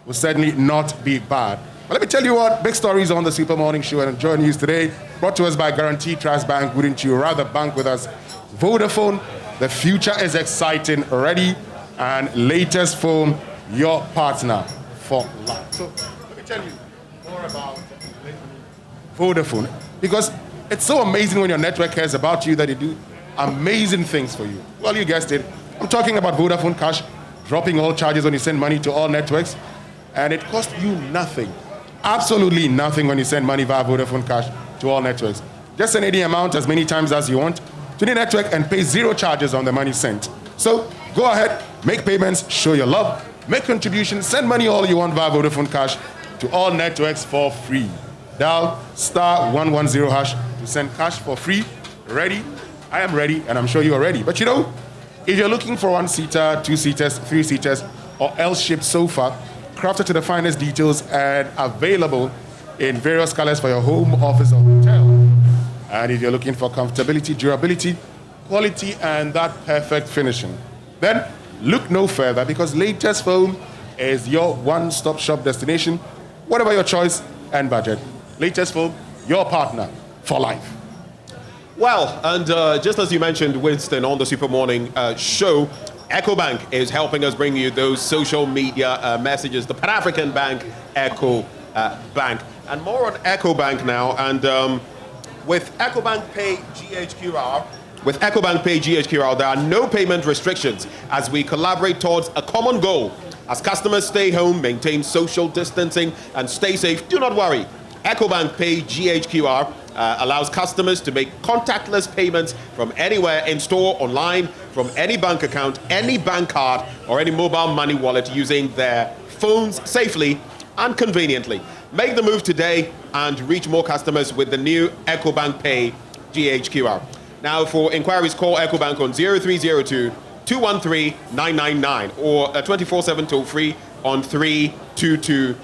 Will certainly not be bad. But let me tell you what, big stories on the Super Morning Show and Joy News today, brought to us by Guarantee Trust Bank. Wouldn't you rather bank with us? Vodafone, the future is exciting, ready, and latest phone, your partner for life. So let me tell you more about Vodafone, because it's so amazing when your network cares about you that they do amazing things for you. Well, you guessed it. I'm talking about Vodafone Cash, dropping all charges when you send money to all networks, and it costs you nothing. Absolutely nothing when you send money via Vodafone Cash to all networks. Just send any amount as many times as you want to the network and pay zero charges on the money sent. So go ahead, make payments, show your love, make contributions, send money all you want via Vodafone Cash to all networks for free. Dial *110# to send cash for free. Ready? I am ready, and I'm sure you are ready. But you know, if you're looking for 1-seater, 2-seaters, 3-seaters, or L-shaped sofa, crafted to the finest details and available in various colors for your home, office, or hotel. And if you're looking for comfortability, durability, quality, and that perfect finishing, then look no further, because Latest Foam is your one-stop shop destination, whatever your choice and budget. Latest Foam, your partner for life. Well, and just as you mentioned, Winston, on the Super Morning Show, EcoBank is helping us bring you those social media messages. The Pan-African Bank, EcoBank. And more on EcoBank now. And with EcoBank Pay GHQR, there are no payment restrictions as we collaborate towards a common goal. As customers stay home, maintain social distancing, and stay safe, do not worry. EcoBank Pay GHQR allows customers to make contactless payments from anywhere, in store, online, from any bank account, any bank card, or any mobile money wallet using their phones safely and conveniently. Make the move today and reach more customers with the new EcoBank Pay GHQR. Now, for inquiries, call EcoBank on 0302 213 999 or 24/7 toll free on 322.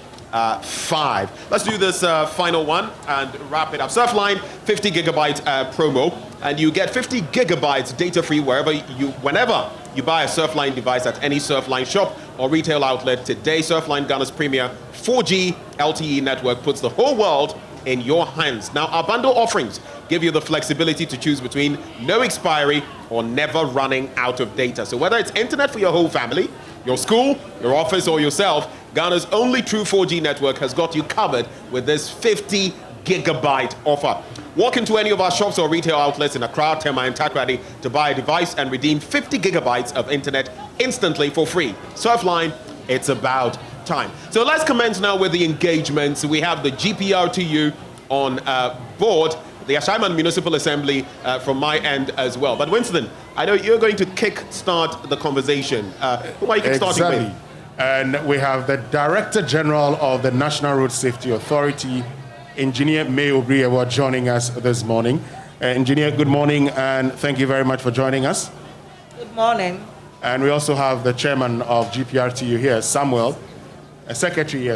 5. Let's do this final one and wrap it up. Surfline 50 gigabyte promo, and you get 50 gigabytes data free whenever you buy a Surfline device at any Surfline shop or retail outlet today. Surfline, Ghana's premier 4G LTE network, puts the whole world in your hands. Now, our bundle offerings give you the flexibility to choose between no expiry or never running out of data. So whether it's internet for your whole family, your school, your office, or yourself, Ghana's only true 4G network has got you covered with this 50 gigabyte offer. Walk into any of our shops or retail outlets in Accra, Tema, and Takoradi to buy a device and redeem 50 gigabytes of internet instantly for free. Surfline, it's about time. So let's commence now with the engagements. We have the GPRTU on board, the Ashaiman Municipal Assembly from my end as well. But Winston, I know you're going to kick-start the conversation. Who are you kick-starting with? And we have the Director General of the National Road Safety Authority, Engineer May Obriewa, joining us this morning. Engineer, good morning, and thank you very much for joining us. Good morning. And we also have the Chairman of GPRTU here, Samuel. Secretary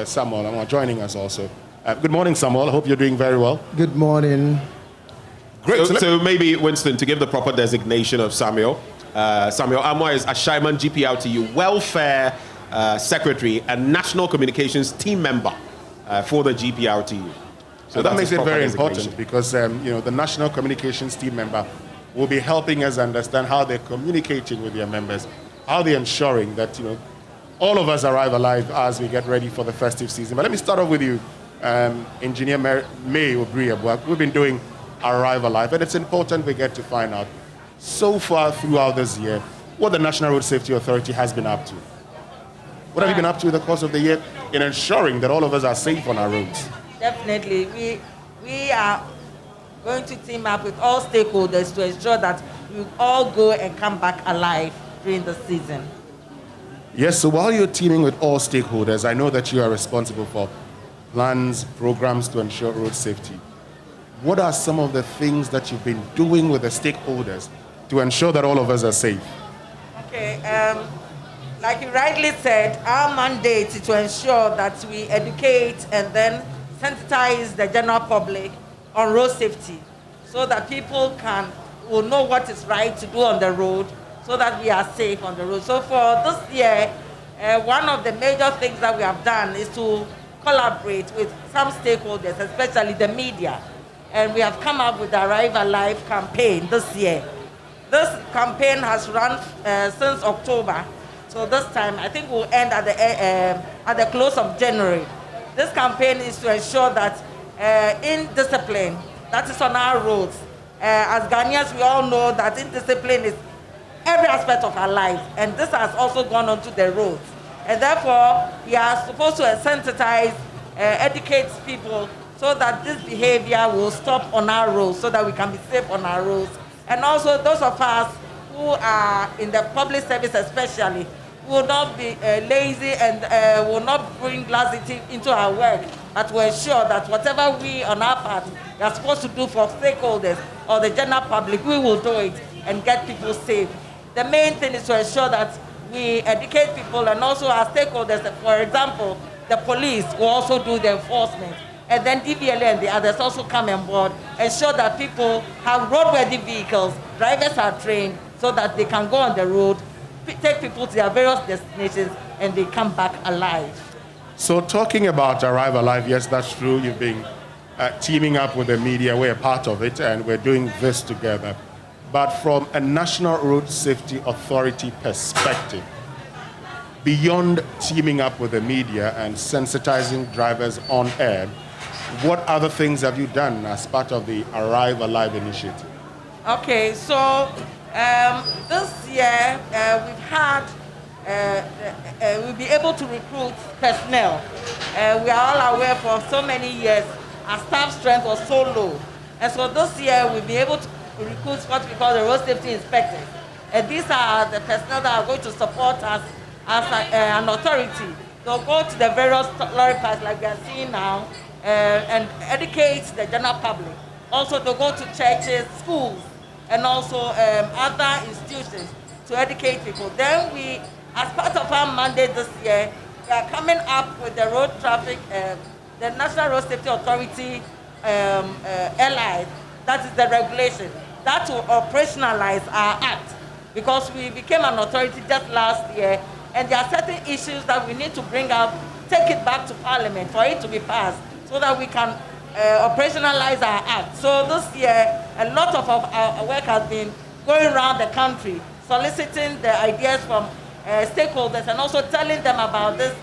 Samuel, joining us also. Good morning, Samuel. I hope you're doing very well. Good morning. Great. So maybe, Winston, to give the proper designation of Samuel. Samuel Amwa is Ashaiman GPRTU Welfare Secretary and National Communications Team Member for the GPRTU. So that makes it very important because the National Communications Team Member will be helping us understand how they're communicating with their members, how they're ensuring that all of us arrive alive as we get ready for the festive season. But let me start off with you, Engineer May Obriewa. We've been doing Arrive Alive, and it's important we get to find out so far throughout this year what the National Road Safety Authority has been up to. What have you been up to in the course of the year in ensuring that all of us are safe on our roads? Definitely. We are going to team up with all stakeholders to ensure that we all go and come back alive during the season. Yes, so while you're teaming with all stakeholders, I know that you are responsible for plans, programs to ensure road safety. What are some of the things that you've been doing with the stakeholders to ensure that all of us are safe? Okay, like you rightly said, our mandate is to ensure that we educate and then sensitize the general public on road safety so that people will know what is right to do on the road so that we are safe on the road. So for this year, one of the major things that we have done is to collaborate with some stakeholders, especially the media. And we have come up with the Arrive Alive campaign this year. This campaign has run since October. So this time, I think we'll end at the close of January. This campaign is to ensure that indiscipline, that is on our roads. As Ghanaians, we all know that indiscipline is every aspect of our life, and this has also gone onto the roads. And therefore, we are supposed to sensitize, educate people so that this behavior will stop on our roads, so that we can be safe on our roads. And also, those of us who are in the public service especially, will not be lazy and will not bring laxity into our work, but will ensure that whatever we on our part we are supposed to do for stakeholders or the general public, we will do it and get people safe. The main thing is to ensure that we educate people and also our stakeholders. For example, the police will also do the enforcement. And then DVLA and the others also come on board, ensure that people have roadworthy vehicles, drivers are trained so that they can go on the road, take people to their various destinations, and they come back alive. So talking about Arrive Alive, yes, that's true. You've been teaming up with the media. We're a part of it, and we're doing this together. But from a National Road Safety Authority perspective, beyond teaming up with the media and sensitizing drivers on air, what other things have you done as part of the Arrive Alive initiative? Okay, so this year we've had, we'll be able to recruit personnel. We are all aware for so many years our staff strength was so low. And so this year we'll be able to recruit what we call the road safety inspectors. And these are the personnel that are going to support us as an authority. They'll go to the various lorry parks like we are seeing now, and educate the general public. Also to go to churches, schools, and also other institutions to educate people. Then we, as part of our mandate this year, we are coming up with the road traffic, the National Road Safety Authority LI, that is the regulation, that will operationalize our act. Because we became an authority just last year, and there are certain issues that we need to bring up, take it back to Parliament for it to be passed, so that we can operationalize our act. So this year, a lot of our work has been going around the country, soliciting the ideas from stakeholders and also telling them about this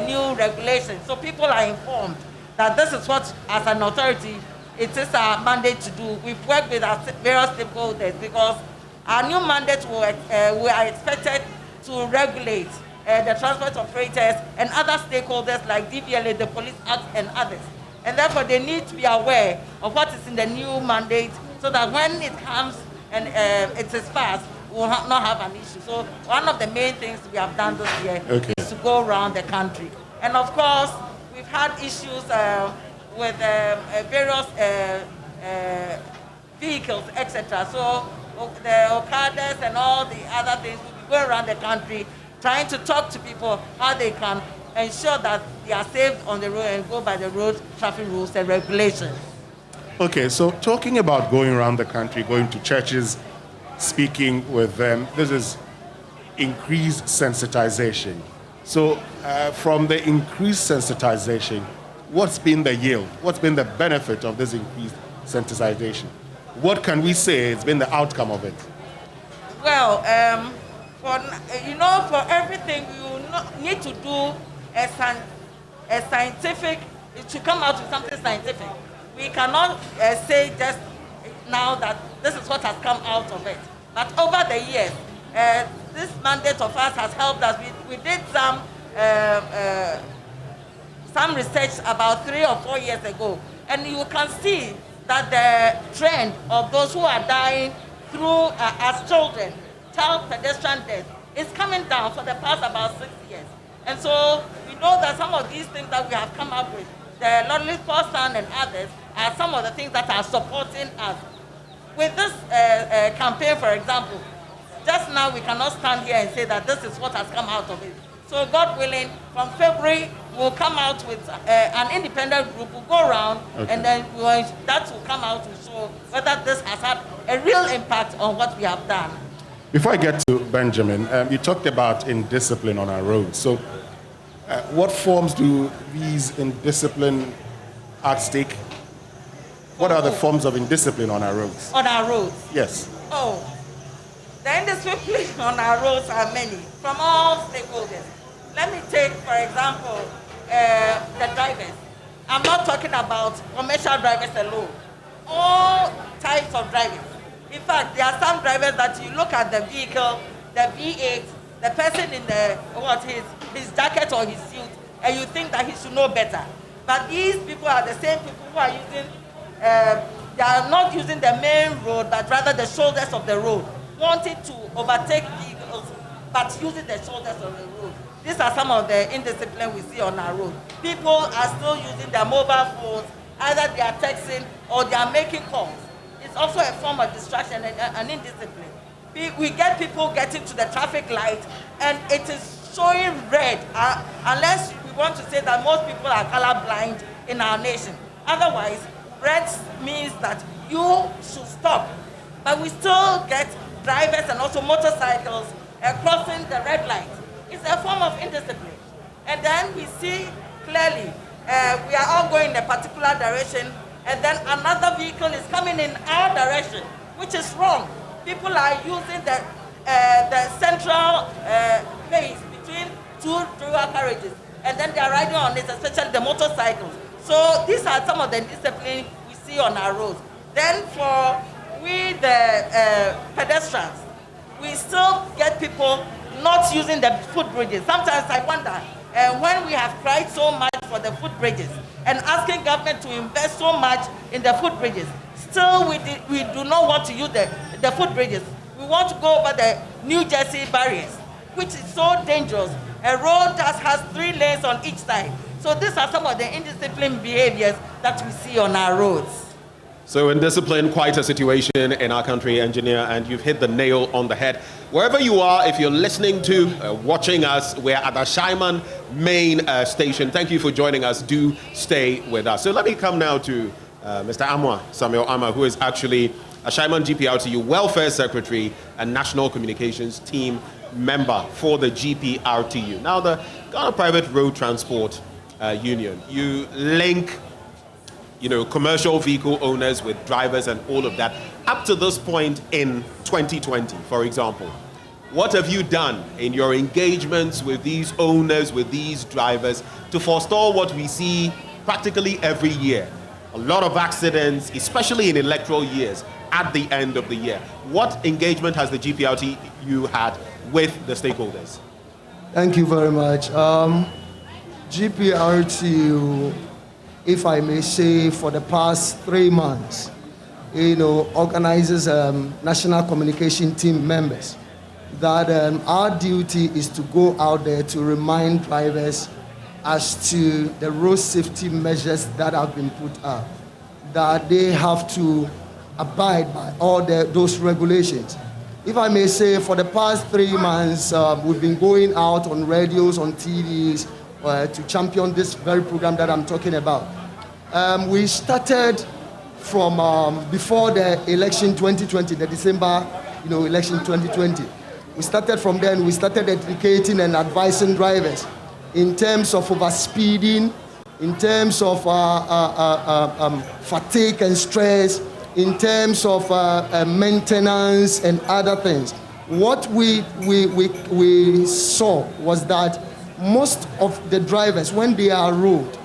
new regulation. So people are informed that this is what, as an authority, it is our mandate to do. We've worked with our various stakeholders because our new mandate we are expected to regulate the transport operators and other stakeholders like DVLA, the Police Act, and others. And therefore, they need to be aware of what is in the new mandate so that when it comes and it is passed, we will not have an issue. So one of the main things we have done this year is to go around the country. And of course, we've had issues with various vehicles, etc. So the Okadas and all the other things will be going around the country trying to talk to people how they can ensure that they are safe on the road and go by the road traffic rules and regulations. Okay, so talking about going around the country, going to churches, speaking with them, this is increased sensitization. So from the increased sensitization, what's been the yield? What's been the benefit of this increased sensitization? What can we say has been the outcome of it? Well, for everything, we will need to do a scientific, it should come out with something scientific. We cannot say just now that this is what has come out of it. But over the years, this mandate of ours has helped us. We did some research about 3 or 4 years ago, and you can see that the trend of those who are dying through as children, child pedestrian death, is coming down for the past about 6 years. And so we know that some of these things that we have come up with, the Lonely Son and others, are some of the things that are supporting us. With this campaign, for example, just now we cannot stand here and say that this is what has come out of it. So God willing, from February, we'll come out with an independent group, we'll go around, and then that will come out to show whether this has had a real impact on what we have done. Before I get to Benjamin, you talked about indiscipline on our roads. So what forms do these indiscipline acts take? What are the forms of indiscipline on our roads? On our roads? Yes. Oh, the indiscipline on our roads are many, from all stakeholders. Let me take, for example, the drivers. I'm not talking about commercial drivers alone. All types of drivers. In fact, there are some drivers that you look at the vehicle, the V8, the person in his jacket or his suit, and you think that he should know better. But these people are the same people who are using, they are not using the main road, but rather the shoulders of the road, wanting to overtake vehicles, but using the shoulders of the road. These are some of the indiscipline we see on our road. People are still using their mobile phones, either they are texting or they are making calls. It's also a form of distraction and indiscipline. We get people getting to the traffic light and it is showing red, unless we want to say that most people are colorblind in our nation. Otherwise, red means that you should stop. But we still get drivers and also motorcycles crossing the red light. It's a form of indiscipline. And then we see clearly we are all going in a particular direction, and then another vehicle is coming in our direction, which is wrong. People are using the central place between two dual carriages, and then they are riding on it, especially the motorcycles. So these are some of the discipline we see on our roads. Then for the pedestrians, we still get people not using the footbridges. Sometimes I wonder, when we have cried so much for the footbridges and asking government to invest so much in the footbridges, still we do not want to use the footbridges. We want to go over the New Jersey barriers, which is so dangerous. A road that has 3 lanes on each side. So these are some of the indisciplined behaviors that we see on our roads. So indiscipline, quite a situation in our country, Engineer, and you've hit the nail on the head. Wherever you are, if you're listening to, watching us, we're at the Ashaiman main station. Thank you for joining us. Do stay with us. So let me come now to Mr. Amwa, Samuel Amma, who is actually Ashaiman GPRTU Welfare Secretary and National Communications Team member for the GPRTU. Now, the Ghana Private Road Transport Union, you link commercial vehicle owners with drivers and all of that. Up to this point in 2020, for example, what have you done in your engagements with these owners, with these drivers, to forestall what we see practically every year? A lot of accidents, especially in electoral years, at the end of the year. What engagement has the GPRTU had with the stakeholders? Thank you very much. GPRTU, if I may say, for the past 3 months, organizes national communication team members that our duty is to go out there to remind drivers as to the road safety measures that have been put up, that they have to abide by all those regulations. If I may say, for the past 3 months, we've been going out on radios, on TVs, to champion this very program that I'm talking about. We started from before the election 2020, the December election 2020. We started from then. We started educating and advising drivers in terms of overspeeding, in terms of fatigue and stress, in terms of maintenance and other things. What we saw was that most of the drivers, when they are on road,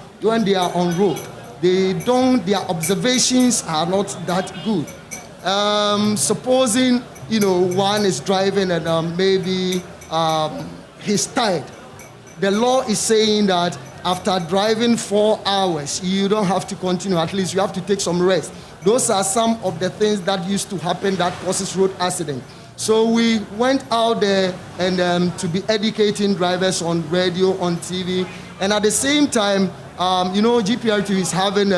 their observations are not that good. Supposing one is driving and maybe he's tired. The law is saying that after driving 4 hours, you don't have to continue. At least you have to take some rest. Those are some of the things that used to happen that causes road accident. So we went out there and to be educating drivers on radio, on TV, and at the same time, GPRTU is having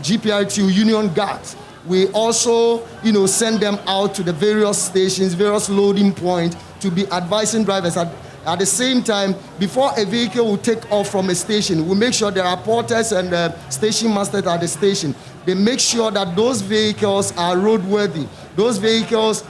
GPRTU union guards. We also, send them out to the various stations, various loading points to be advising drivers. At the same time, before a vehicle will take off from a station, we make sure there are porters and station masters at the station. They make sure that those vehicles are roadworthy. Those vehicles,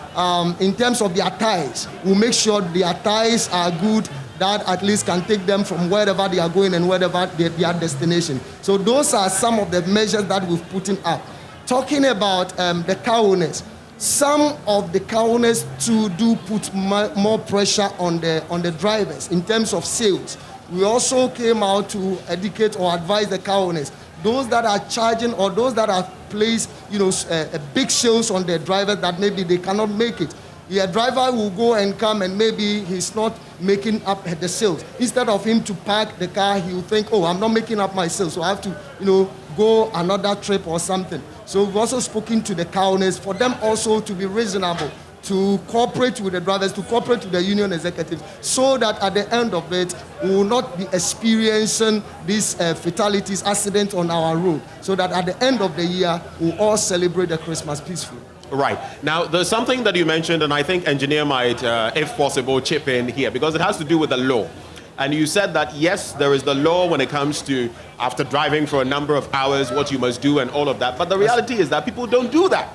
in terms of their tires, we make sure their tires are good, that at least can take them from wherever they are going and wherever their destination. So those are some of the measures that we've put in up. Talking about the car owners, some of the car owners too do put more pressure on the drivers in terms of sales. We also came out to educate or advise the car owners. Those that are charging or those that have placed, a big sales on their drivers that maybe they cannot make it. A driver will go and come and maybe he's not making up the sales. Instead of him to park the car, he will think, oh, I'm not making up my sales, so I have to, go another trip or something. So we've also spoken to the car owners for them also to be reasonable, to cooperate with the drivers, to cooperate with the union executives, so that at the end of it, we will not be experiencing these fatalities, accidents on our road, so that at the end of the year, we'll all celebrate the Christmas peacefully. Right. Now, there's something that you mentioned, and I think engineer might, if possible, chip in here, because it has to do with the law. And you said that, yes, there is the law when it comes to after driving for a number of hours, what you must do and all of that. But the reality is that people don't do that.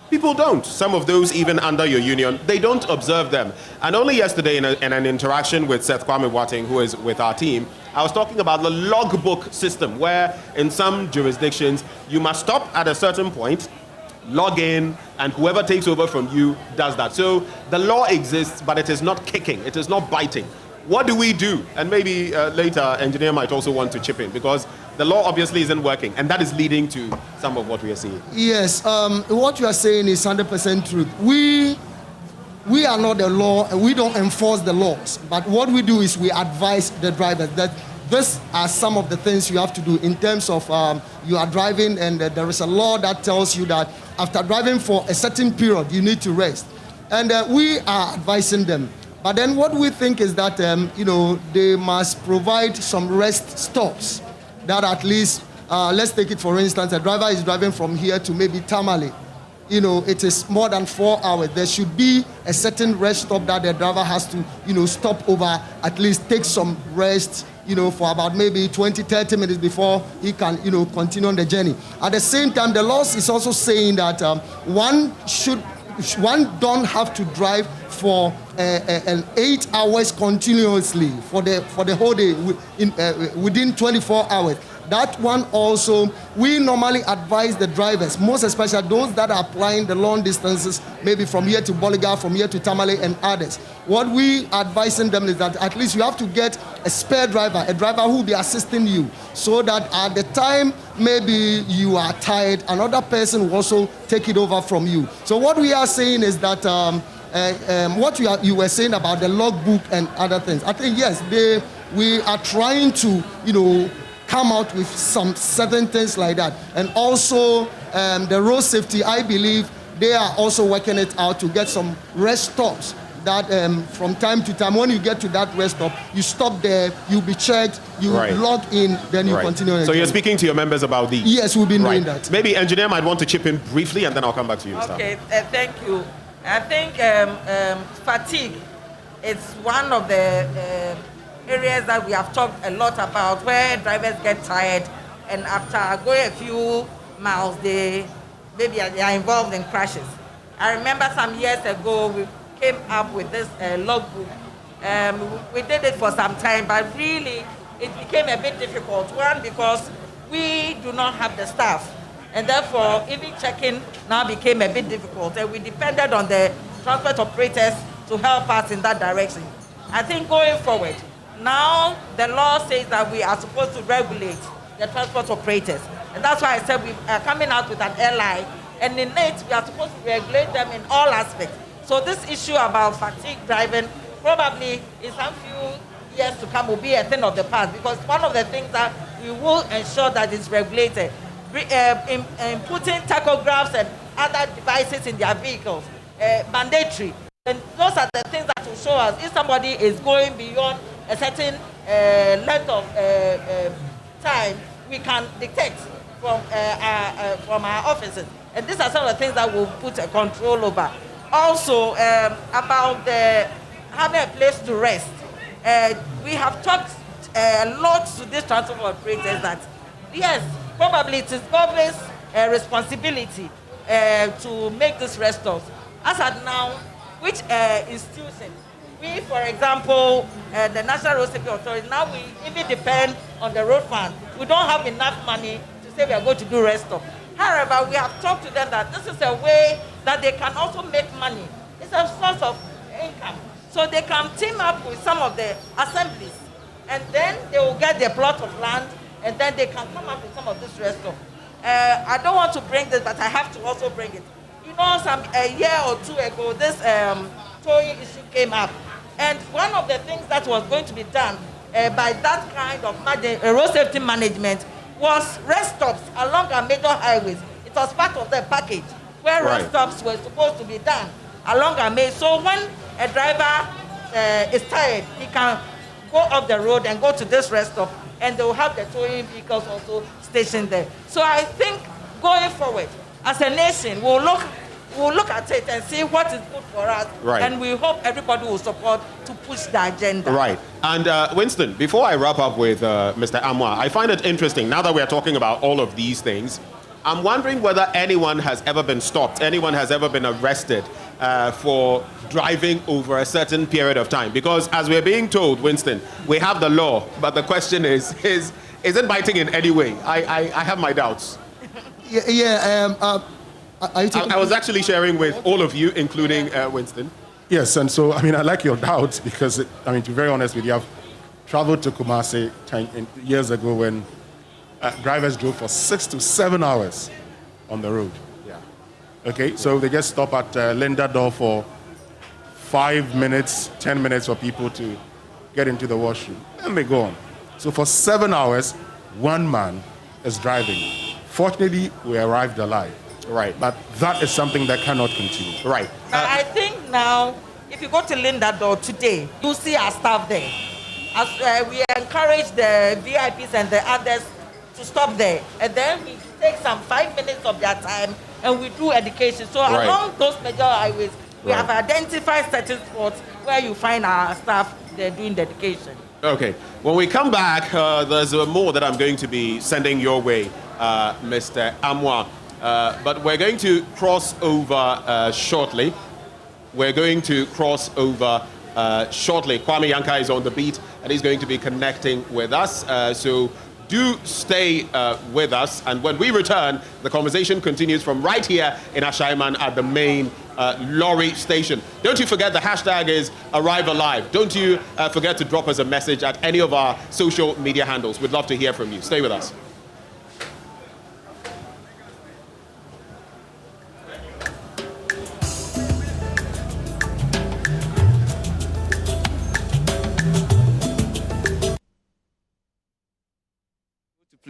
People don't. Some of those, even under your union, they don't observe them. And only yesterday in an interaction with Seth Kwame Watting, who is with our team, I was talking about the logbook system, where in some jurisdictions, you must stop at a certain point, log in, and whoever takes over from you does that. So the law exists, but it is not kicking. It is not biting. What do we do? And maybe later, engineer might also want to chip in, because the law obviously isn't working, and that is leading to some of what we are seeing. Yes, what you are saying is 100% truth. We are not the law, and we don't enforce the laws. But what we do is we advise the drivers that these are some of the things you have to do in terms of you are driving, and there is a law that tells you that after driving for a certain period, you need to rest. And we are advising them. But then what we think is that, they must provide some rest stops that at least, let's take it for instance, a driver is driving from here to maybe Tamale. It is more than 4 hours. There should be a certain rest stop that the driver has to, stop over, at least take some rest, for about maybe 20, 30 minutes before he can, continue on the journey. At the same time, the law is also saying that one don't have to drive for 8 hours continuously for the whole day within 24 hours. That one also, we normally advise the drivers, most especially those that are applying the long distances, maybe from here to Bolliger, from here to Tamale and others. What we advising them is that at least you have to get a spare driver, a driver who will be assisting you, so that at the time maybe you are tired, another person will also take it over from you. So what we are saying is that what you were saying about the logbook and other things, I think yes, we are trying to, come out with some certain things like that. And also the road safety, I believe they are also working it out to get some rest stops that from time to time, when you get to that rest stop, you stop there, you'll be checked, you log in, then you continue. So you're speaking to your members about these? Yes, we've been doing that. Maybe engineer might want to chip in briefly, and then I'll come back to you. Okay, thank you. I think fatigue is one of the areas that we have talked a lot about, where drivers get tired, and after going a few miles, they are involved in crashes. I remember some years ago, we came up with this logbook. We did it for some time, but really it became a bit difficult. One, because we do not have the staff, and therefore even checking now became a bit difficult, and we depended on the transport operators to help us in that direction. I think going forward, now the law says that we are supposed to regulate the transport operators, and that's why I said we are coming out with an LI, and in it we are supposed to regulate them in all aspects. So this issue about fatigue driving probably in some few years to come will be a thing of the past, because one of the things that we will ensure that is regulated, in putting tachographs and other devices in their vehicles, mandatory. And those are the things that will show us if somebody is going beyond a certain length of time, we can detect from our offices. And these are some of the things that we'll put a control over. Also, about having a place to rest. We have talked a lot to these transport operators that, yes, probably it is government's responsibility to make this rest stops. As at now, which institution? We, for example, the National Road Safety Authority, now we even depend on the road fund. We don't have enough money to say we are going to do rest stop. However, we have talked to them that this is a way that they can also make money. It's a source of income. So they can team up with some of the assemblies, and then they will get their plot of land, and then they can come up with some of this rest stop. I don't want to bring this, but I have to also bring it. A year or two ago, this towing issue came up. And one of the things that was going to be done by that kind of road safety management was rest stops along our major highways. It was part of the package where rest stops were supposed to be done along our main. So when a driver is tired, he can go off the road and go to this rest stop, and they will have the towing vehicles also stationed there. So I think going forward, as a nation, we'll look at it and see what is good for us, and we hope everybody will support to push the agenda. Right. And Winston, before I wrap up with Mr. Amwa, I find it interesting, now that we're talking about all of these things, I'm wondering whether anyone has ever been stopped, anyone has ever been arrested for driving over a certain period of time. Because as we're being told, Winston, we have the law, but the question is it biting in any way? I have my doubts. I was actually sharing with all of you, including Winston. Yes, and so, I like your doubts because, to be very honest with you, I've traveled to Kumasi years ago when drivers drove for 6 to 7 hours on the road. Yeah. Okay, so they just stop at Linda Door for 5 minutes, 10 minutes for people to get into the washroom, and they go on. So for 7 hours, one man is driving. Fortunately, we arrived alive. Right. But that is something that cannot continue. Right. But I think now, if you go to Linda Door today, you'll see our staff there. As we encourage the VIPs and the others to stop there. And then we take some 5 minutes of their time and we do education. So along those major highways, we have identified certain spots where you find our staff there doing the education. Okay. When we come back, there's more that I'm going to be sending your way, Mr. Amwa. But we're going to cross over shortly. We're going to cross over shortly. Kwame Yanka is on the beat, and he's going to be connecting with us. So do stay with us. And when we return, the conversation continues from right here in Ashaiman at the main lorry station. Don't you forget the hashtag is ArriveAlive. Don't you forget to drop us a message at any of our social media handles. We'd love to hear from you. Stay with us.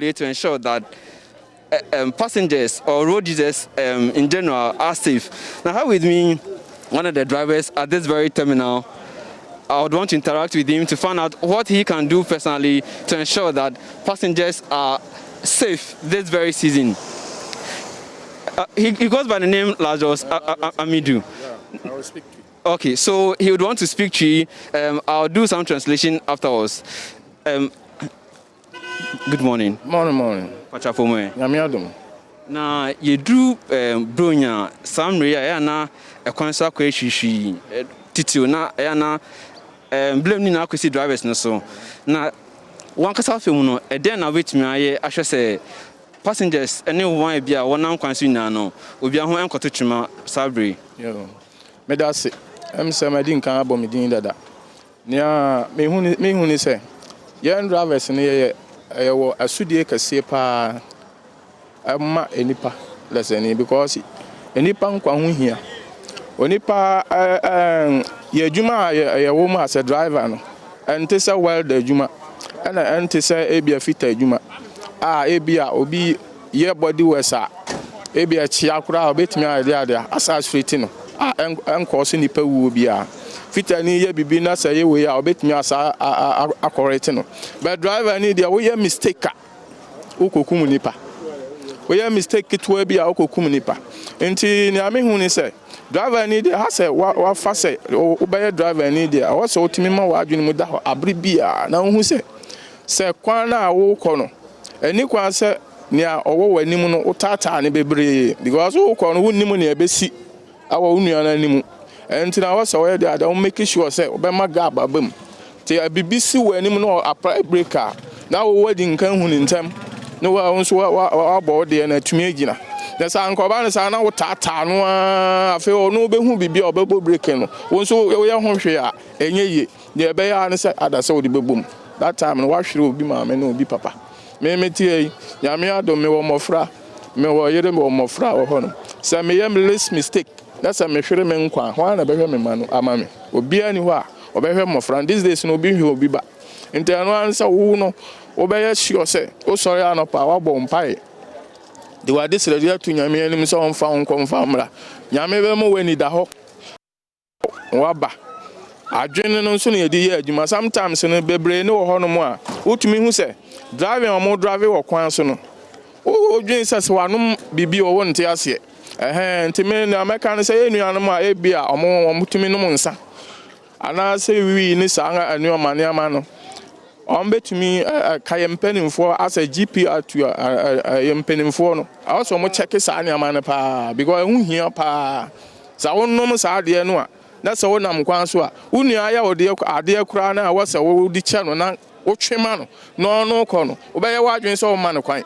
play to ensure that passengers or road users in general are safe. Now, I have with me one of the drivers at this very terminal. I would want to interact with him to find out what he can do personally to ensure that passengers are safe this very season. He goes by the name Lazarus Amidu. I will speak to you. Okay, so he would want to speak to you. I'll do some translation afterwards. Good morning. Morning. Yamiadum. Na yedru bronya samria ya na ekwansa kwa hwihwi titio na ya na blame ni na akwesi drivers no so na wankasa femu no eden na wetimi aye ahwe se passengers ene wan bia wonam kwanso nyina no obi aho enkoto twema sabre yo medase se madin kan abomidin dada nia mehu ni se yen drivers ne ye wo asudie kase pa ama enipa leseni because enipa nkwa ho hia onipa ye adwuma ye wo ma as a driver no ente se welder adwuma ana ente se ebia fita adwuma ebia obi ye body wesa ebia chia kura obetimi ade asa street no enko so nipa wu bia fita ni ye bibi na se ye we obetimi asa correct no but driver ni dia wo ye mistake ukokum nipa we ya mistake to be a okokum nipa enti ni ame hu ni say driver ni dey ha say wa fa say o be driver ni dey o so otimi ma wa adwene mu da ho abre bia na hu say kwan na wo kɔ no eni kwan say ni a owo wani mu no utata ne bebre because wo kɔ no wonnim ne ebesi awo unua na nimu enti na wo say we dey ada make sure say o be ma ga babam te abibisi wani mu no apply breaker na wo wadi nkan hu ni ntem no wa onso wa body na tumi agina na sa nkoba na sa na wo tata no afi no be hu bibi obebo break no onso we ye ho hwe a enye ye de be ya na sa adase wo de bebom that time no wa hwere obi ma me no obi papa me tie nyame ado me wo mofra me wo yere me wo mofra wo ho no sa me yam less mistake na sa me hwere me nkwa ho na be hwe me ma no ama me obi ani ho a obehwe mofra these days no obi hwe obi ba ntano ansa wo no obeye sure say o sorry anopa wa bom pai de wa de sere dia tu nyame anim so onfa onkomfa mra nyame be mo wani da ho wa ba adwene no so na yedi ye adwuma sometimes no bebre ne wo ho no mo a utumi hu say driving o mo drive wo kwan so no o dwen say wanum bibi o won te ase ntime na meka no say enuanom a ebia o mo mutumi no mo nsa ana say wi ni sa anu omane ama no betumi kayempenimfo as a GP atu yempenimfo no also mo check sa anya man pa because hu hia pa sa wonnom sa ade no a na sa wonam kwan so a unua ya ode ade kura na wo sa wo di che no na wo twema no no ko no obeye wadwen so wo man kwan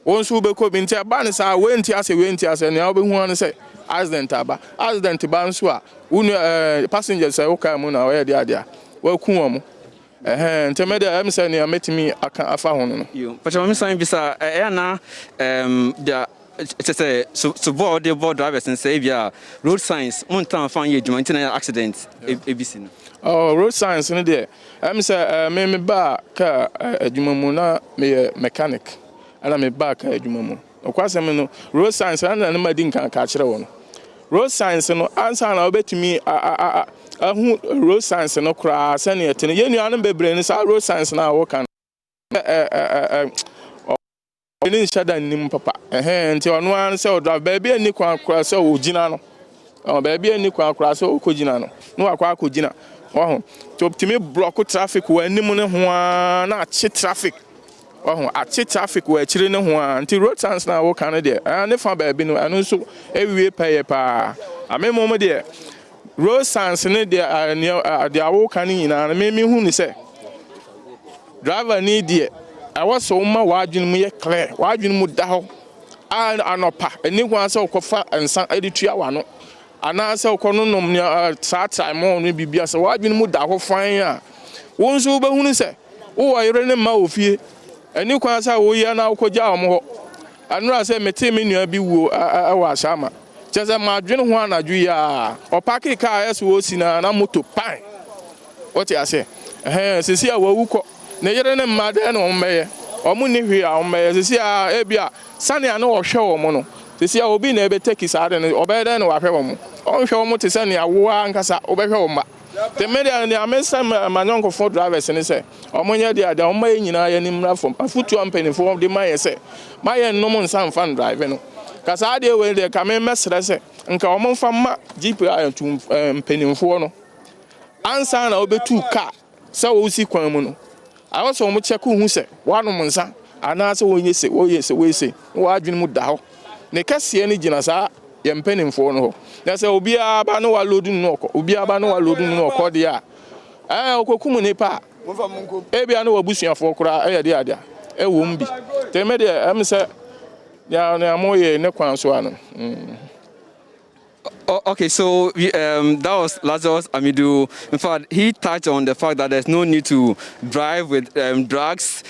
wonso be ko bi ntia ba ne sa wenti ase ne wo be hu an say accident ba nso a unua passengers say wo ka mu na wo ye de ade wo ku wo mo ntemede am say ne ametimi aka afa ho no yo pacha me san bisa na dia so board drivers and say bia road signs montan fan ye djuma ntina accident ebisi no road signs no there am say me ba ka adwuma mu na me mechanic ana me ba ka adwuma mu okwasem no road signs ana na madi nkan ka kire wo no road signs no ansa na obetimi ahu road signs no kra sane etene yenuanom bebre ni sa road signs na wo kan ni shada nim papa nti ono an se o drive baby ani kwa kra se o gina no baby ani kwa kra se o ko gina no no akwa ko gina ho to optimi block traffic wa anim ne ho na achi traffic achi traffic wa akire ne ho nti road signs na wo kan de ne fa baby no anu so ewie paye pa amemo mo de road signs ne de awo kan nyina na me hu ni se driver ni de awaso ma wadwun mu ye clear wadwun mu da ho anopa eni kwa se okofa ensan editua wa no ana se okono nom ne tra mo no bibia se wadwun mu da ho fan a wonso be hu ni se wo yere ne ma ofie eni kwa se wo ye na okoja o mo anura se mete me nua bi wo awa asama chese ma dwene ho anadwu ya opaki ka yes wo si na moto pan what you say sisi a wawu ko ne yere ne ma de no mmeye omo ni hwe a omo yesi a ebia sane a na wo hwe omo no sesi a obi na ebe take sade no obede na wa hwe omo on hwe omo te sane a wo ankasa obehwe omo the media and the amesa manonko for drivers and say omo nya dia da omo nyina ya nimra from afutu ampani for the my say my no mon san fan drive no kasa ade we de ka me mesre say nka omo fa ma GPI to mpanimfo no ansa na obetu car say wo si kwan mu no I also omo check hu say wanu monsa ana say wo nyese we say wo adwene mu da ho ne kase ni gina sa ye mpanimfo no ho na say obi aba no wa load no ko obi aba no wa load no ko de a okokum ne pa ebia no wabusuafo kura e de ade e wo mbi te me de am say na moye ne kwan so ano. Okay, so that was Lazarus Amidu. In fact, he touched on the fact that there's no need to drive with drugs,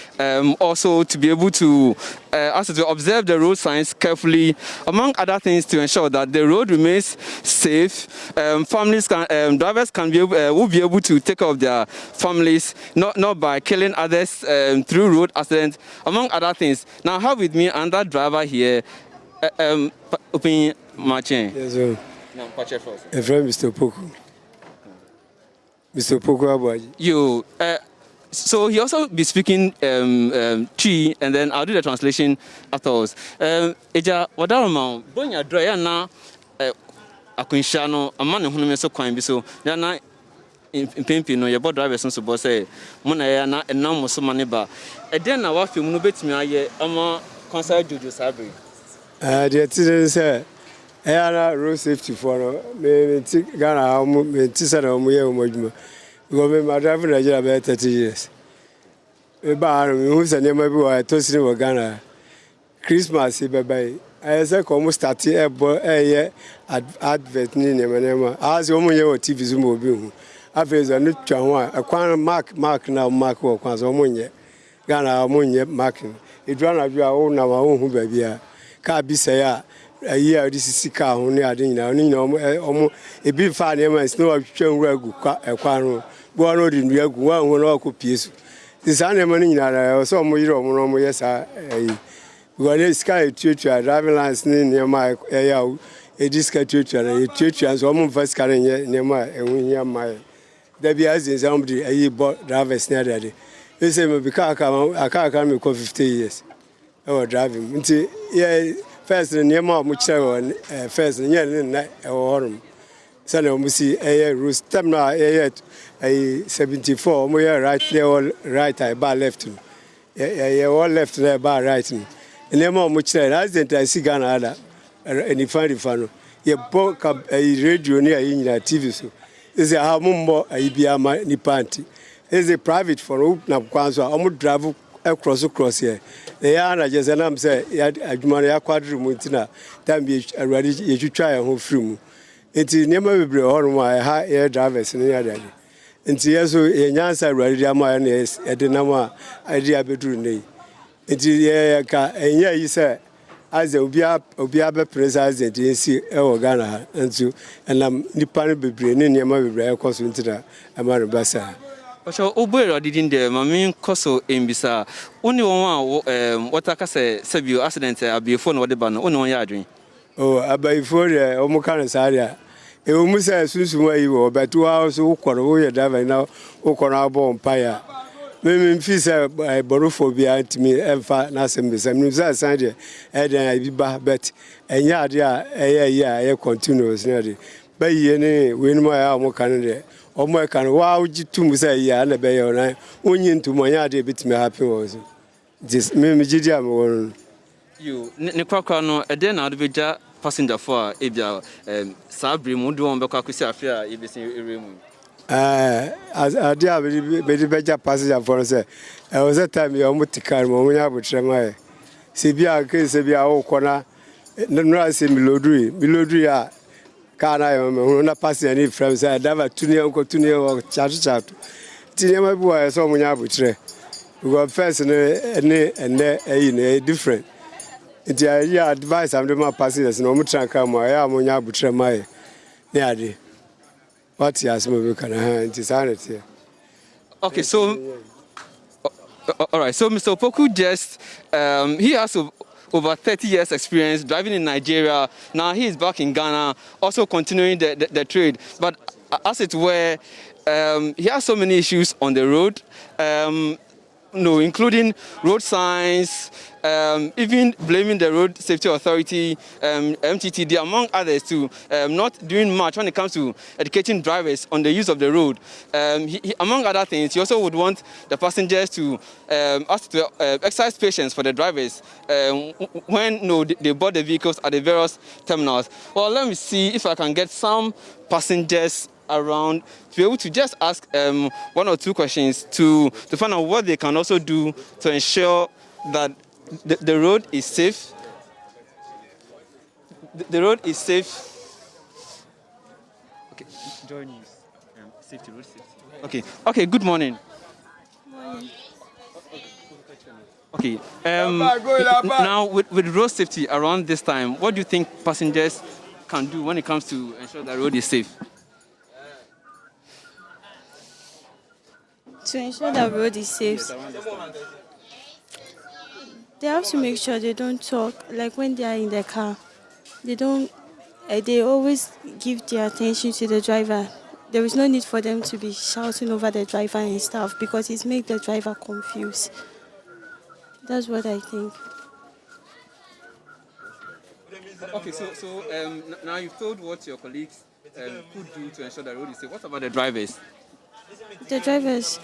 also to be able to also to observe the road signs carefully, among other things, to ensure that the road remains safe. Families can, drivers can be will be able to take care of their families, not by killing others through road accidents, among other things. Now, I have with me another driver here, Opinion Martin. Yes, sir. No, Pache first. A friend, Mr. Poku. Mr. Poku Abaji. You. So he also be speaking Chi, and then I'll do the translation afterwards. Eja, wadarama, bonya dry na akunshano, a man who may so kind be so. They are not in Pimpi, no, your board drivers, so boss say, Mona na and now so money bar. And then I want you to bet me, I'm concerned Jojo Sabri. The attendant said, Ayana road safety for me, Ghana, me, Tissa, Mojima. Because my driver is about 30 years. Who's a name of I told you Ghana. Christmas, baby. I said, almost started a year advert name. As a woman, your TV Zoom will be. I feel a new channel, a quan mark now, mark or quans or money. Ghana, money marking. It ran of your own, our own baby. Can't be say a year, this is sick. Only I didn't know. A big fan, and snow of Chang a quan. One road in Rio, one will could piece. This animal in a so more yes, I got sky tutor, driving lines near my a disca tutor, a tutor, and so first carrying near my my. There be as in somebody a bought drivers near daddy. They say, because I can't come 50 years. I was driving. Until, yeah, first near my much first, and yeah, or Sana musi route stamina a 74 mo right there right I bar left all left there bar right and them much accident I see Ghana ada any fan ye book a radio near in TV so is a how mumbo a bia ni panty is a private for na kwanzo omo drive across here they are just and am say adwuma ya kwadru mu ntina time be already you try ho free mu enti niema bebre hono ha air drivers ni ya dade enti yeso enyansa already ama na ede na ma ade abeduru nei enti ye ka enya yi say as obi be president nsi e wo Ghana ha enti enam nipa no bebre ni niema bebre ekoso ntina ama no basa. So, Obuero didn't there, Mammy Coso in Bisa. Only one, what I can say, Sabio accident, I'll be a phone or the banner, only 1 yard drink. Oh, about 4 years, almost area. It almost as soon as you were, but 2 hours, who can away a driver now, who can our bomb fire. Maybe fees a borophobia to me, and far nothing, Miss Amusa Sandia, and I be back, but a yard, yeah, continuous nearly. By ye, win my arm, Canada. O mo kan wa uji tum say ya na be yo na onyin tum onya de bit me happy was this me gidi am won you ne kwakwa no e dey na odbeja passenger for e bia sabri mu do on be kwa kwesi afia e be sin eremu ade a be beja passenger for say e was that time you mo tikar mo nya botre mai se bia ke se bia wo kona no se milodri a Kana yo na pass any from say dava tunia or chat tinia ma bua so munya abutre we go first and different it ya advice am dem passengers no mu tranka mo ya munya abutre mai ne ade what ya smo be kana ha it is sanity. Okay, so All right, so Mr. Opoku just, he has over 30 years experience driving in Nigeria. Now he is back in Ghana, also continuing the trade. But as it were, he has so many issues on the road, including road signs, even blaming the Road Safety Authority, MTTD, among others, to not doing much when it comes to educating drivers on the use of the road. He, among other things, he also would want the passengers to exercise patience for the drivers when they board the vehicles at the various terminals. Well, let me see if I can get some passengers around to be able to just ask one or two questions to find out what they can also do to ensure that the road is safe. The road is safe. Okay, Joy News. Safety, road safety. Okay. Okay. Good morning. Morning. Okay. Now, with road safety around this time, what do you think passengers can do when it comes to ensure the road is safe? To ensure that road is safe, they have to make sure they don't talk. Like when they are in the car, they don't. They always give their attention to the driver. There is no need for them to be shouting over the driver and stuff because it makes the driver confused. That's what I think. Okay, so now you've told what your colleagues could do to ensure the road is safe. What about the drivers? The drivers,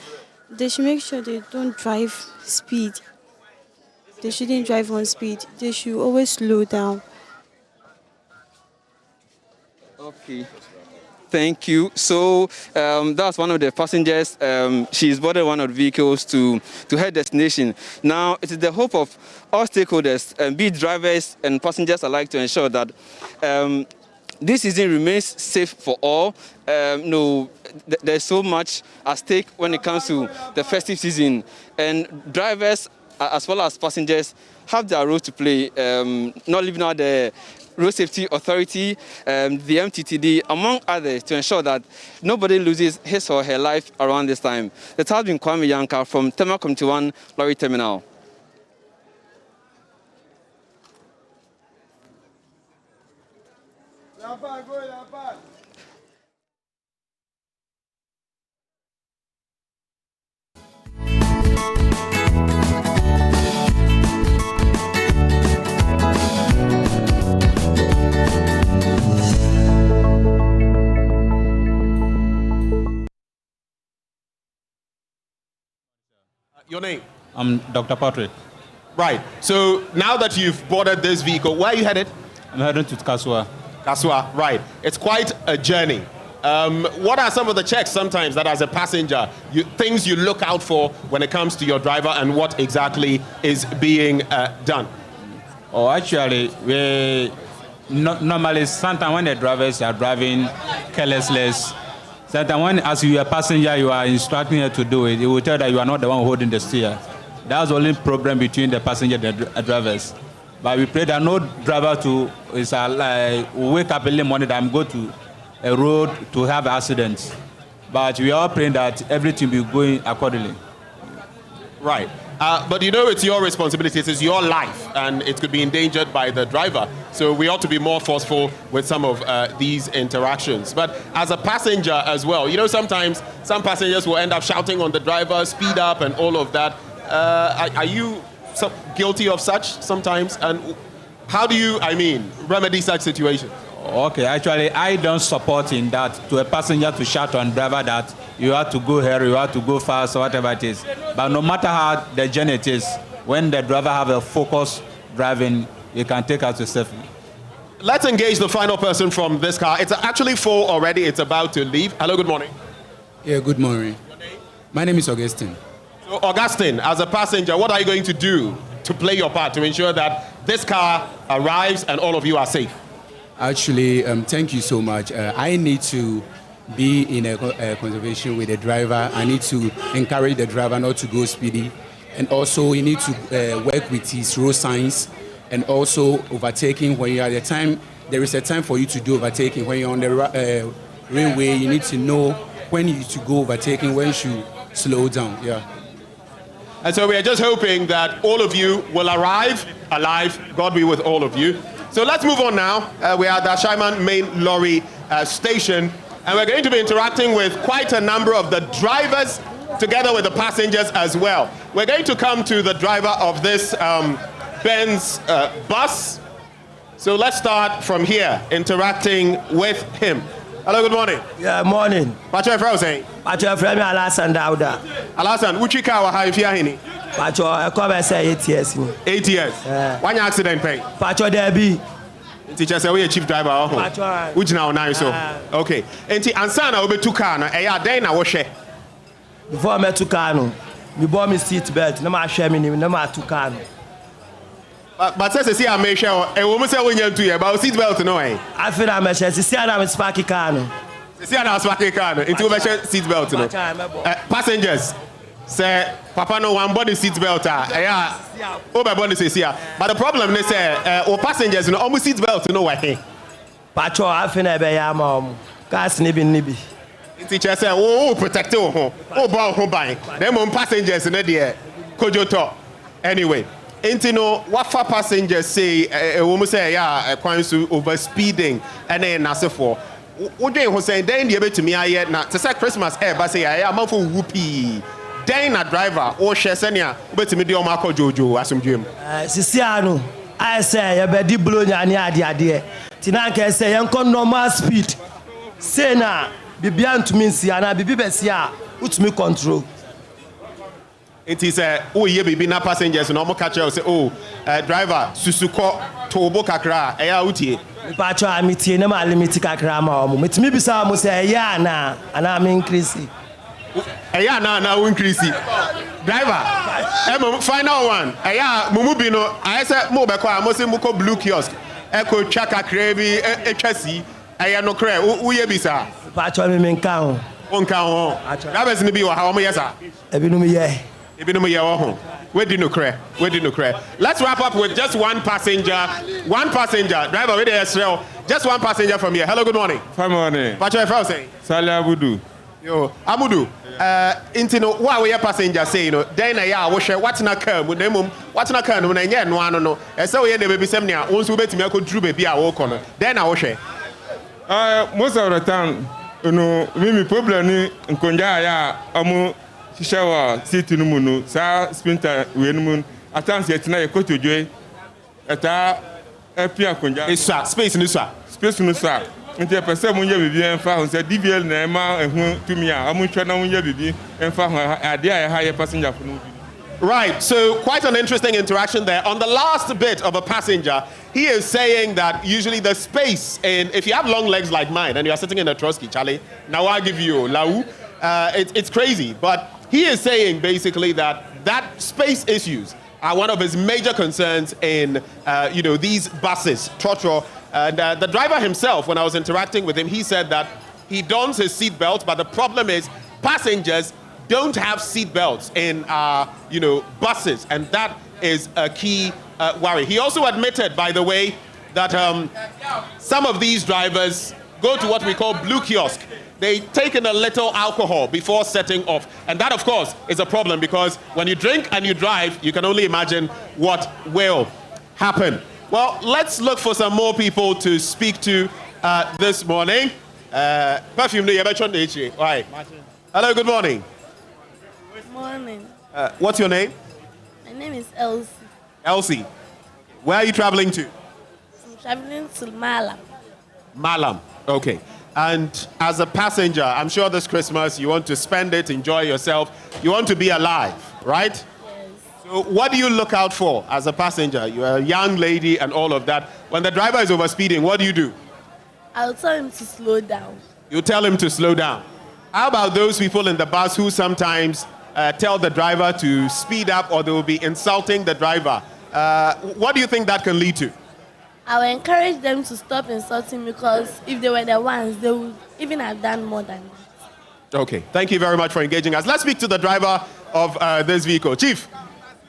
they should make sure they don't drive speed. They shouldn't drive on speed. They should always slow down. Okay. Thank you. So that's one of the passengers. She's boarded one of the vehicles to her destination. Now, it is the hope of all stakeholders, be it drivers and passengers alike, to ensure that this season remains safe for all. There's so much at stake when it comes to the festive season, and drivers as well as passengers have their role to play, not leaving out the Road Safety Authority, the MTTD, among others, to ensure that nobody loses his or her life around this time. That has been Kwame Yanka from Terminal Committee 1 Lorry Terminal. Your name? I'm Dr. Patrick. Right. So now that you've boarded this vehicle, where are you headed? I'm heading to Kasua. Kasua, right. It's quite a journey. What are some of the checks sometimes that as a passenger, things you look out for when it comes to your driver, and what exactly is being done? Oh, actually, normally sometimes when the drivers are driving carelessly, sometimes when as you are a passenger, you are instructing her to do it, it will tell that you are not the one holding the steer. That's the only problem between the passenger and the drivers. But we pray that no driver wake up early morning and go to a road to have accidents. But we are praying that everything will be going accordingly. Right. But it's your responsibility. It is your life, and it could be endangered by the driver. So we ought to be more forceful with some of these interactions. But as a passenger as well, sometimes some passengers will end up shouting on the driver, speed up, and all of that. Are you guilty of such sometimes? And how do you, remedy such situations? Okay, actually, I don't support in that to a passenger to shout on driver that you have to go here, you have to go fast, or whatever it is. But no matter how the journey it is, when the driver have a focus driving, you can take us to safety. Let's engage the final person from this car. It's actually full already. It's about to leave. Hello, good morning. Yeah, good morning. Your name? My name is Augustine. So, Augustine, as a passenger, what are you going to do to play your part to ensure that this car arrives and all of you are safe? Actually, thank you so much. I need to be in a conversation with the driver. I need to encourage the driver not to go speedy. And also, you need to work with his road signs, and also overtaking when you are at the time. There is a time for you to do overtaking. When you're on the railway, you need to know when you to go overtaking, when you slow down. Yeah. And so we are just hoping that all of you will arrive alive. God be with all of you. So let's move on now. We are at the Ashaiman main lorry station, and we're going to be interacting with quite a number of the drivers together with the passengers as well. We're going to come to the driver of this Benz bus. So let's start from here, interacting with him. Hello, good morning. Yeah, morning. Pacho Efra saying? Pacho Efra me Alasan Dauda. Alasan, which car wa ha ifia hini? Pacho, I come say 8 years. 8 years? Yeah. One accident pay? Pacho, there be. Teacher say we a chief driver. Pacho. Which now so? Okay. Enti ansana obe tu car no, eya den na wo hwe. Before I met to car no, me bought me seat belt, no ma share me, no ma to car no. But says see I make sure a woman say when you to about seat belt no eh. I feel I share see I sparky car no. See I sparky car no. Into we share seat belt no. Passengers say papa no one body seat belt yeah. Oh my body say here. But the problem is say or passengers no almost seat belt no why. Pacho I feel I be ya mom. Gas nibi. Teacher say oh protect oh bow ho buy. Them on passengers no there. Kojo talk. Anyway, Intino, what for passengers say a woman say yeah, a to over speeding and then as for. What they who say then the to me I yet not to say Christmas but say I am for whoopee. Then a driver or Shesenia, but to me the Marco Jojo as some dream. Siciano, I say a bedi blow any idea. Tinanka say uncle normal speed. Say na Bibian to me see and I be besia, which me control. It is oh yeah baby na passengers no mo catch say oh driver susuko tobo kakra eya utie pacho amiti na ma limit kakra ma o metimi bisa mo say eya na ana me increase eya na increase driver final one eya mumu bi no I say mo be kwa mo say mo ko blue kiosk e ko twa kakra bi etwasi eya no kra wo ye bisa pacho me nka ho onka ho drivers ni bi wa ha mo yesa ebinu me ye. Let's wrap up with just one passenger. One passenger. Driver with the Israel. Just one passenger from here. Hello, good morning. Good morning. Pacho Efra say. Sali Abudu. Yo, Abudu. Intino, why we a passenger say, you know, then I wish what's not come with them, what's not come when I get no one no. And so we never be some near, once we bet me I could drew baby I walk on. Then I wish. Most of the time, you know, me problem in Konja ya Shishawa seat no muno sa sprinter we no mun atans yet na ekoto joy eta epia konja isa space no sa nti person mun ya bibi enfa ho say DVL na ma ehun tumi a amun twa na mun ya bibi enfa ho ade a high passenger for no. Right, so quite an interesting interaction there. On the last bit of a passenger, he is saying that usually the space, and if you have long legs like mine and you are sitting in a Trotsky, Charlie, now I'll give you Lau. It's crazy, but he is saying basically that space issues are one of his major concerns in these buses, Trotro. And the driver himself, when I was interacting with him, he said that he dons his seat belt, but the problem is passengers don't have seat belts in buses, and that is a key worry. He also admitted, by the way, that some of these drivers go to what we call blue kiosk. They take in a little alcohol before setting off. And that, of course, is a problem because when you drink and you drive, you can only imagine what will happen. Well, let's look for some more people to speak to this morning. Perfume, why? Hello, good morning. Good morning. What's your name? My name is Elsie. Elsie. Where are you traveling to? I'm traveling to Malam. Malam, okay. And as a passenger, I'm sure this Christmas you want to spend it, enjoy yourself. You want to be alive, right? Yes. So what do you look out for as a passenger? You're a young lady and all of that. When the driver is overspeeding, what do? I'll tell him to slow down. You tell him to slow down. How about those people in the bus who sometimes tell the driver to speed up or they will be insulting the driver? What do you think that can lead to? I will encourage them to stop insulting because if they were the ones, they would even have done more than that. Okay, thank you very much for engaging us. Let's speak to the driver of this vehicle. Chief,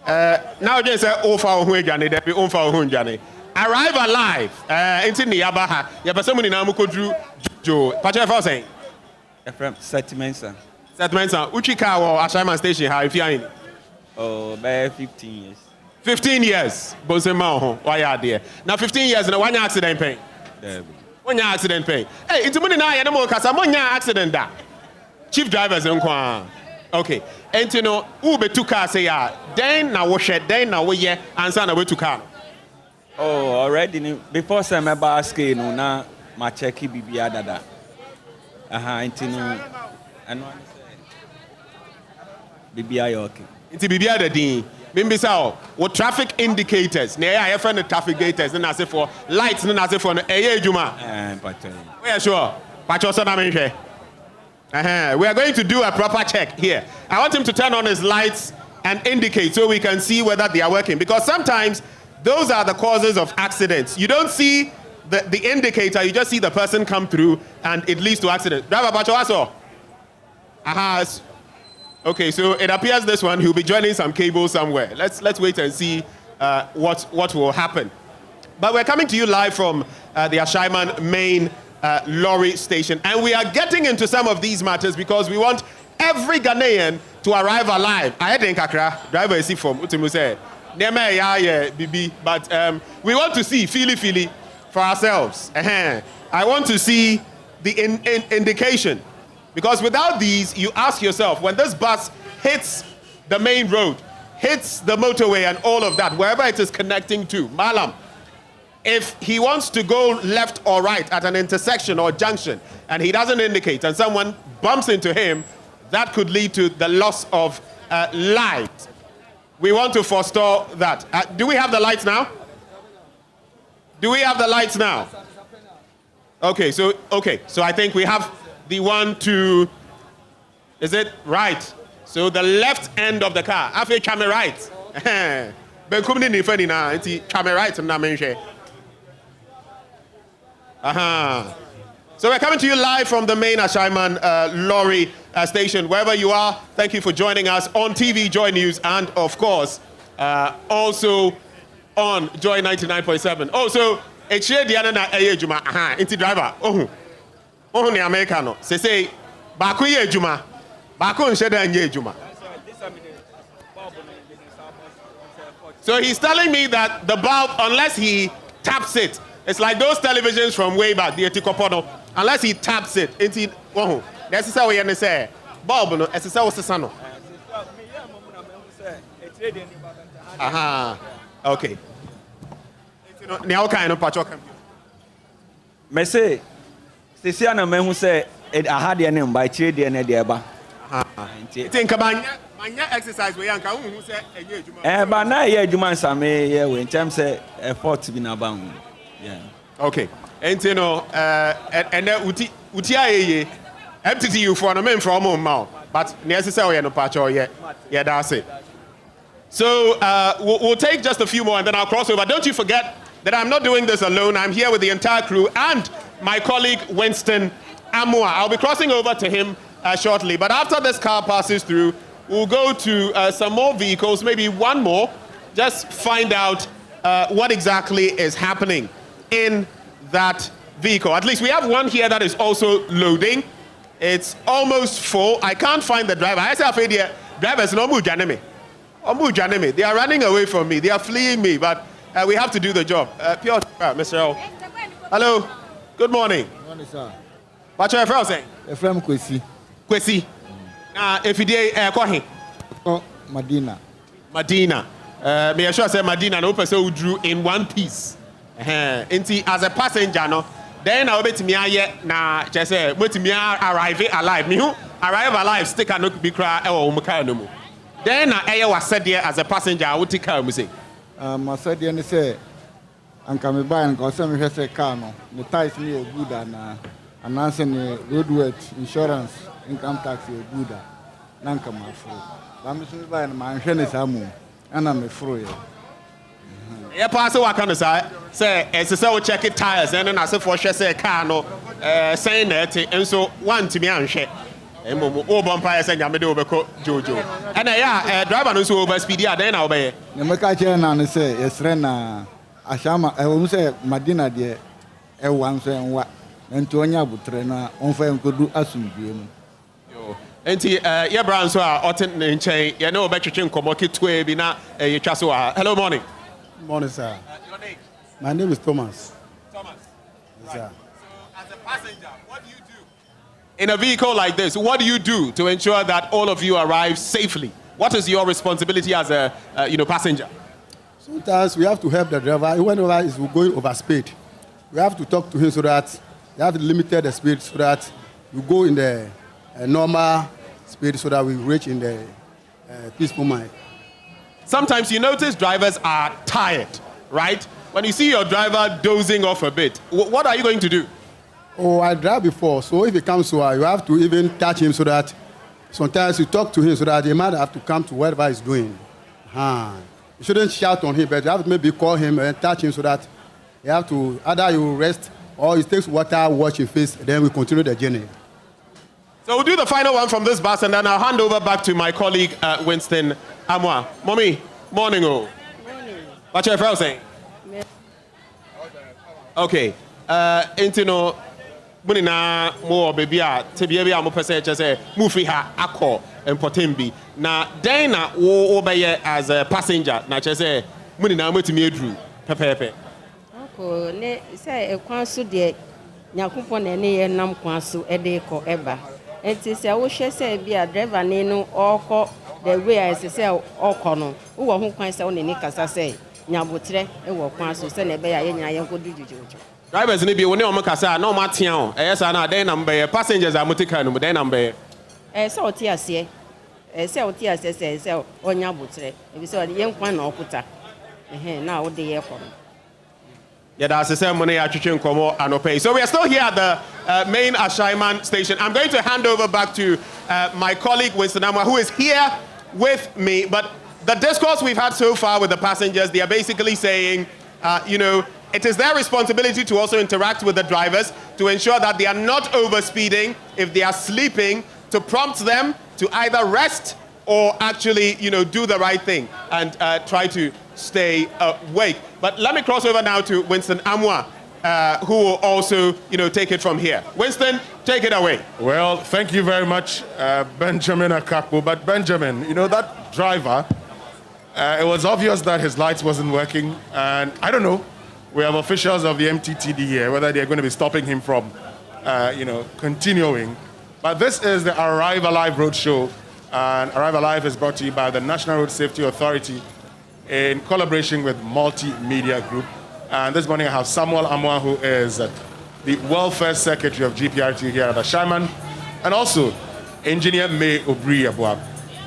nowadays, arrive alive. Into the Yabaha. Yabasamuni Namukodru Joe. Pacha Fawsing. Settlement, sir. Settlement, sir. Uchika or Ashaiman Station, how if you're in? Oh, about 15 years. 15 years. Bosema, why are there? Now 15 years and one accident pay. One accident pay. Hey, it's money now, no more because I'm one accident that. Chief drivers in Kwan. Okay. And you know, Uber to car say, then now wash it, then now we and son away to car. Oh, already before some basket, no, now my checky BBA dada. Into no, and one BBI okay. Into BBI the D. Maybe so. What traffic indicators? Near I find the traffic gators. Then I say for lights. Then I say for a juma. We are sure. We are going to do a proper check here. I want him to turn on his lights and indicate so we can see whether they are working. Because sometimes those are the causes of accidents. You don't see the indicator. You just see the person come through and it leads to accident. Driver Bacho Aha. Okay, so it appears this one, he'll be joining some cable somewhere. Let's wait and see what will happen. But we're coming to you live from the Ashaiman main lorry station. And we are getting into some of these matters because we want every Ghanaian to arrive alive. I had in Kakra, driver is from Utimuse. But we want to see Philly for ourselves. I want to see the indication. Because without these, you ask yourself, when this bus hits the main road, hits the motorway and all of that, wherever it is connecting to, Malam, if he wants to go left or right at an intersection or junction, and he doesn't indicate, and someone bumps into him, that could lead to the loss of lives. We want to forestall that. Do we have the lights now? Do we have the lights now? Okay, so I think we have the 1, 2, is it right? So the left end of the car. After camera right. Camera right. So we're coming to you live from the main Ashaiman lorry station. Wherever you are, thank you for joining us on TV Joy News and of course also on Joy 99.7. Also, it's here Diana Juma. Inti driver. Oh, ni Americano. Say, Baku ye Juma. Baku nsheda nye Juma. So he's telling me that the bulb, unless he taps it, it's like those televisions from way back, the Etikopono. Unless he taps it, into that's how we say. Bulb no, that's how we say. Okay. Ni kind of patch. Me say. Sisi ana mehu say aha de ne mba chire de ne de eba. Think about manya exercise we yanka hu say enye adwuma. Ba na ye adwuma nsame ye we ntem say effort bi na ba hu. Yeah. Okay. And you know and uti ayeye MTTU for no men from ma but necessary we no patch yeah that's it. So we'll take just a few more and then I'll cross over. Don't you forget that I'm not doing this alone. I'm here with the entire crew and my colleague Winston Amua. I'll be crossing over to him shortly. But after this car passes through, we'll go to some more vehicles, maybe one more, just find out what exactly is happening in that vehicle. At least we have one here that is also loading. It's almost full. I can't find the driver. I say, drivers, no move, Janeme. They are running away from me. They are fleeing me, but we have to do the job. Pure, Mr. L. Hello. Good morning. Good morning, sir. What's your friend saying? A friend Kwesi. Kwesi. If you did, oh, Medina. Medina. May I sure say Medina no person who drew in one piece. As a passenger, no. Then I'll bet me na just say but me arrive alive. Me who arrive alive stick and not be cry or umka no more. Then I was said there as a passenger. I would take care of say. I said there say. And come by and go some say car no. The ties me good and answer the roadworks, insurance, income tax good. Nanka my free. I'm so by and my insurance amu. And I'm a free. Yeah, pass what kind of say it's a so check it tires and then I say for sure say car no saying that and so one to me and share. Oh, bumpire saying I'm over Jojo. And driver no so over speedy then I'll be. The Makacha and say yes rena Ashama I will say Medina dear one saying what and to Anya Butrena on fire could do assume. Enti yeah brand so oten nchen ye no betwetwe nkomo ketue bi na ye twa so ha. Hello, morning. Morning, sir. Your name? My name is Thomas. Thomas. Yes, sir. So as a passenger, what do you do in a vehicle like this? What do you do to ensure that all of you arrive safely? What is your responsibility as a passenger? Sometimes we have to help the driver whenever he's going over speed. We have to talk to him so that they have to limit the speed so that you go in the normal speed so that we reach in the peaceful mind. Sometimes you notice drivers are tired, right? When you see your driver dozing off a bit, what are you going to do? Oh, I drive before, so if he comes to you have to even touch him so that sometimes you talk to him so that he might have to come to whatever he's doing. You shouldn't shout on him, but you have to maybe call him and touch him so that you have to either you rest or he takes water, wash his face, then we continue the journey. So we'll do the final one from this bus and then I'll hand over back to my colleague Winston Amwa. Mommy, morning. Morning. What's your friend saying? Okay. Intino munina mo baby a tebiabi a mo pese che move ha akọ Mpotembi na den na wo obeye as a passenger na che say munina matimi edru pepepe. Ako ne say ekwan so de Nyankopon na ne ye nam kwan so e de ko eba. Enti say wo hwe say bia driver ne no okọ the way I say okọ no wo ho kwan say wo ne kasa say nyabotre e wo kwan so say na be ya ye nya ye nkodu jujuju. Drivers ni bi wo ne o kasa na o matia o say na den number passengers are motika no den number say o ti ase say o ti ase say onya botre e bi say ye nkwan na okuta na wo de ye ko. Yeah, that's the same money I pay. So we are still here at the main Ashaiman station. I'm going to hand over back to my colleague Winston Amwa, who is here with me. But the discourse we've had so far with the passengers, they are basically saying, it is their responsibility to also interact with the drivers to ensure that they are not overspeeding. If they are sleeping, to prompt them to either rest or actually, do the right thing and try to stay awake. But let me cross over now to Winston Amwa, who will also, take it from here. Winston, take it away. Well, thank you very much, Benjamin Akakpo. But Benjamin, that driver, it was obvious that his lights wasn't working. And I don't know, we have officials of the MTTD here, whether they're going to be stopping him from, continuing. But this is the Arrive Alive Roadshow. And Arrive Alive is brought to you by the National Road Safety Authority in collaboration with Multimedia Group. And this morning I have Samuel Amwa, who is the Welfare Secretary of GPRT here at Ashaiman, and also Engineer May Obri-Abua.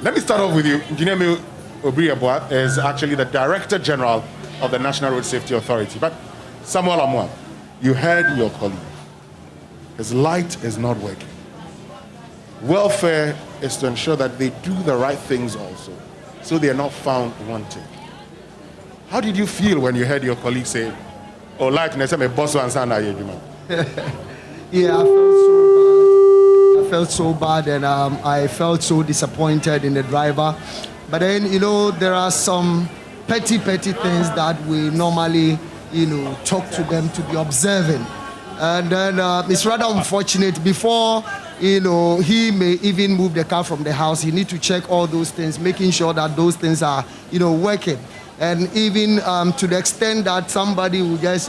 Let me start off with you. Engineer May Obri-Abua is actually the Director General of the National Road Safety Authority. But Samuel Amwa, you heard your colleague. His light is not working. Welfare is to ensure that they do the right things also, so they are not found wanting. How did you feel when you heard your colleague say, "Oh, like me boss and son Yeah, I felt so bad, and I felt so disappointed in the driver. But then, there are some petty things that we normally, talk to them to be observing. And then it's rather unfortunate. Before he may even move the car from the house, you need to check all those things, making sure that those things are, working. And even to the extent that somebody will just,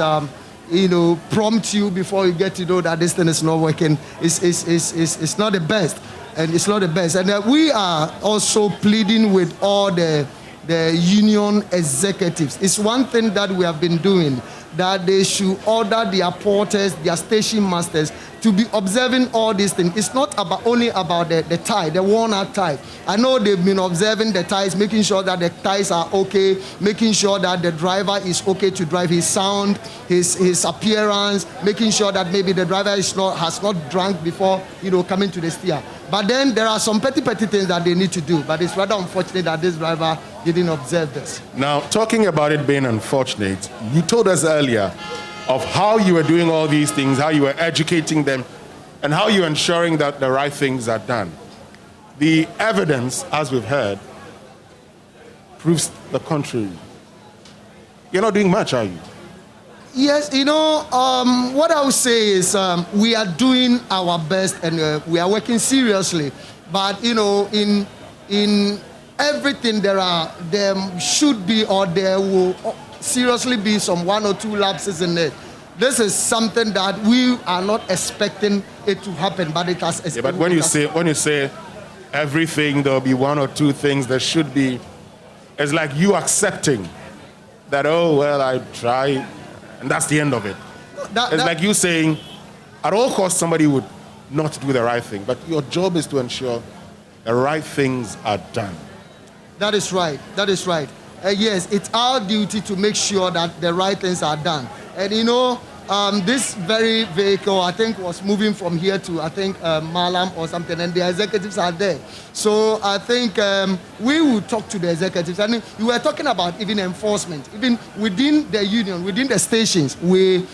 prompt you before you get to know that this thing is not working, it's not the best. And it's not the best. And we are also pleading with all the union executives. It's one thing that we have been doing, that they should order their porters, their station masters, to be observing all these things. It's not only about the tie, the worn-out tie. I know they've been observing the ties, making sure that the ties are okay, making sure that the driver is okay to drive, his sound, his appearance, making sure that maybe the driver has not drunk before, coming to the steer. But then there are some petty things that they need to do. But it's rather unfortunate that this driver didn't observe this. Now, talking about it being unfortunate, you told us earlier of how you were doing all these things, how you were educating them, and how you're ensuring that the right things are done. The evidence, as we've heard, proves the contrary. You're not doing much, are you? Yes, what I would say is we are doing our best, and we are working seriously. But in everything there should be, or there will seriously be some 1 or 2 lapses in it. This is something that we are not expecting it to happen, but it has. Yeah, but when you say everything, there'll be 1 or 2 things that should be. It's like you accepting that. Oh well, I try, and that's the end of it. It's like you saying, at all costs, somebody would not do the right thing, but your job is to ensure the right things are done. That is right. That is right. Yes, it's our duty to make sure that the right things are done. And this very vehicle, I think, was moving from here to, I think, Malam or something, and the executives are there. So I think we will talk to the executives. And we were talking about even enforcement. Even within the union, within the stations, we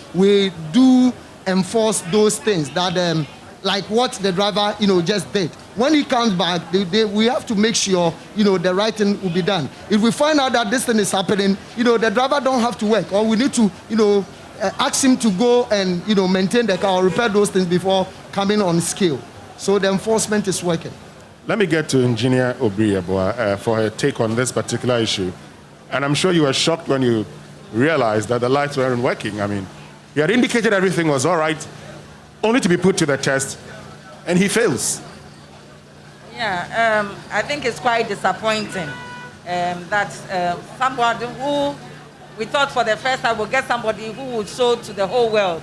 do enforce those things that, like what the driver, just did. When he comes back, we have to make sure, the right thing will be done. If we find out that this thing is happening, the driver don't have to work, or we need to, ask him to go and, maintain the car or repair those things before coming on scale. So the enforcement is working. Let me get to Engineer Obrieboa for her take on this particular issue. And I'm sure you were shocked when you realized that the lights weren't working. I mean, he had indicated everything was all right, only to be put to the test, and he fails. Yeah, I think it's quite disappointing that somebody who we thought for the first time we'll get somebody who would show to the whole world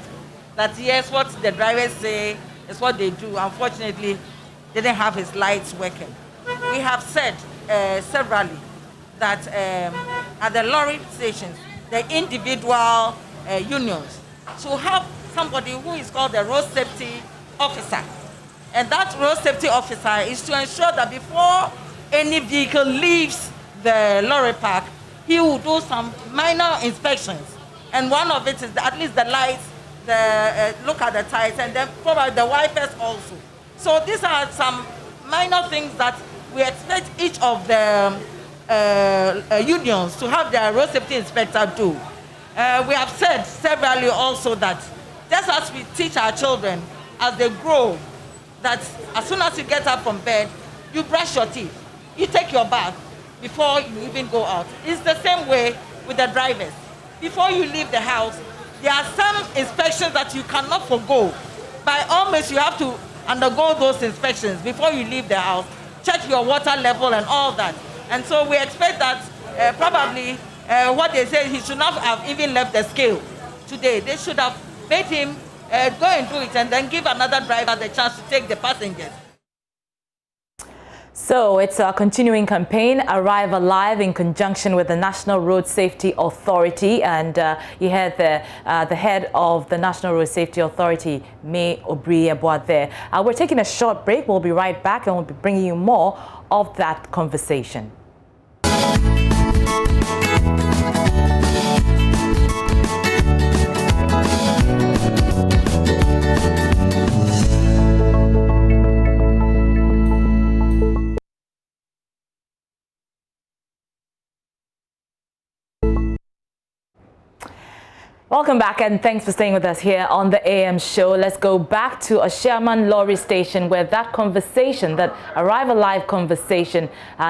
that yes, what the drivers say is what they do. Unfortunately, they didn't have his lights working. We have said severally that at the lorry stations, the individual unions should have somebody who is called the road safety officer. And that road safety officer is to ensure that before any vehicle leaves the lorry park, he will do some minor inspections. And one of it is at least the lights, look at the tires, and then probably the wipers also. So these are some minor things that we expect each of the unions to have their road safety inspector do. We have said severally also that just as we teach our children as they grow, that as soon as you get up from bed, you brush your teeth, you take your bath before you even go out. It's the same way with the drivers. Before you leave the house, there are some inspections that you cannot forgo. By all means, you have to undergo those inspections before you leave the house. Check your water level and all that. And so we expect that probably what they say, he should not have even left the scale today. They should have made him go and do it and then give another driver the chance to take the passengers. So it's a continuing campaign, Arrive Alive, in conjunction with the National Road Safety Authority. And you had the head of the National Road Safety Authority, May Obrieboa, there. We're taking a short break. We'll be right back and we'll be bringing you more of that conversation. Welcome back and thanks for staying with us here on the AM show. Let's go back to a Sherman lorry station where that conversation, that Arrive Alive conversation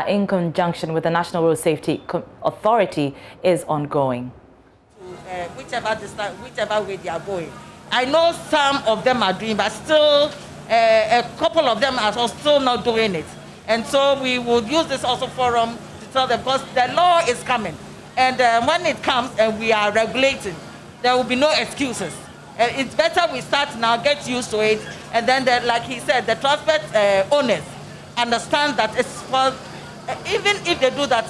in conjunction with the National Road Safety Authority is ongoing. Whichever way they are going. I know some of them are doing, but still a couple of them are still not doing it. And so we will use this also forum to tell them, because the law is coming. And when it comes and we are regulating, there will be no excuses. It's better we start now, get used to it, and then, like he said, the transport owners understand that it's for, even if they do that,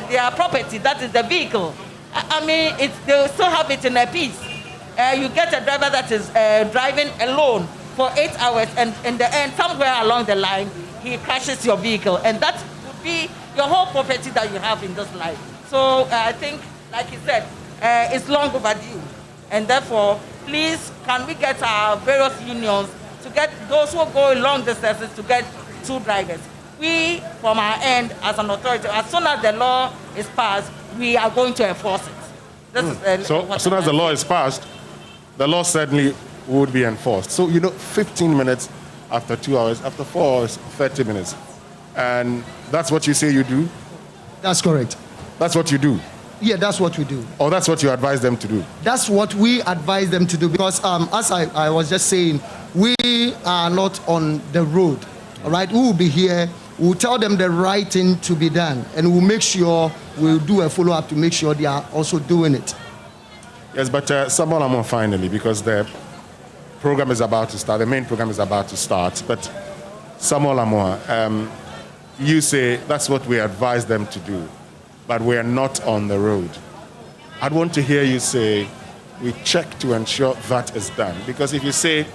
their property, that is the vehicle. I mean, they will still have it in a piece. You get a driver that is driving alone for 8 hours, and in the end, somewhere along the line, he crashes your vehicle, and that would be your whole property that you have in this life. So I think, like he said, it's long overdue, and therefore, please, can we get our various unions to get those who go long distances to get 2 drivers? We, from our end, as an authority, as soon as the law is passed, we are going to enforce it. So as soon as the law is passed, the law certainly would be enforced. So, 15 minutes after 2 hours, after 4 hours, 30 minutes. And that's what you say you do? That's correct. That's what you do? Yeah, that's what we do. Or that's what you advise them to do? That's what we advise them to do because, as I was just saying, we are not on the road, all right? We will be here. We'll tell them the right thing to be done, and we'll make sure we'll do a follow-up to make sure they are also doing it. Yes, but Samuel Amo, finally, because the program is about to start, the main program is about to start, but Samuel Amo, you say that's what we advise them to do, but we are not on the road. I'd want to hear you say, we check to ensure that is done. Because if you say,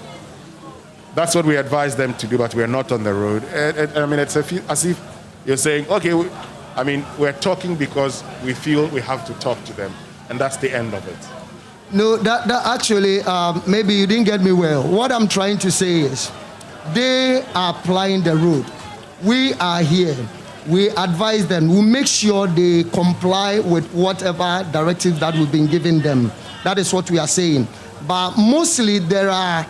that's what we advise them to do, but we're not on the road, I mean, it's as if you're saying, okay, we're talking because we feel we have to talk to them, and that's the end of it. No, that actually, maybe you didn't get me well. What I'm trying to say is, they are applying the road. We are here. We advise them. We make sure they comply with whatever directives that we've been giving them. That is what we are saying. But mostly there are,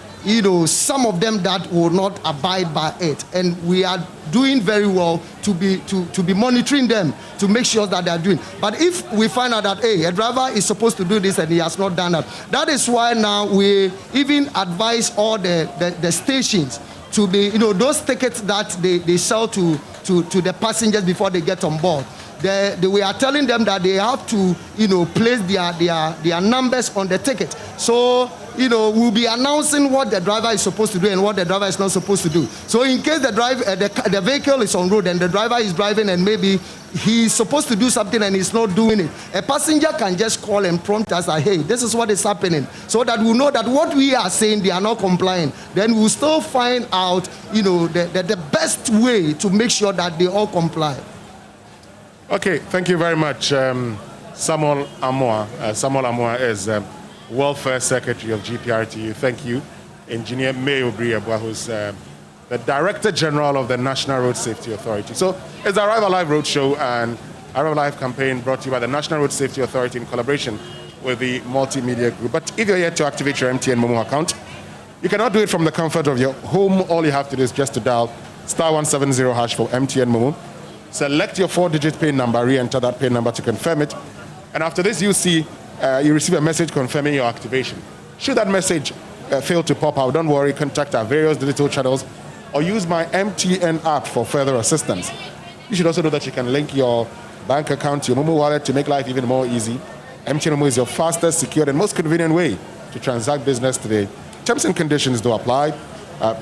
some of them that will not abide by it. And we are doing very well to be monitoring them to make sure that they are doing. But if we find out that, hey, a driver is supposed to do this and he has not done that, that is why now we even advise all the stations to be, those tickets that they sell to the passengers before they get on board. We are telling them that they have to, place their numbers on the ticket. So, we'll be announcing what the driver is supposed to do and what the driver is not supposed to do. So in case the vehicle is on road and the driver is driving and maybe he's supposed to do something and he's not doing it, a passenger can just call and prompt us that, hey, this is what is happening. So that we know that what we are saying, they are not complying. Then we'll still find out, the best way to make sure that they all comply. Okay, thank you very much, Samuel Amoah. Samuel Amoah is Welfare Secretary of GPRTU. Thank you, Engineer Mayo Briabwa, who's the Director General of the National Road Safety Authority. So it's the Arrive Alive Roadshow and Arrive Alive campaign brought to you by the National Road Safety Authority in collaboration with the Multimedia Group. But if you're yet to activate your MTN Momo account, you cannot do it from the comfort of your home. All you have to do is just to dial *170# for MTN Momo. Select your 4-digit PIN number, re-enter that PIN number to confirm it. And after this, you receive a message confirming your activation. Should that message fail to pop out, don't worry, contact our various digital channels or use my MTN app for further assistance. You should also know that you can link your bank account to your Momo wallet to make life even more easy. MTN Momo is your fastest, secured, and most convenient way to transact business today. Terms and conditions do apply.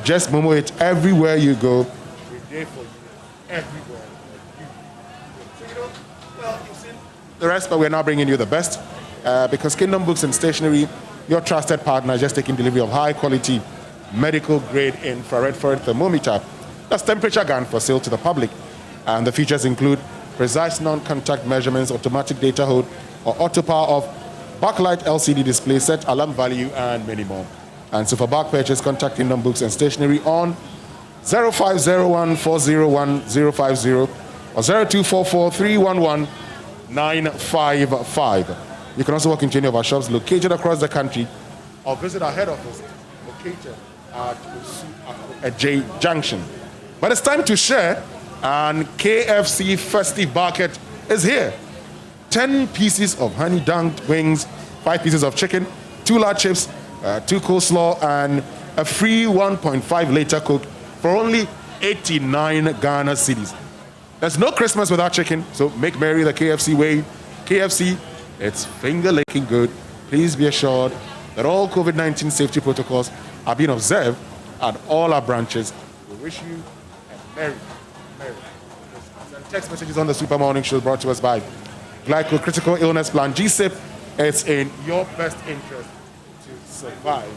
Just Momo it everywhere you go. We're there for you everywhere. The rest, but we're now bringing you the best because Kingdom Books and Stationery, your trusted partner, is just taking delivery of high-quality medical-grade infrared thermometer that's temperature gun for sale to the public. And the features include precise non-contact measurements, automatic data hold, or auto power off, backlight LCD display set, alarm value, and many more. And so for bulk purchase, contact Kingdom Books and Stationery on 0501 401 050 or 0244 311 955. You can also walk into any of our shops located across the country or visit our head office located at J Junction. But it's time to share, and KFC Festive Bucket is here. 10 pieces of honey dunked wings, 5 pieces of chicken, 2 large chips, 2 coleslaw, and a free 1.5 liter Coke for only 89 Ghana cedis. There's no Christmas without chicken, so make merry the KFC way. KFC, it's finger-licking good. Please be assured that all COVID-19 safety protocols are being observed at all our branches. We wish you a merry Christmas. And text messages on the Super Morning Show brought to us by Glycocritical Illness Plan GSIP. It's in your best interest to survive.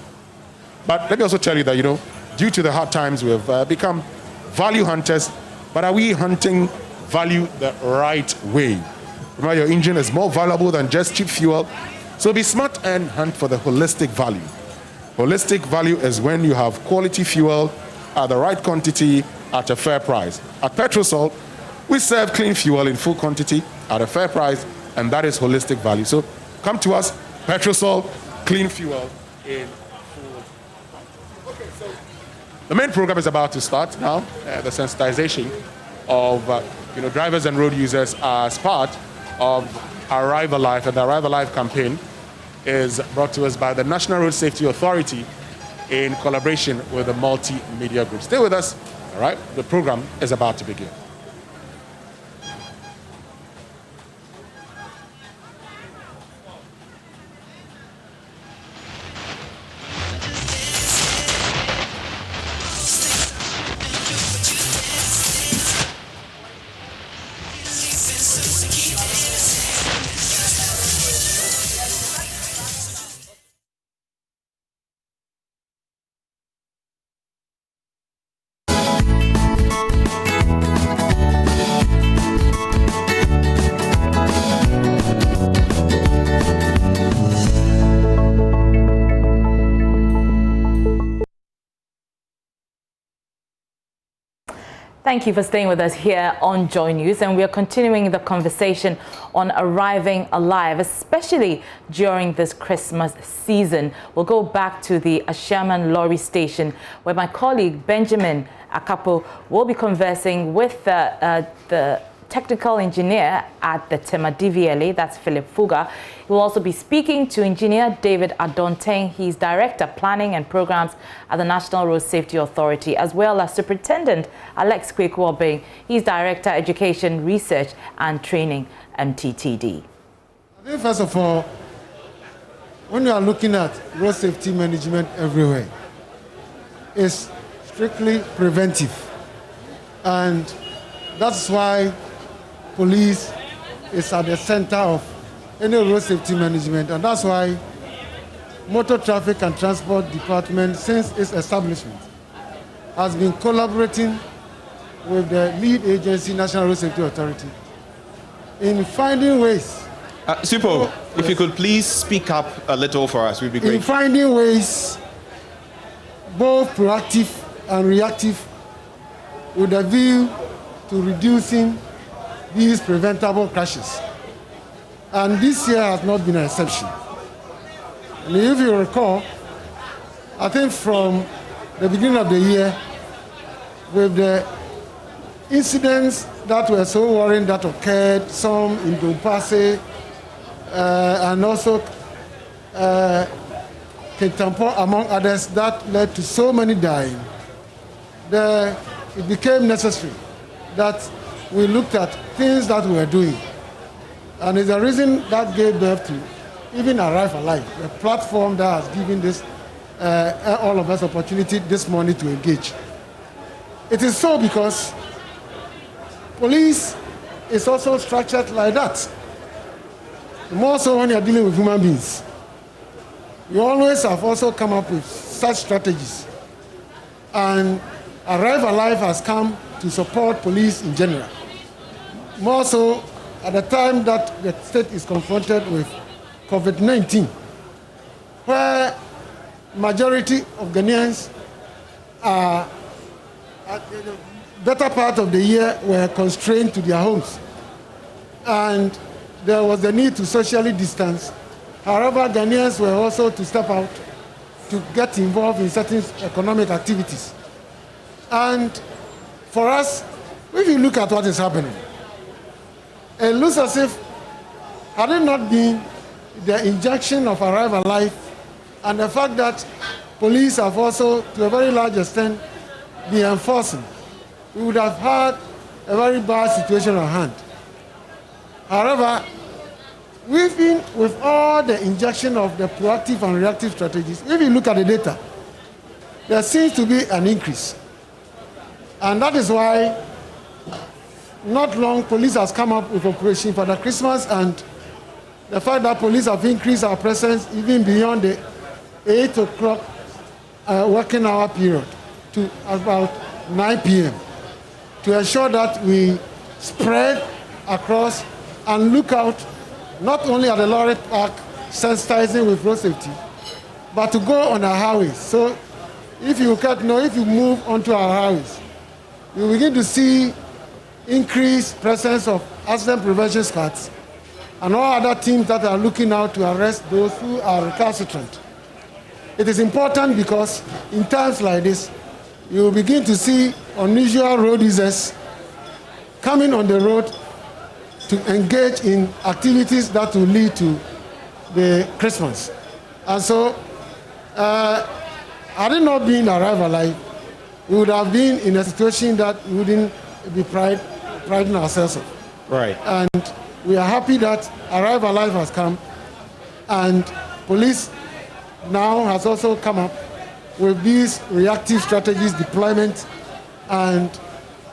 But let me also tell you that, due to the hard times, we have become value hunters. But are we hunting value the right way? Remember, your engine is more valuable than just cheap fuel. So be smart and hunt for the holistic value. Holistic value is when you have quality fuel at the right quantity at a fair price. At Petrosol, we serve clean fuel in full quantity at a fair price, and that is holistic value. So come to us, Petrosol, clean fuel in full. Okay, so The main program is about to start now, the sensitization of drivers and road users as part of Arrive Alive. And the Arrive Alive campaign is brought to us by the National Road Safety Authority in collaboration with the multimedia group. Stay with us, all right? The program is about to begin. Thank you for staying with us here on Joy News, and we are continuing the conversation on arriving alive, especially during this Christmas season. We'll go back to the Ashaman Lorry Station, where my colleague Benjamin Akapo will be conversing with the technical engineer at the Tema DVLA, that's Philip Fuga. He will also be speaking to Engineer David Adonteng. He's Director Planning and Programs at the National Road Safety Authority, as well as Superintendent Alex Kweku-Obeng. He's Director Education, Research and Training, MTTD. I think first of all, when you are looking at road safety management everywhere, it's strictly preventive. And that's why police is at the center of any road safety management, and that's why Motor Traffic and Transport Department, since its establishment, has been collaborating with the lead agency, National Road Safety Authority, in finding ways. Supo, if you could please speak up a little for us, we'd be great. In finding ways, both proactive and reactive, with a view to reducing these preventable crashes. And this year has not been an exception. And if you recall, I think from the beginning of the year, with the incidents that were so worrying that occurred, some in impasse, and also Ketampo, among others, that led to so many dying, it became necessary that we looked at things that we were doing. And it's a reason that gave birth to even Arrive Alive, a platform that has given this all of us opportunity this morning to engage. It is so because police is also structured like that. More so when you're dealing with human beings. You always have also come up with such strategies. And Arrive Alive has come to support police in general. More so at the time that the state is confronted with COVID-19, where majority of Ghanaians are, at the better part of the year, were constrained to their homes. And there was the need to socially distance. However, Ghanaians were also to step out to get involved in certain economic activities. And for us, if you look at what is happening, it looks as if, had it not been the injection of Arrive Alive and the fact that police have also, to a very large extent, been enforcing, we would have had a very bad situation on hand. However, we've been, with all the injection of the proactive and reactive strategies, if you look at the data, there seems to be an increase. And that is why, not long, police has come up with Operation Father Christmas, and the fact that police have increased our presence even beyond the 8 o'clock working hour period to about 9 p.m. to ensure that we spread across and look out not only at the lorry park sensitizing with road safety, but to go on our highways. So if you move onto our highways, you begin to see increased presence of accident prevention squads and all other teams that are looking out to arrest those who are recalcitrant. It is important because in times like this, you will begin to see unusual road users coming on the road to engage in activities that will lead to the Christmas. And so, had it not been Arrive Alive, we would have been in a situation that we wouldn't be priding ourselves of. Right. And we are happy that Arrive Alive has come, and police now has also come up with these reactive strategies deployment, and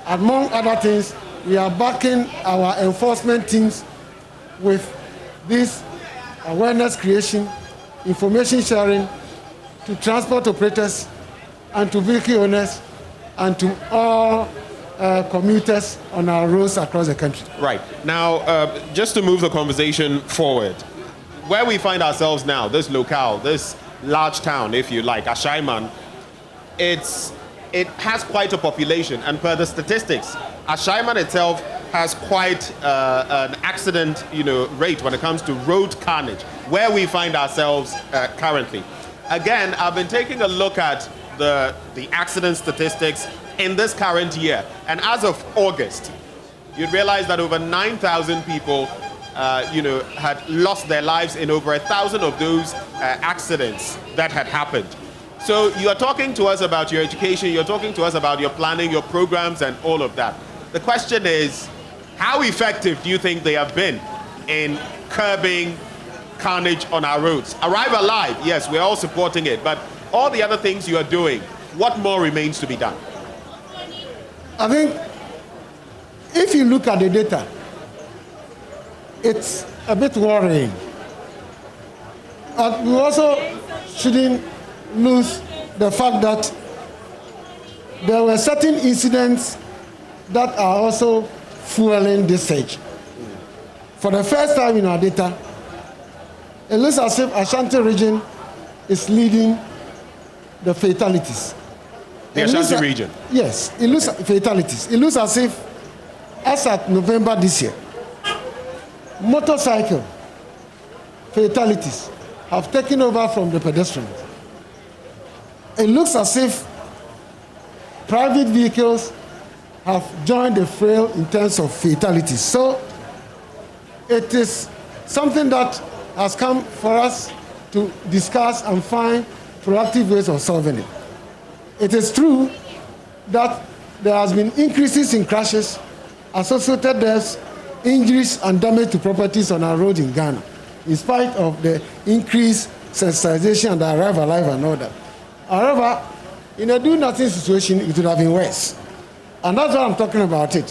among other things, we are backing our enforcement teams with this awareness creation, information sharing to transport operators and to vehicle owners and to all commuters on our roads across the country. Right. Now, just to move the conversation forward, where we find ourselves now, this locale, this large town, if you like, Ashaiman, it has quite a population, and per the statistics, Ashaiman itself has quite an accident, rate when it comes to road carnage, where we find ourselves currently. Again, I've been taking a look at the accident statistics in this current year, and as of August, you'd realize that over 9,000 people, had lost their lives in over 1,000 of those accidents that had happened. So you are talking to us about your education, you're talking to us about your planning, your programs, and all of that. The question is, how effective do you think they have been in curbing carnage on our roads? Arrive Alive, yes, we're all supporting it, but all the other things you are doing, what more remains to be done? I think if you look at the data, it's a bit worrying. But we also shouldn't lose the fact that there were certain incidents that are also fueling this surge. For the first time in our data, it looks as if Ashanti region is leading the fatalities. The Ashanti region? Yes, it looks fatalities. It looks as if, as at November this year, motorcycle fatalities have taken over from the pedestrians. It looks as if private vehicles have joined the fray in terms of fatalities. So it is something that has come for us to discuss and find proactive ways of solving it. It is true that there has been increases in crashes, associated deaths, injuries, and damage to properties on our roads in Ghana, in spite of the increased sensitization and the Arrive Alive and all that. However, in a do-nothing situation, it would have been worse. And that's why I'm talking about it.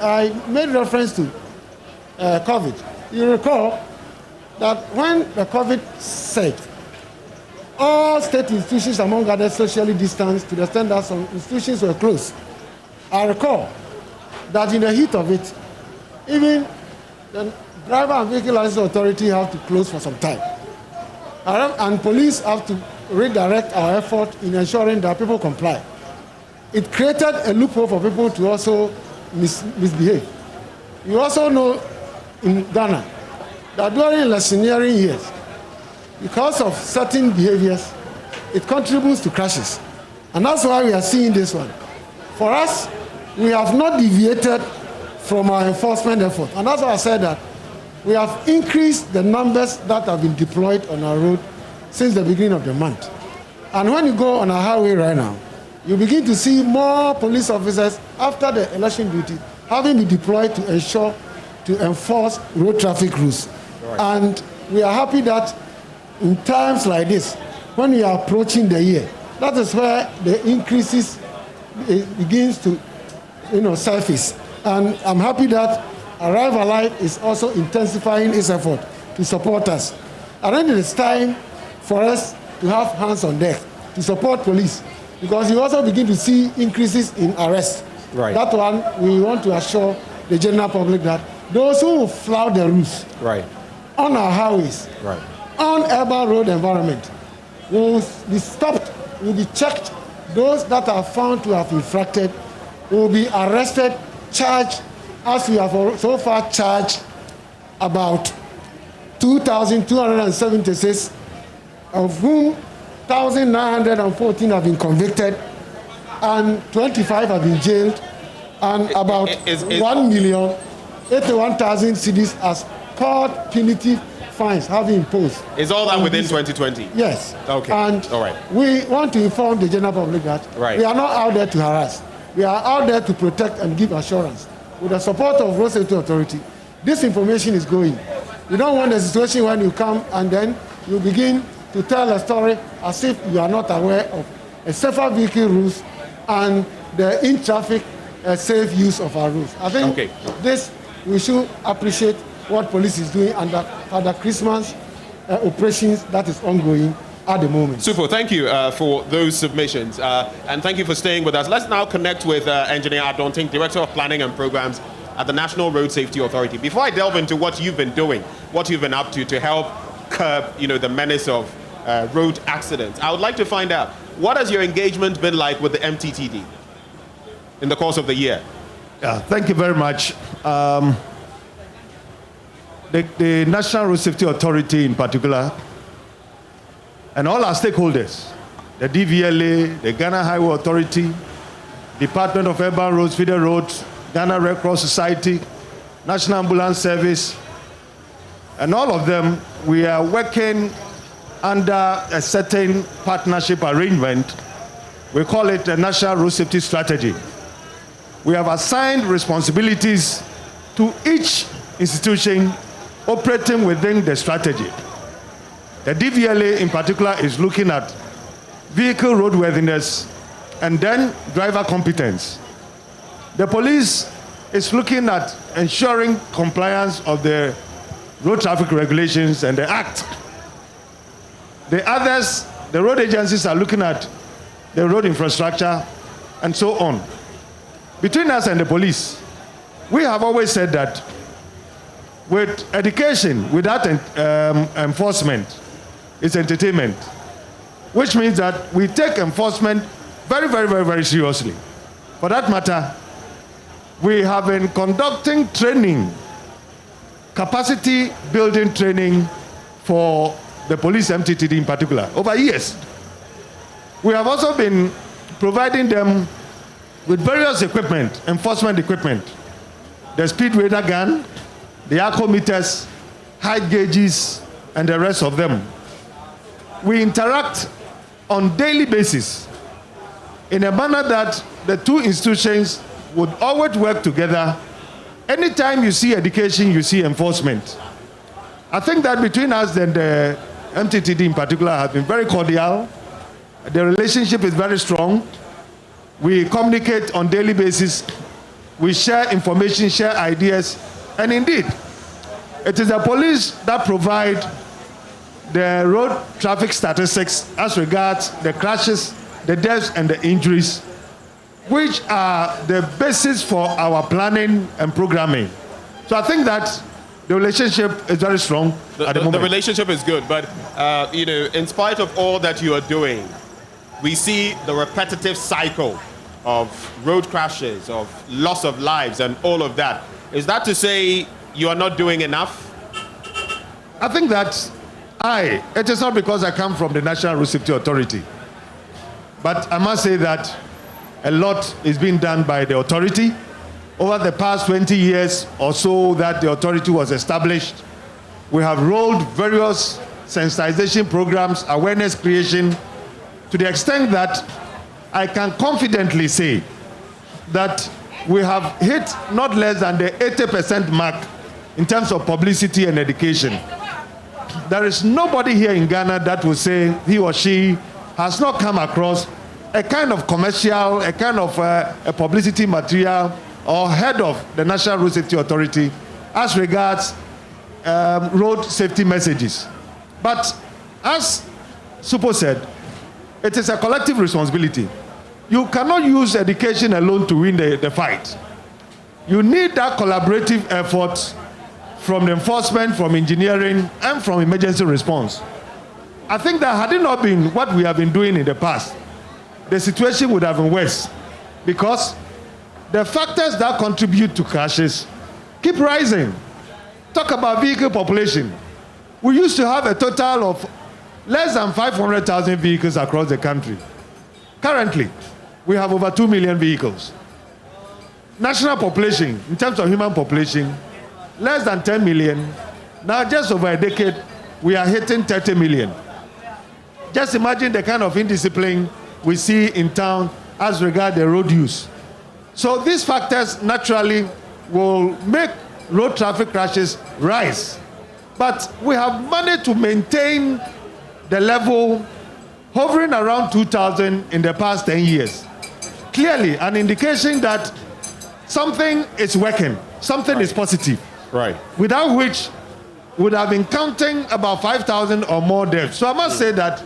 I made reference to COVID. You recall that when the COVID surged, all state institutions, among others, socially distanced to the extent that some institutions were closed. I recall that in the heat of it, even the Driver and Vehicle License Authority have to close for some time. And police have to redirect our effort in ensuring that people comply. It created a loophole for people to also misbehave. You also know in Ghana that during electioneering years, because of certain behaviors, it contributes to crashes. And that's why we are seeing this one. For us, we have not deviated from our enforcement effort. And that's why I said that we have increased the numbers that have been deployed on our road since the beginning of the month. And when you go on our highway right now, you begin to see more police officers after the election duty having been deployed to enforce road traffic rules. Right. And we are happy that in times like this, when we are approaching the year, that is where the increases begins to surface. And I'm happy that Arrive Alive is also intensifying its effort to support us. I think it is time for us to have hands on deck to support police, because you also begin to see increases in arrests. Right. That one, we want to assure the general public that those who flout the rules on our highways, on urban road environment, will be stopped, will be checked. Those that are found to have infracted will be arrested, charged, as we have so far charged about 2,276, of whom 1,914 have been convicted, and 25 have been jailed, and about 1,081,000 cedis as court punitive fines have been imposed. Is all that within 2020? Yes. Okay. And all right. We want to inform the general public that we are not out there to harass. We are out there to protect and give assurance. With the support of Road Safety Authority, this information is going. You don't want a situation when you come and then you begin to tell a story as if you are not aware of a safer vehicle rules and the in-traffic safe use of our roads. I think this, we should appreciate what police is doing under Christmas operations that is ongoing at the moment. Super, thank you for those submissions. And thank you for staying with us. Let's now connect with Engineer Adonting, Director of Planning and Programs at the National Road Safety Authority. Before I delve into what you've been doing, what you've been up to help curb, the menace of road accidents, I would like to find out, what has your engagement been like with the MTTD in the course of the year? Yeah, thank you very much. The National Road Safety Authority in particular, and all our stakeholders, the DVLA, the Ghana Highway Authority, Department of Urban Roads, Federal Roads, Ghana Red Cross Society, National Ambulance Service, and all of them, we are working under a certain partnership arrangement. We call it a National Road Safety Strategy. We have assigned responsibilities to each institution operating within the strategy. The DVLA in particular is looking at vehicle roadworthiness and then driver competence. The police is looking at ensuring compliance of the road traffic regulations and the Act. The others, the road agencies, are looking at the road infrastructure and so on. Between us and the police, we have always said that with education, without enforcement, it's entertainment, which means that we take enforcement very, very, very, very seriously. For that matter, we have been conducting training, capacity building training for the police MTTD in particular, over years. We have also been providing them with various equipment, enforcement equipment, the speed radar gun, the arcometers, height gauges, and the rest of them. We interact on daily basis in a manner that the two institutions would always work together. Anytime you see education, you see enforcement. I think that between us and the MTTD in particular has been very cordial. The relationship is very strong. We communicate on daily basis. We share information, share ideas, and indeed, it is the police that provide the road traffic statistics as regards the crashes, the deaths, and the injuries, which are the basis for our planning and programming. So I think that the relationship is very strong at the moment. The relationship is good, but in spite of all that you are doing, we see the repetitive cycle of road crashes, of loss of lives, and all of that. Is that to say you are not doing enough? I think that it is not because I come from the National Road Safety Authority, but I must say that a lot is being done by the authority. Over the past 20 years or so that the authority was established, we have rolled various sensitization programs, awareness creation, to the extent that I can confidently say that we have hit not less than the 80% mark in terms of publicity and education. There is nobody here in Ghana that will say he or she has not come across a kind of commercial, a kind of a publicity material or head of the National Road Safety Authority as regards road safety messages. But as Supo said, it is a collective responsibility. You cannot use education alone to win the fight. You need that collaborative effort from the enforcement, from engineering, and from emergency response. I think that had it not been what we have been doing in the past, the situation would have been worse, because the factors that contribute to crashes keep rising. Talk about vehicle population. We used to have a total of less than 500,000 vehicles across the country. Currently, we have over 2 million vehicles. National population, in terms of human population, less than 10 million. Now, just over a decade, we are hitting 30 million. Just imagine the kind of indiscipline we see in town as regards the road use. So these factors naturally will make road traffic crashes rise. But we have managed to maintain the level hovering around 2,000 in the past 10 years. Clearly, an indication that something is working, something is positive. Right. Without which we would have been counting about 5,000 or more deaths. So I must say that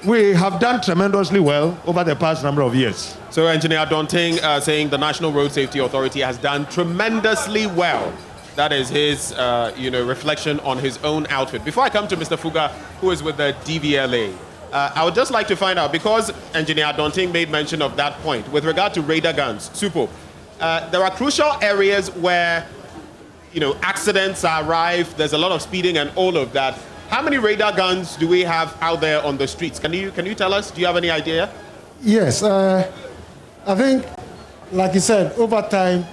we have done tremendously well over the past number of years. So Engineer Donting saying the National Road Safety Authority has done tremendously well. That is his reflection on his own outfit. Before I come to Mr. Fuga, who is with the DVLA, I would just like to find out, because Engineer Donting made mention of that point, with regard to radar guns, Supo, there are crucial areas where accidents are rife, there's a lot of speeding and all of that. How many radar guns do we have out there on the streets? Can you tell us? Do you have any idea? Yes, I think, like you said, over time,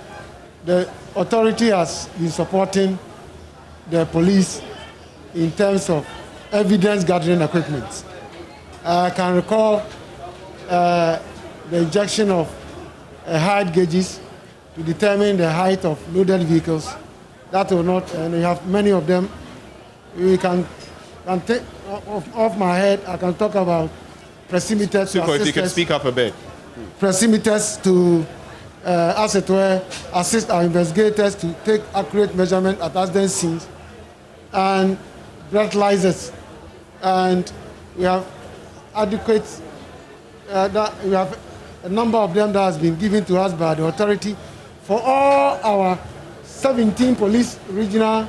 the authority has been supporting the police in terms of evidence gathering equipment. I can recall the injection of height gauges to determine the height of loaded vehicles. That will not, and we have many of them. We can take off my head. I can talk about precimeters. Super, if you can speak up a bit. Precimeters to, as it were, assist our investigators to take accurate measurement at accident scenes, and breathalyzers. And we have adequate. We have a number of them that has been given to us by the authority for all our 17 police regional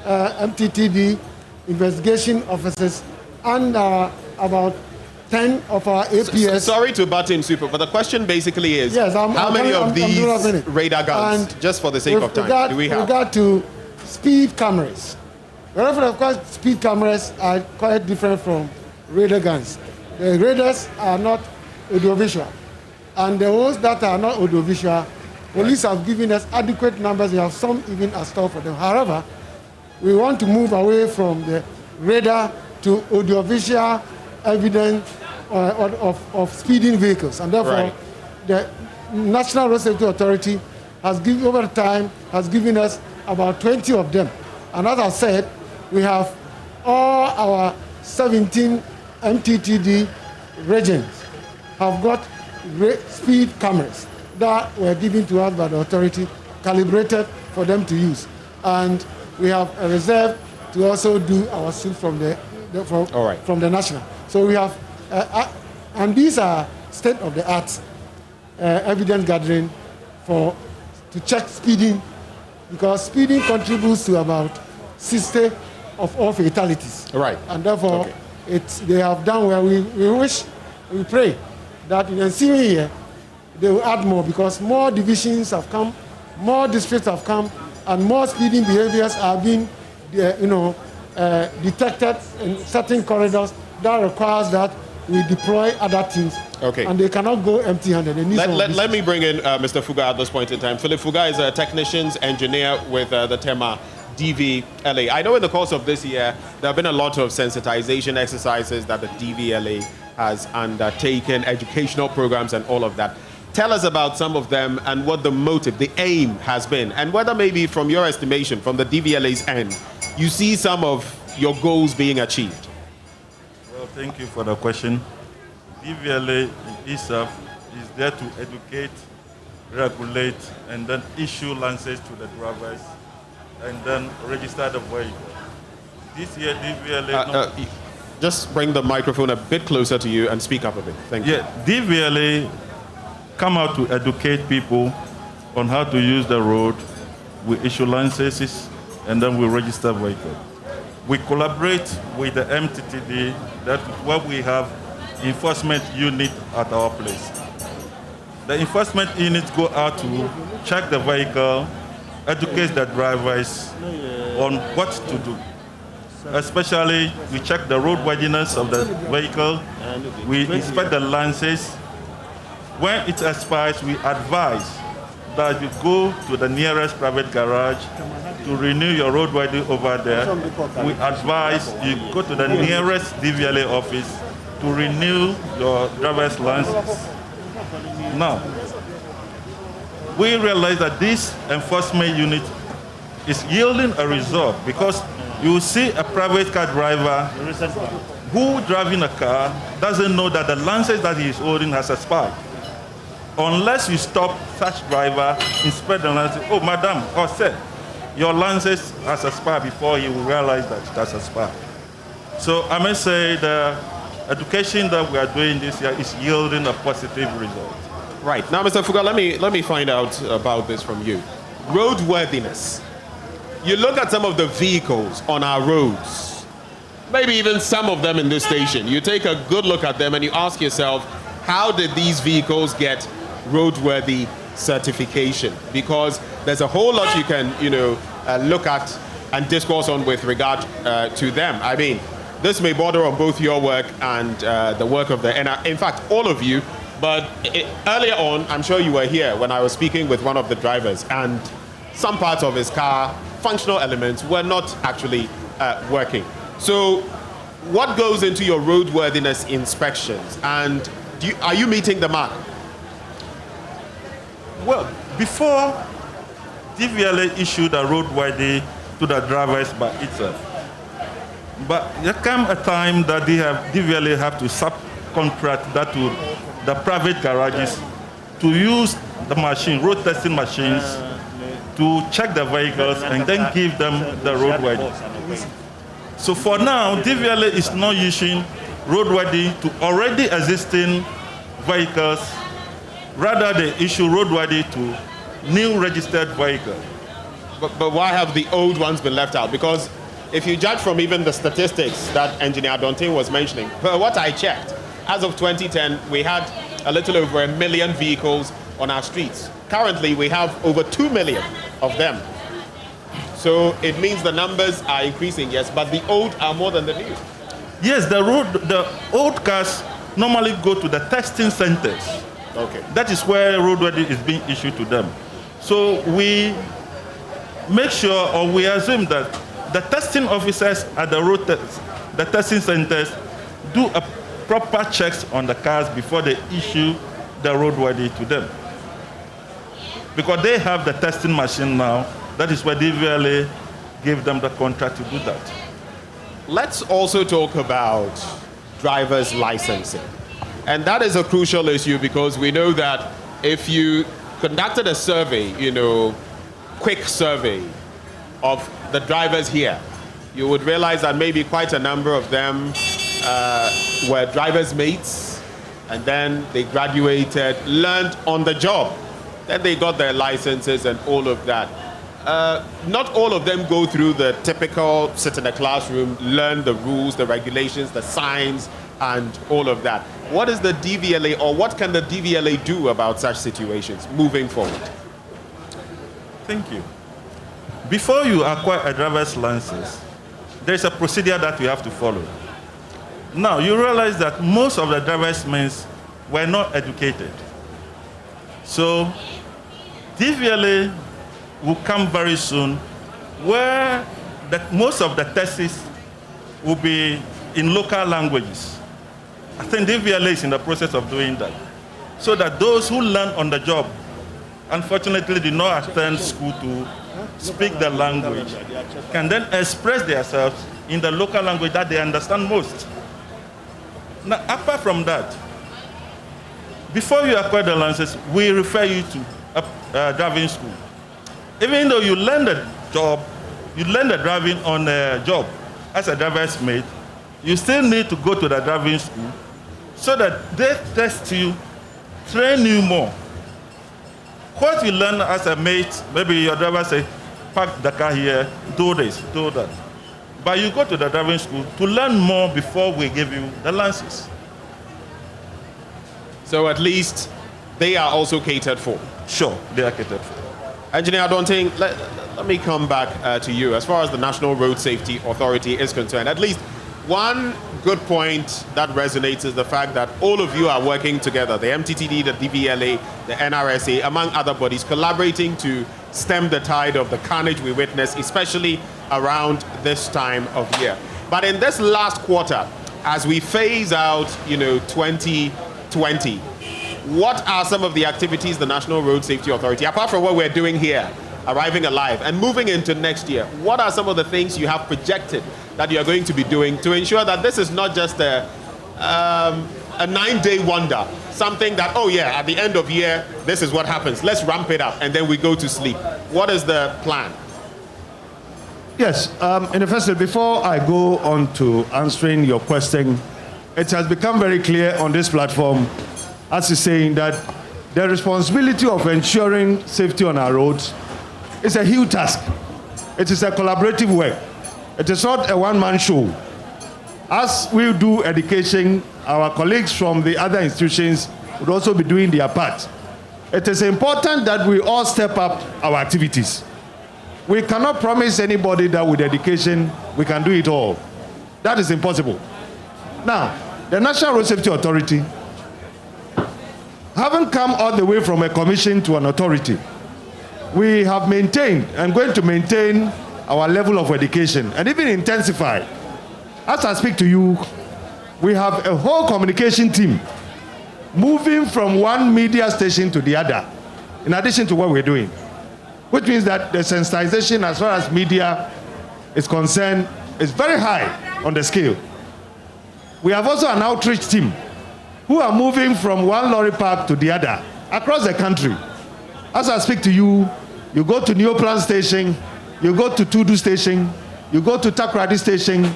MTTD investigation officers and about 10 of our APS. Sorry to butt in, Super, but the question basically is, yes, how many of these radar guns, and just for the sake of time, do we have? With regard to speed cameras, wherever, of course, speed cameras are quite different from radar guns. The radars are not audiovisual, and the ones that are not audiovisual, police have given us adequate numbers. We have some even installed for them. However, we want to move away from the radar to audiovisual evidence of speeding vehicles, and therefore, the National Road Safety Authority has given, over time, has given us about 20 of them. And as I said, we have all our 17 MTTD regions have got speed cameras that were given to us by the authority, calibrated for them to use. And we have a reserve to also do our suit from the national. So we have, and these are state-of-the-art evidence gathering to check speeding, because speeding contributes to about 60 of all fatalities. Right. And therefore, they have done well. We pray that in the ensuing year, they will add more, because more divisions have come, more districts have come, and more speeding behaviors are being detected in certain corridors. That requires that we deploy other teams. Okay. And they cannot go empty-handed. Let me bring in Mr. Fuga at this point in time. Philip Fuga is a technicians engineer with the TEMA DVLA. I know in the course of this year, there have been a lot of sensitization exercises that the DVLA has undertaken, educational programs and all of that. Tell us about some of them and what the motive, the aim has been, and whether maybe from your estimation, from the DVLA's end, you see some of your goals being achieved. Well, thank you for the question. DVLA itself is there to educate, regulate, and then issue licenses to the drivers, and then register the vehicle. This year, DVLA... just bring the microphone a bit closer to you and speak up a bit. Thank you. Yeah, DVLA come out to educate people on how to use the road. We issue licenses, and then we register vehicles. We collaborate with the MTTD, that where we have enforcement unit at our place. The enforcement units go out to check the vehicle, educate the drivers on what to do. Especially, we check the roadworthiness of the vehicle, we inspect the lenses, When it expires, we advise that you go to the nearest private garage to renew your roadworthy over there. We advise you go to the nearest DVLA office to renew your driver's license. Now, we realize that this enforcement unit is yielding a result because you see a private car driver who driving a car doesn't know that the license that he is holding has expired. Unless you stop such driver, inspect the license, oh, madam, or sir, your license has expired before he will realize that it has expired. So I may say the education that we are doing this year is yielding a positive result. Right. Now, Mr. Fuga, let me find out about this from you. Roadworthiness. You look at some of the vehicles on our roads, maybe even some of them in this station. You take a good look at them and you ask yourself, how did these vehicles get roadworthy certification? Because there's a whole lot you can, look at and discourse on with regard to them. I mean, this may border on both your work and the work of the in fact, all of you. But earlier on, I'm sure you were here when I was speaking with one of the drivers, and some parts of his car, functional elements, were not actually working. So what goes into your roadworthiness inspections, and are you meeting the mark? Well, before DVLA issued a roadworthy to the drivers by itself, but there came a time that DVLA have to subcontract that to the private garages to use the machine, road testing machines, to check the vehicles and then give them the roadworthy. So for now, DVLA is not using roadworthy to already existing vehicles. Rather, they issue roadworthy to new registered vehicles. But why have the old ones been left out? Because if you judge from even the statistics that Engineer Dontin was mentioning, per what I checked, as of 2010, we had a little over 1 million vehicles on our streets. Currently, we have over 2 million of them. So it means the numbers are increasing, yes, but the old are more than the new. Yes, the old cars normally go to the testing centers. Okay. That is where roadworthy is being issued to them. So we make sure, or we assume that the testing officers at the testing centers do a proper checks on the cars before they issue the roadworthy to them. Because they have the testing machine now. That is where DVLA gave them the contract to do that. Let's also talk about driver's licensing. And that is a crucial issue because we know that if you conducted a survey, quick survey of the drivers here, you would realize that maybe quite a number of them were driver's mates, and then they graduated, learned on the job. Then they got their licenses and all of that. Not all of them go through the typical sit in a classroom, learn the rules, the regulations, the signs, and all of that. What is the DVLA, or what can the DVLA do about such situations moving forward? Thank you. Before you acquire a driver's license, there's a procedure that you have to follow. Now, you realize that most of the driver's mates were not educated. So, DVLA will come very soon where most of the tests will be in local languages. I think DVLA is in the process of doing that. So that those who learn on the job, unfortunately did not attend school to speak the language, can then express themselves in the local language that they understand most. Now, apart from that, before you acquire the license, we refer you to a driving school. Even though you learn the job, you learn the driving on the job as a driver's mate, you still need to go to the driving school so that they test you, train you more. What you learn as a mate, maybe your driver say, park the car here, do this, do that. But you go to the driving school to learn more before we give you the license. So at least they are also catered for? Sure, they are catered for. Engineer Dontin, let me come back to you. As far as the National Road Safety Authority is concerned, at least One good point that resonates is the fact that all of you are working together, the MTTD, the DVLA, the NRSA, among other bodies, collaborating to stem the tide of the carnage we witness, especially around this time of year. But in this last quarter, as we phase out, 2020, what are some of the activities the National Road Safety Authority, apart from what we're doing here, Arriving Alive, and moving into next year, what are some of the things you have projected that you're going to be doing to ensure that this is not just a 9-day wonder, something that, oh yeah, at the end of year, this is what happens, let's ramp it up, and then we go to sleep. What is the plan? Yes, in the first place, before I go on to answering your question, it has become very clear on this platform, as you're saying, that the responsibility of ensuring safety on our roads is a huge task. It is a collaborative work. It is not a one-man show. As we do education, our colleagues from the other institutions would also be doing their part. It is important that we all step up our activities. We cannot promise anybody that with education we can do it all. That is impossible. Now, the National Road Safety Authority, having come all the way from a commission to an authority, we have maintained and going to maintain our level of education and even intensify. As I speak to you, we have a whole communication team moving from one media station to the other, in addition to what we're doing, which means that the sensitization as far as media is concerned is very high on the scale. We have also an outreach team who are moving from one lorry park to the other across the country. As I speak to you, you go to Neoplan Station, you go to Tudu Station, you go to Takrady Station,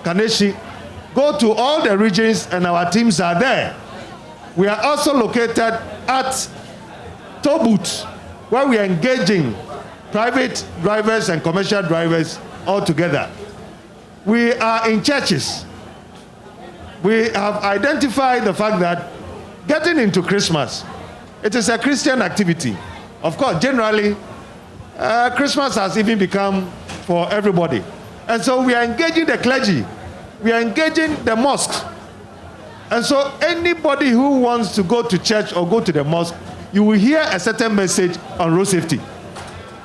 Kaneshi, go to all the regions and our teams are there. We are also located at toll booths where we are engaging private drivers and commercial drivers all together. We are in churches. We have identified the fact that getting into Christmas, it is a Christian activity. Of course, generally, Christmas has even become for everybody. And so we are engaging the clergy. We are engaging the mosques. And so anybody who wants to go to church or go to the mosque, you will hear a certain message on road safety.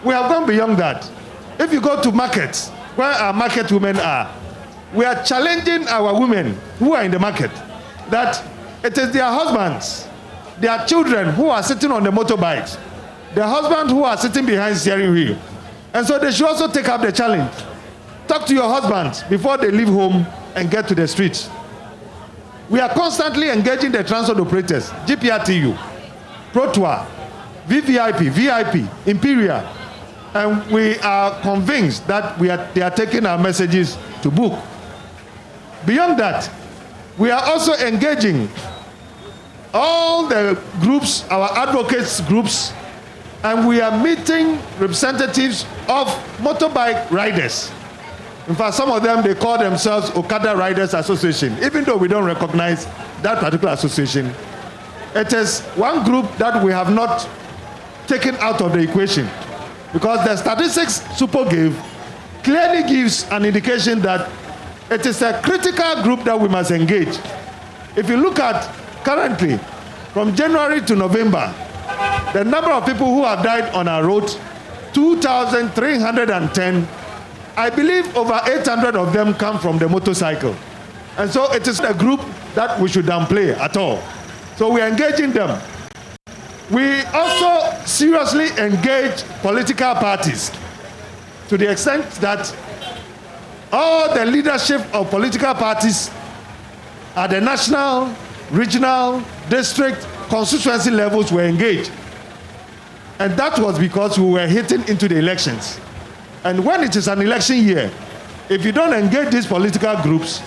We have gone beyond that. If you go to markets, where our market women are, we are challenging our women who are in the market that it is their husbands, their children who are sitting on the motorbikes, their husbands who are sitting behind the steering wheel. And so they should also take up the challenge. Talk to your husbands before they leave home and get to the streets. We are constantly engaging the transport operators, GPRTU, Protour, VVIP, VIP, Imperial, and we are convinced that they are taking our messages to book. Beyond that, we are also engaging all the groups, our advocates groups, and we are meeting representatives of motorbike riders. In fact, some of them, they call themselves Okada Riders Association, even though we don't recognize that particular association. It is one group that we have not taken out of the equation, because the statistics Supo gave clearly gives an indication that it is a critical group that we must engage. If you look at currently, from January to November, the number of people who have died on our roads, 2,310, I believe over 800 of them come from the motorcycle. And so it is a group that we should downplay at all. So we are engaging them. We also seriously engage political parties to the extent that all the leadership of political parties at the national, regional, district, constituency levels were engaged. And that was because we were hitting into the elections. And when it is an election year, if you don't engage these political groups,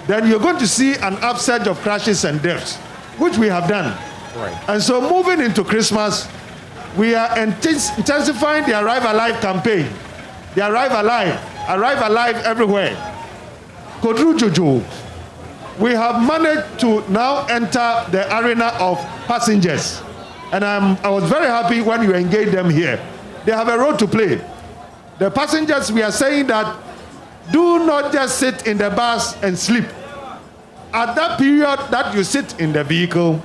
then you're going to see an upsurge of crashes and deaths, which we have done. Right. And so moving into Christmas, we are intensifying the Arrive Alive campaign. The Arrive Alive everywhere. Kodru Jojo, we have managed to now enter the arena of passengers. And I was very happy when you engaged them here. They have a role to play. The passengers, we are saying that do not just sit in the bus and sleep. At that period that you sit in the vehicle,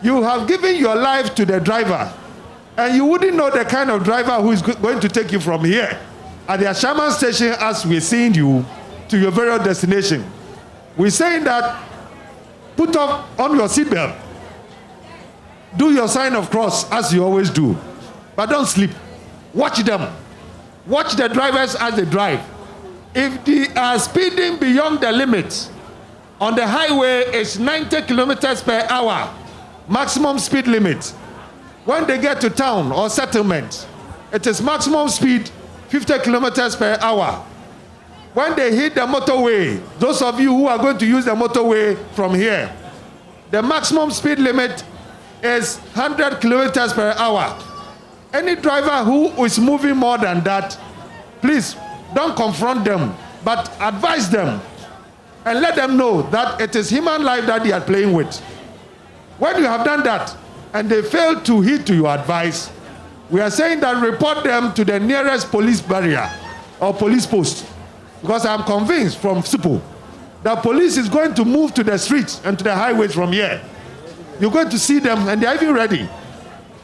you have given your life to the driver, and you wouldn't know the kind of driver who is going to take you from here at the Ashaman station as we're seeing you to your various destination. We're saying that put on your seatbelt, do your sign of cross as you always do, but don't sleep. Watch them. Watch the drivers as they drive. If they are speeding beyond the limits, on the highway it's 90 kilometers per hour, maximum speed limit. When they get to town or settlement, it is maximum speed 50 kilometers per hour. When they hit the motorway, those of you who are going to use the motorway from here, the maximum speed limit is 100 kilometers per hour. Any driver who is moving more than that, please don't confront them, but advise them and let them know that it is human life that they are playing with. When you have done that and they fail to heed to your advice, we are saying that report them to the nearest police barrier or police post, because I'm convinced from Supo that police is going to move to the streets and to the highways from here. You're going to see them and they're even ready.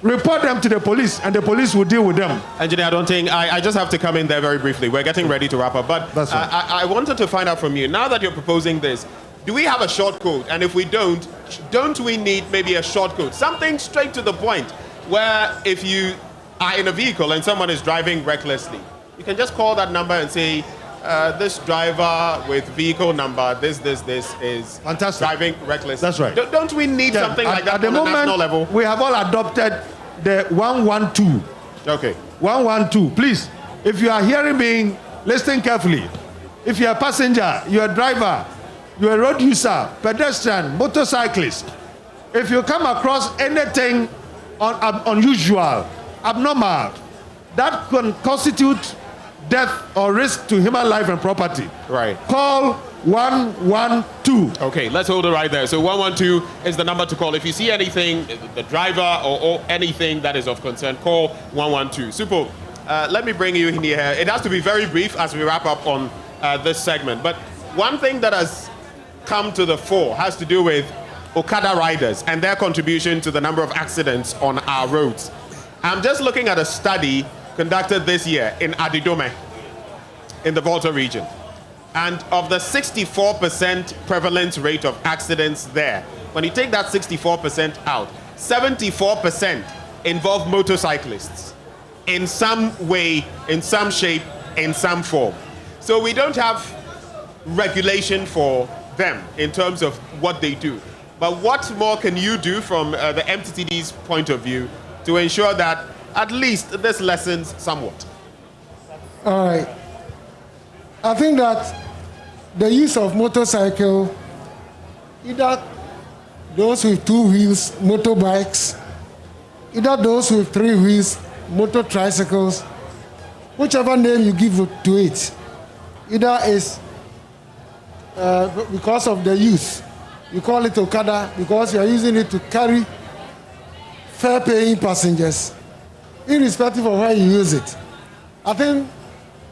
Report them to the police and the police will deal with them. Engineer, I don't think, I just have to come in there very briefly. We're getting ready to wrap up, but That's right. I wanted to find out from you, now that you're proposing this, do we have a short code? And if we don't we need maybe a short code? Something straight to the point, where if you are in a vehicle and someone is driving recklessly, you can just call that number and say, this driver with vehicle number, this is fantastic, driving reckless. That's right. Don't we need something like that at the on moment, a national level? We have all adopted the 112. Okay. 112. Please, if you are hearing me, listen carefully. If you're a passenger, you're a driver, you're a road user, pedestrian, motorcyclist, if you come across anything unusual, abnormal, that can constitute death or risk to human life and property, right, call 112. Okay, let's hold it right there. So 112 is the number to call. If you see anything, the driver or anything that is of concern, call 112. Super. Let me bring you in here. It has to be very brief as we wrap up on this segment. But one thing that has come to the fore has to do with Okada riders and their contribution to the number of accidents on our roads. I'm just looking at a study conducted this year in Adidome, in the Volta region. And of the 64% prevalence rate of accidents there, when you take that 64% out, 74% involve motorcyclists in some way, in some shape, in some form. So we don't have regulation for them in terms of what they do. But what more can you do from the MTTD's point of view to ensure that at least this lessens somewhat? All right. I think that the use of motorcycle, either those with 2 wheels, motorbikes, either those with 3 wheels, motor tricycles, whichever name you give to it, either is because of the use. You call it Okada because you are using it to carry fare-paying passengers, irrespective of how you use it. I think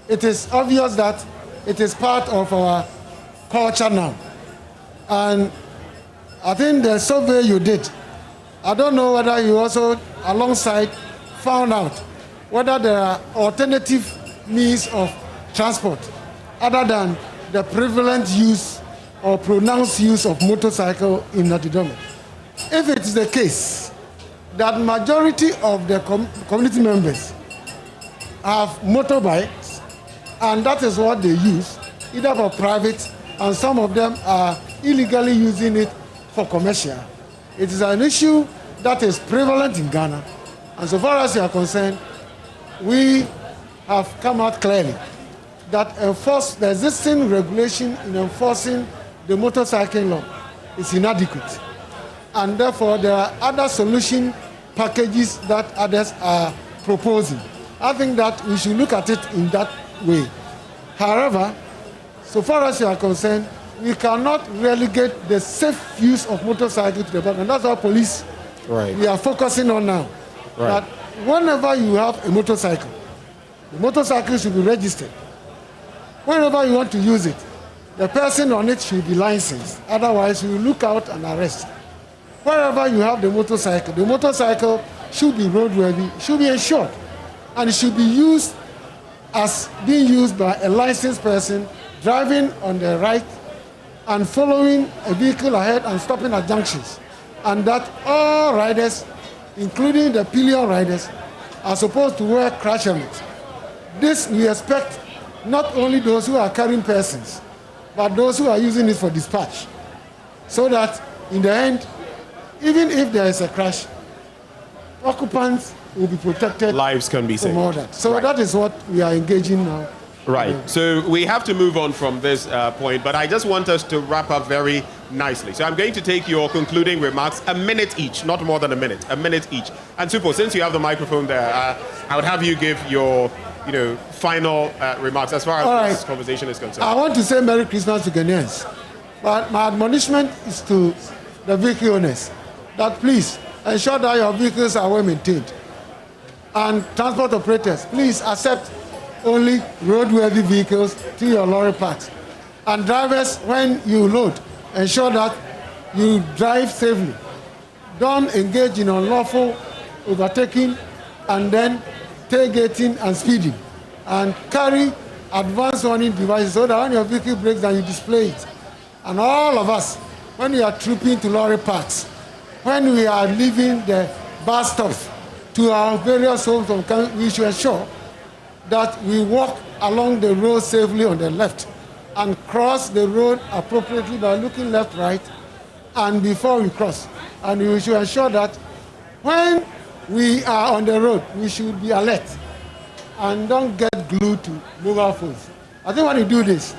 it is obvious that it is part of our culture now. And I think the survey you did, I don't know whether you also, alongside, found out whether there are alternative means of transport other than the prevalent use or pronounced use of motorcycle in Adidome. If it is the case that majority of the community members have motorbikes, and that is what they use, either for private, and some of them are illegally using it for commercial. It is an issue that is prevalent in Ghana. And so far as you are concerned, we have come out clearly that the existing regulation in enforcing the motorcycle law is inadequate. And therefore, there are other solution packages that others are proposing. I think that we should look at it in that way. However, so far as you are concerned, we cannot relegate the safe use of motorcycle to the back. And that's our police we are focusing on now. That whenever you have a motorcycle, the motorcycle should be registered. whenever you want to use it, the person on it should be licensed. Otherwise, you look out and arrest. Wherever you have the motorcycle should be roadworthy, should be insured, and it should be used as being used by a licensed person driving on the right and following a vehicle ahead and stopping at junctions. And that all riders, including the pillion riders, are supposed to wear crash helmets. This we expect not only those who are carrying persons, but those who are using it for dispatch. So that in the end, even if there is a crash, occupants will be protected. Lives can be saved. From all that. So that is what we are engaging now. Right. So we have to move on from this point, but I just want us to wrap up very nicely. So I'm going to take your concluding remarks, a minute each, not more than a minute each. And Supo, since you have the microphone there, I would have you give your, final remarks as far as this conversation is concerned. I want to say Merry Christmas to Ghanaians, but my admonishment is to the vehicle owners that please ensure that your vehicles are well maintained. And transport operators, please accept only roadworthy vehicles to your lorry parks. And drivers, when you load, ensure that you drive safely. Don't engage in unlawful overtaking and then tailgating and speeding. And carry advanced warning devices so that when your vehicle breaks down, you display it. And all of us, when we are trooping to lorry parks, when we are leaving the bus stops to our various homes, we should ensure that we walk along the road safely on the left and cross the road appropriately by looking left, right, and before we cross. And we should ensure that when we are on the road, we should be alert and don't get glued to mobile phones. I think when we do this,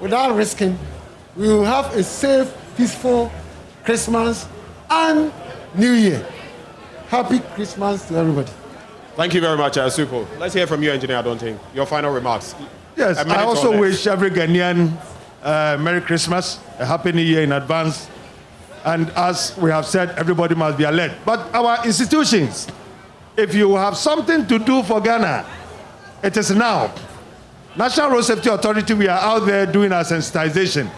without risking, we will have a safe, peaceful Christmas and New Year. Happy Christmas to everybody. Thank you very much, Supo. Let's hear from you, Engineer Adonting. Your final remarks. Yes, I also wish every Ghanaian Merry Christmas, a Happy New Year in advance. And as we have said, everybody must be alert. But our institutions, if you have something to do for Ghana, it is now. National Road Safety Authority, we are out there doing our sensitization.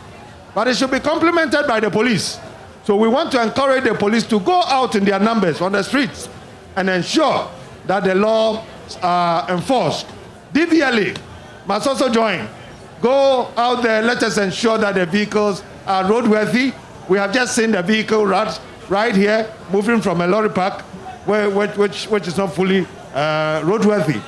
But it should be complemented by the police. So we want to encourage the police to go out in their numbers on the streets and ensure that the law are enforced. DVLA must also join. Go out there, let us ensure that the vehicles are roadworthy. We have just seen the vehicle right here, moving from a lorry park, which is not fully roadworthy.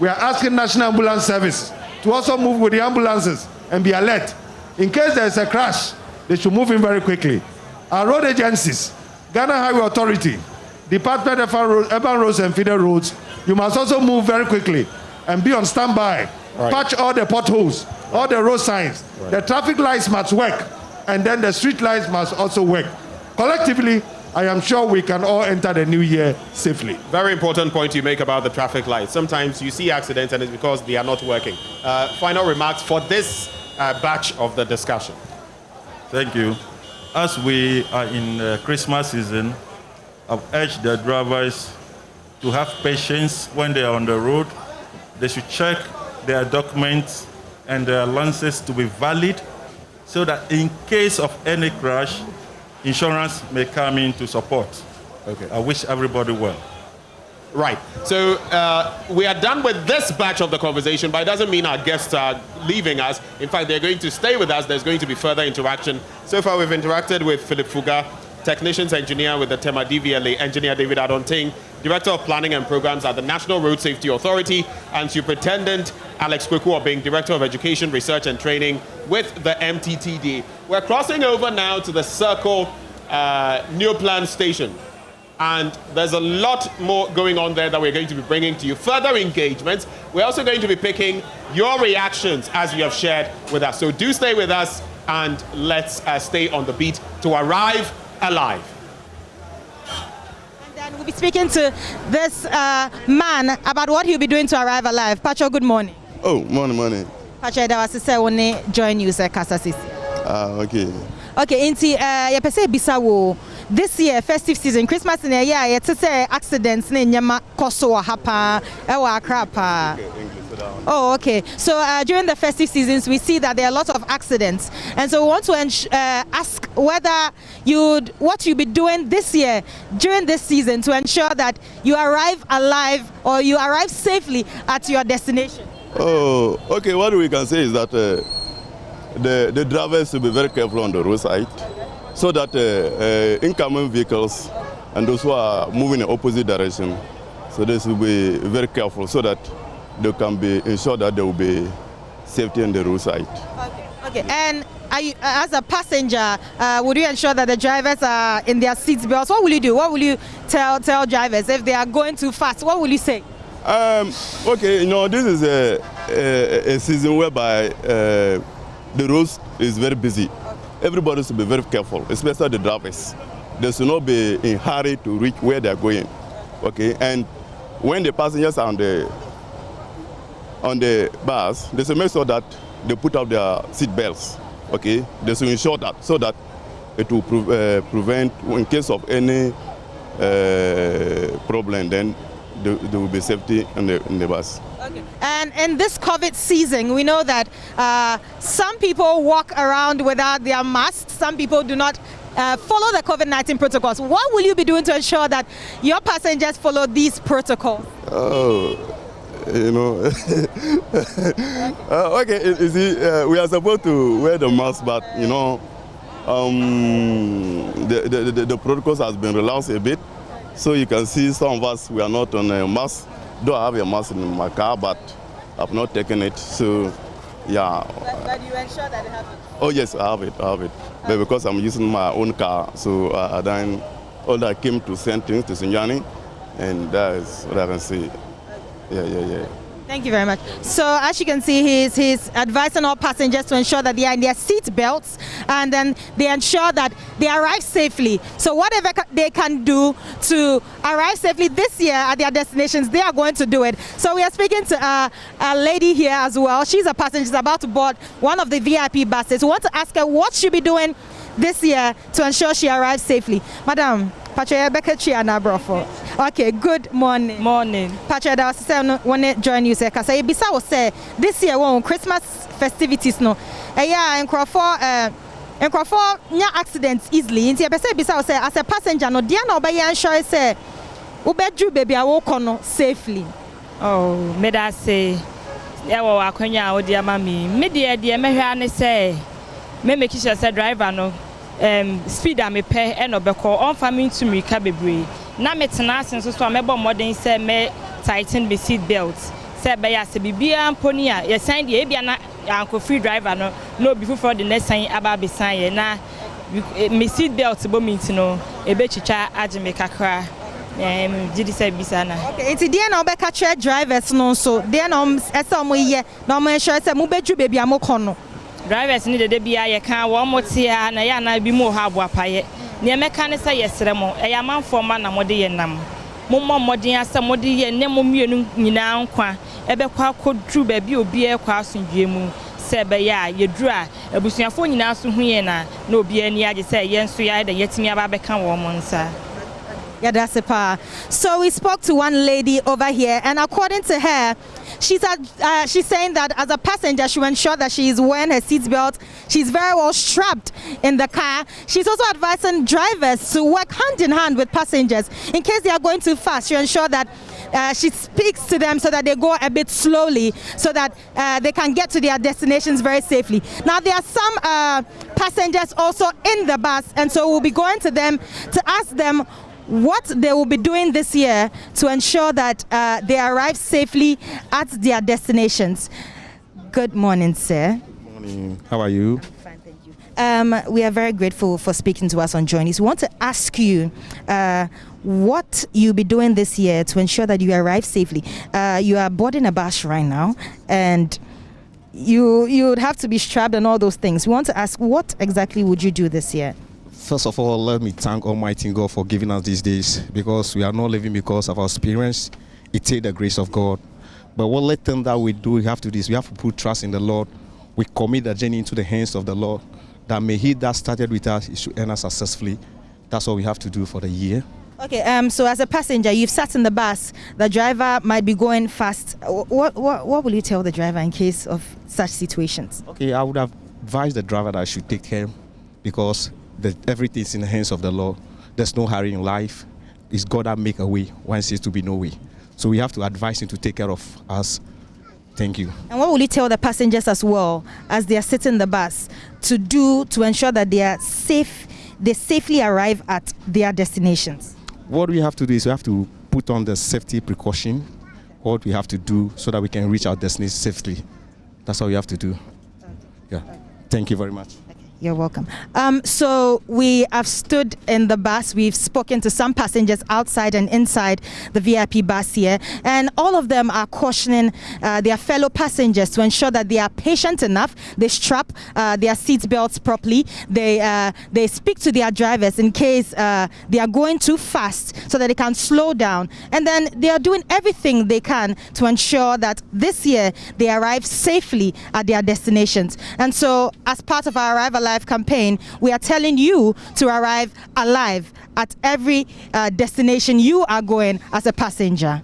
We are asking National Ambulance Service to also move with the ambulances and be alert. In case there is a crash, they should move in very quickly. Our road agencies, Ghana Highway Authority, Department of Urban Roads and Feeder Roads, you must also move very quickly and be on standby. Right. Patch all the potholes, all the road signs. Right. The traffic lights must work, and then the street lights must also work. Collectively, I am sure we can all enter the new year safely. Very important point you make about the traffic lights. Sometimes you see accidents and it's because they are not working. Final remarks for this batch of the discussion. Thank you. As we are in Christmas season, I've urged the drivers to have patience when they are on the road. They should check their documents and their licenses to be valid so that in case of any crash, insurance may come in to support. Okay. I wish everybody well. Right. So we are done with this batch of the conversation, but it doesn't mean our guests are leaving us. In fact, they're going to stay with us. There's going to be further interaction. So far, we've interacted with Philip Fuga, Technicians Engineer with the Tema DVLA, Engineer David Adonting, Director of Planning and Programs at the National Road Safety Authority, and Superintendent Alex Kweku-Obing, Director of Education, Research and Training with the MTTD. We're crossing over now to the Circle Neoplan Station. And there's a lot more going on there that we're going to be bringing to you. Further engagements. We're also going to be picking your reactions as you have shared with us. So do stay with us and let's stay on the beat to arrive alive. And then we'll be speaking to this man about what he'll be doing to arrive alive. Pacho, good morning. Oh, morning. Pacho, that was to say when they join you, sir, Kasa Sisi. Okay. Okay, Inti, you say Bisawo. This year, festive season, Christmas in a year, it's a accidents in Yama Koso Hapa, Ewa Krapa. Oh, okay. So during the festive seasons, we see that there are a lot of accidents, and so we want to ask whether what you'll be doing this year during this season to ensure that you arrive alive or you arrive safely at your destination. Oh, okay. What we can say is that the drivers will be very careful on the roadside, so that incoming vehicles and those who are moving in the opposite direction, so they should be very careful so that they can be ensured that there will be safety on the roadside. Okay. And as a passenger, would you ensure that the drivers are in their seat belts? What will you do? What will you tell drivers if they are going too fast? What will you say? Okay, this is a season whereby the roads is very busy. Everybody should be very careful, especially the drivers. They should not be in a hurry to reach where they are going. Okay, and when the passengers are on the bus, they should make sure that they put up their seat belts. Okay, they should ensure that so that it will prevent, in case of any problem, then there will be safety in the bus. Okay. And in this COVID season, we know that some people walk around without their masks. Some people do not follow the COVID-19 protocols. What will you be doing to ensure that your passengers follow these protocols? Oh, okay, you see, we are supposed to wear the mask, but the protocols has been relaxed a bit. So you can see some of us, we are not on a mask. Though I have a mask in my car, but I've not taken it. So, yeah. But you ensure that they have it? Oh yes, I have it. But because I'm using my own car, so I came to St. Sinjani, and that is what I can say. Yeah. Thank you very much. So as you can see, he's advising all passengers to ensure that they are in their seat belts, and then they ensure that they arrive safely. So whatever they can do to arrive safely this year at their destinations, they are going to do it. So we are speaking to a lady here as well. She's a passenger. She's about to board one of the VIP buses. We want to ask her what she'll be doing this year to ensure she arrives safely. Madam, okay, good morning. Morning. Patrick, I want to join you, because I say this year, Christmas festivities, no, and accidents easily. As a passenger, no, dear, no, by ensure say, Ubedru baby, I walk on safely. Oh, me that say, I will dear mammy. Me dear, me say, me make sure say driver no. Speed me pay and obeko on farming to me cabebre. Na metena sense so me bo modern say me tighten me seat belts. Say be ya se bibia mponi a ye sign de bia na anko free driver no be for the next sign aba be sign ye na me seat belt bo meet no e be chicha age me kakra. Jidi say bisana. Okay, it's there na obeka tra drivers no so there na ese omo ye na omo sure say mu bedru baby amoko no. Drivers need the bia ye kan wo motia na ya na bi mo ha boapaye ne meka ne say yesere mo e ya manfo ma na mode ye nam mommo modin asa mode ye ne mo mienu nyina nkwa e be kwa kodru ba bi obi e kwa asundwe mu se be ya ye dru a abusuafo nyina so hu ye na obi ani age say ye nso ya da yetimi aba be kan wo mo nsa. Yeah, that's a part. So we spoke to one lady over here, and according to her, she's saying that as a passenger, she will ensure that she is wearing her seatbelt. She's very well strapped in the car. She's also advising drivers to work hand in hand with passengers in case they are going too fast. She ensure that she speaks to them so that they go a bit slowly, so that they can get to their destinations very safely. Now there are some passengers also in the bus, and so we'll be going to them to ask them what they will be doing this year to ensure that they arrive safely at their destinations. Good morning, sir. Good morning. How are you? I'm fine, thank you. We are very grateful for speaking to us on Journeys. We want to ask you what you'll be doing this year to ensure that you arrive safely. You are boarding a bus right now, and you would have to be strapped and all those things. We want to ask, what exactly would you do this year? First of all, let me thank Almighty God for giving us these days, because we are not living because of our experience. It takes the grace of God. But what let them that we do, we have to do is we have to put trust in the Lord. We commit the journey into the hands of the Lord, that may He that started with us, He should end us successfully. That's what we have to do for the year. Okay, so as a passenger, you've sat in the bus. The driver might be going fast. What will you tell the driver in case of such situations? Okay, I would have advised the driver that I should take care because everything is in the hands of the Lord. There's no hurry in life. It's God that make a way when it seems to be no way. So we have to advise him to take care of us. Thank you. And what will you tell the passengers as well as they are sitting in the bus to do to ensure that they are safe, they safely arrive at their destinations? What we have to do is we have to put on the safety precaution, what we have to do so that we can reach our destination safely. That's what we have to do. Yeah. Thank you very much. You're welcome. So we have stood in the bus. We've spoken to some passengers outside and inside the VIP bus here, and all of them are cautioning their fellow passengers to ensure that they are patient enough. They strap their seat belts properly. They speak to their drivers in case they are going too fast so that they can slow down. And then they are doing everything they can to ensure that this year they arrive safely at their destinations. And so as part of our Arrive Alive campaign, we are telling you to arrive alive at every destination you are going as a passenger.